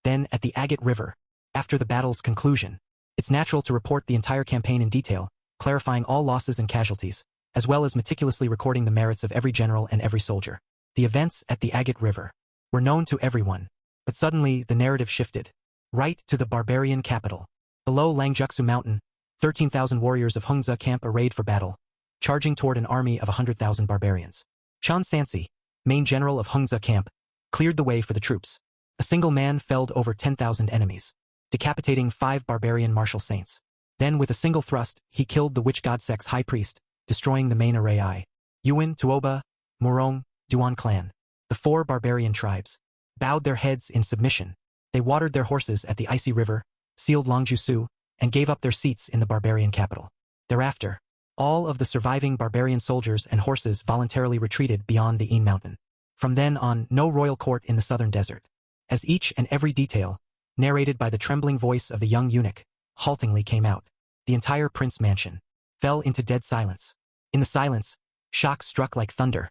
Then, at the Agate River, after the battle's conclusion, it's natural to report the entire campaign in detail, clarifying all losses and casualties, as well as meticulously recording the merits of every general and every soldier. The events at the Agate River were known to everyone, But suddenly, the narrative shifted. Right to the barbarian capital. Below Langjutsu Mountain, 13,000 warriors of Hungza camp arrayed for battle, charging toward an army of 100,000 barbarians. Chan Sansi, main general of Hungza camp, cleared the way for the troops. A single man felled over 10,000 enemies, decapitating 5 barbarian martial saints. Then with a single thrust, he killed the witch god sect's high priest, destroying the main array Yuan, Tuoba, Murong, Duan clan. The 4 barbarian tribes bowed their heads in submission. They watered their horses at the icy river, sealed Longjusu, and gave up their seats in the barbarian capital. Thereafter, all of the surviving barbarian soldiers and horses voluntarily retreated beyond the Een mountain. From then on, no royal court in the southern desert. As each and every detail, narrated by the trembling voice of the young eunuch, haltingly came out, the entire prince mansion fell into dead silence. In the silence, shock struck like thunder.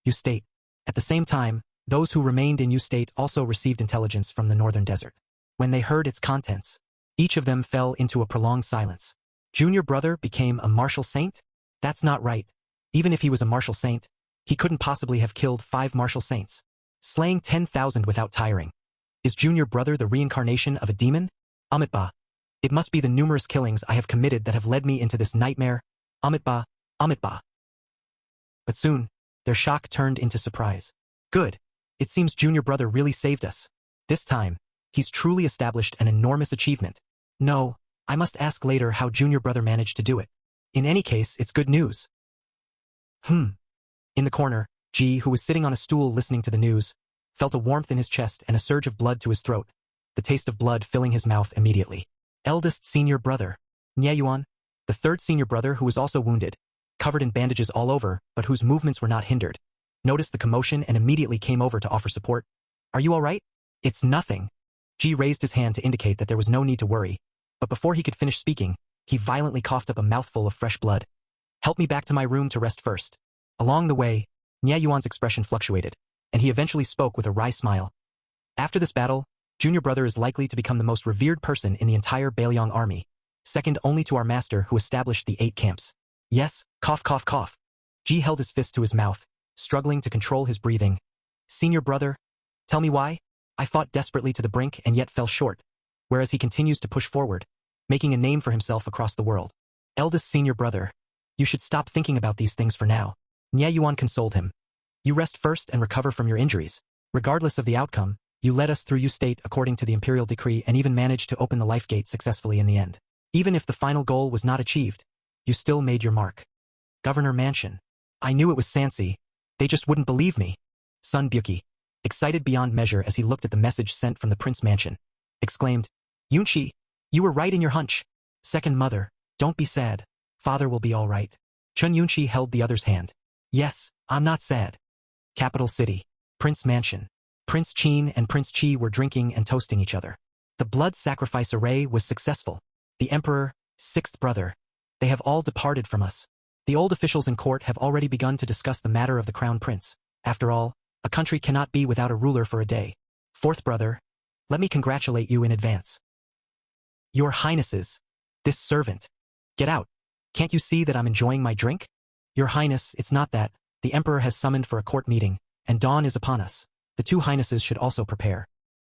U-State. At the same time, those who remained in U-State also received intelligence from the northern desert. When they heard its contents, each of them fell into a prolonged silence. Junior brother became a martial saint? That's not right. Even if he was a martial saint, he couldn't possibly have killed 5 martial saints, slaying 10,000 without tiring. Is junior brother the reincarnation of a demon? Amitba. It must be the numerous killings I have committed that have led me into this nightmare. Amitba, Amitba. But soon, their shock turned into surprise. Good. It seems junior brother really saved us. This time, he's truly established an enormous achievement. No, I must ask later how junior brother managed to do it. In any case, it's good news. In the corner, Ji, who was sitting on a stool listening to the news, felt a warmth in his chest and a surge of blood to his throat, the taste of blood filling his mouth immediately. Eldest senior brother, Nyeyuan, the 3rd senior brother who was also wounded, covered in bandages all over but whose movements were not hindered, noticed the commotion and immediately came over to offer support. Are you all right? It's nothing. Ji raised his hand to indicate that there was no need to worry, but before he could finish speaking, he violently coughed up a mouthful of fresh blood. Help me back to my room to rest first. Along the way, Nyeyuan's expression fluctuated, and he eventually spoke with a wry smile. After this battle, junior brother is likely to become the most revered person in the entire Bailiang army, second only to our master who established the 8 camps. Yes, cough cough cough. Ji held his fist to his mouth, struggling to control his breathing. Senior brother, tell me why? I fought desperately to the brink and yet fell short, whereas he continues to push forward, making a name for himself across the world. Eldest senior brother, you should stop thinking about these things for now. Nyeyuan consoled him. You rest first and recover from your injuries. Regardless of the outcome, you led us through U-State according to the imperial decree and even managed to open the life gate successfully in the end. Even if the final goal was not achieved, you still made your mark. Governor Mansion. I knew it was Sansi. They just wouldn't believe me. Sun Buki, excited beyond measure as he looked at the message sent from the Prince Mansion, exclaimed, Yunchi, you were right in your hunch. Second mother, don't be sad. Father will be all right. Chun Yunchi held the other's hand. Yes, I'm not sad. Capital City. Prince Mansion. Prince Qin and Prince Qi were drinking and toasting each other. The blood sacrifice array was successful. The Emperor, 6th brother. They have all departed from us. The old officials in court have already begun to discuss the matter of the crown prince. After all, a country cannot be without a ruler for a day. 4th brother, let me congratulate you in advance. Your Highnesses, this servant. Get out. Can't you see that I'm enjoying my drink? Your Highness, it's not that. The Emperor has summoned for a court meeting, and dawn is upon us. The 2 Highnesses should also prepare.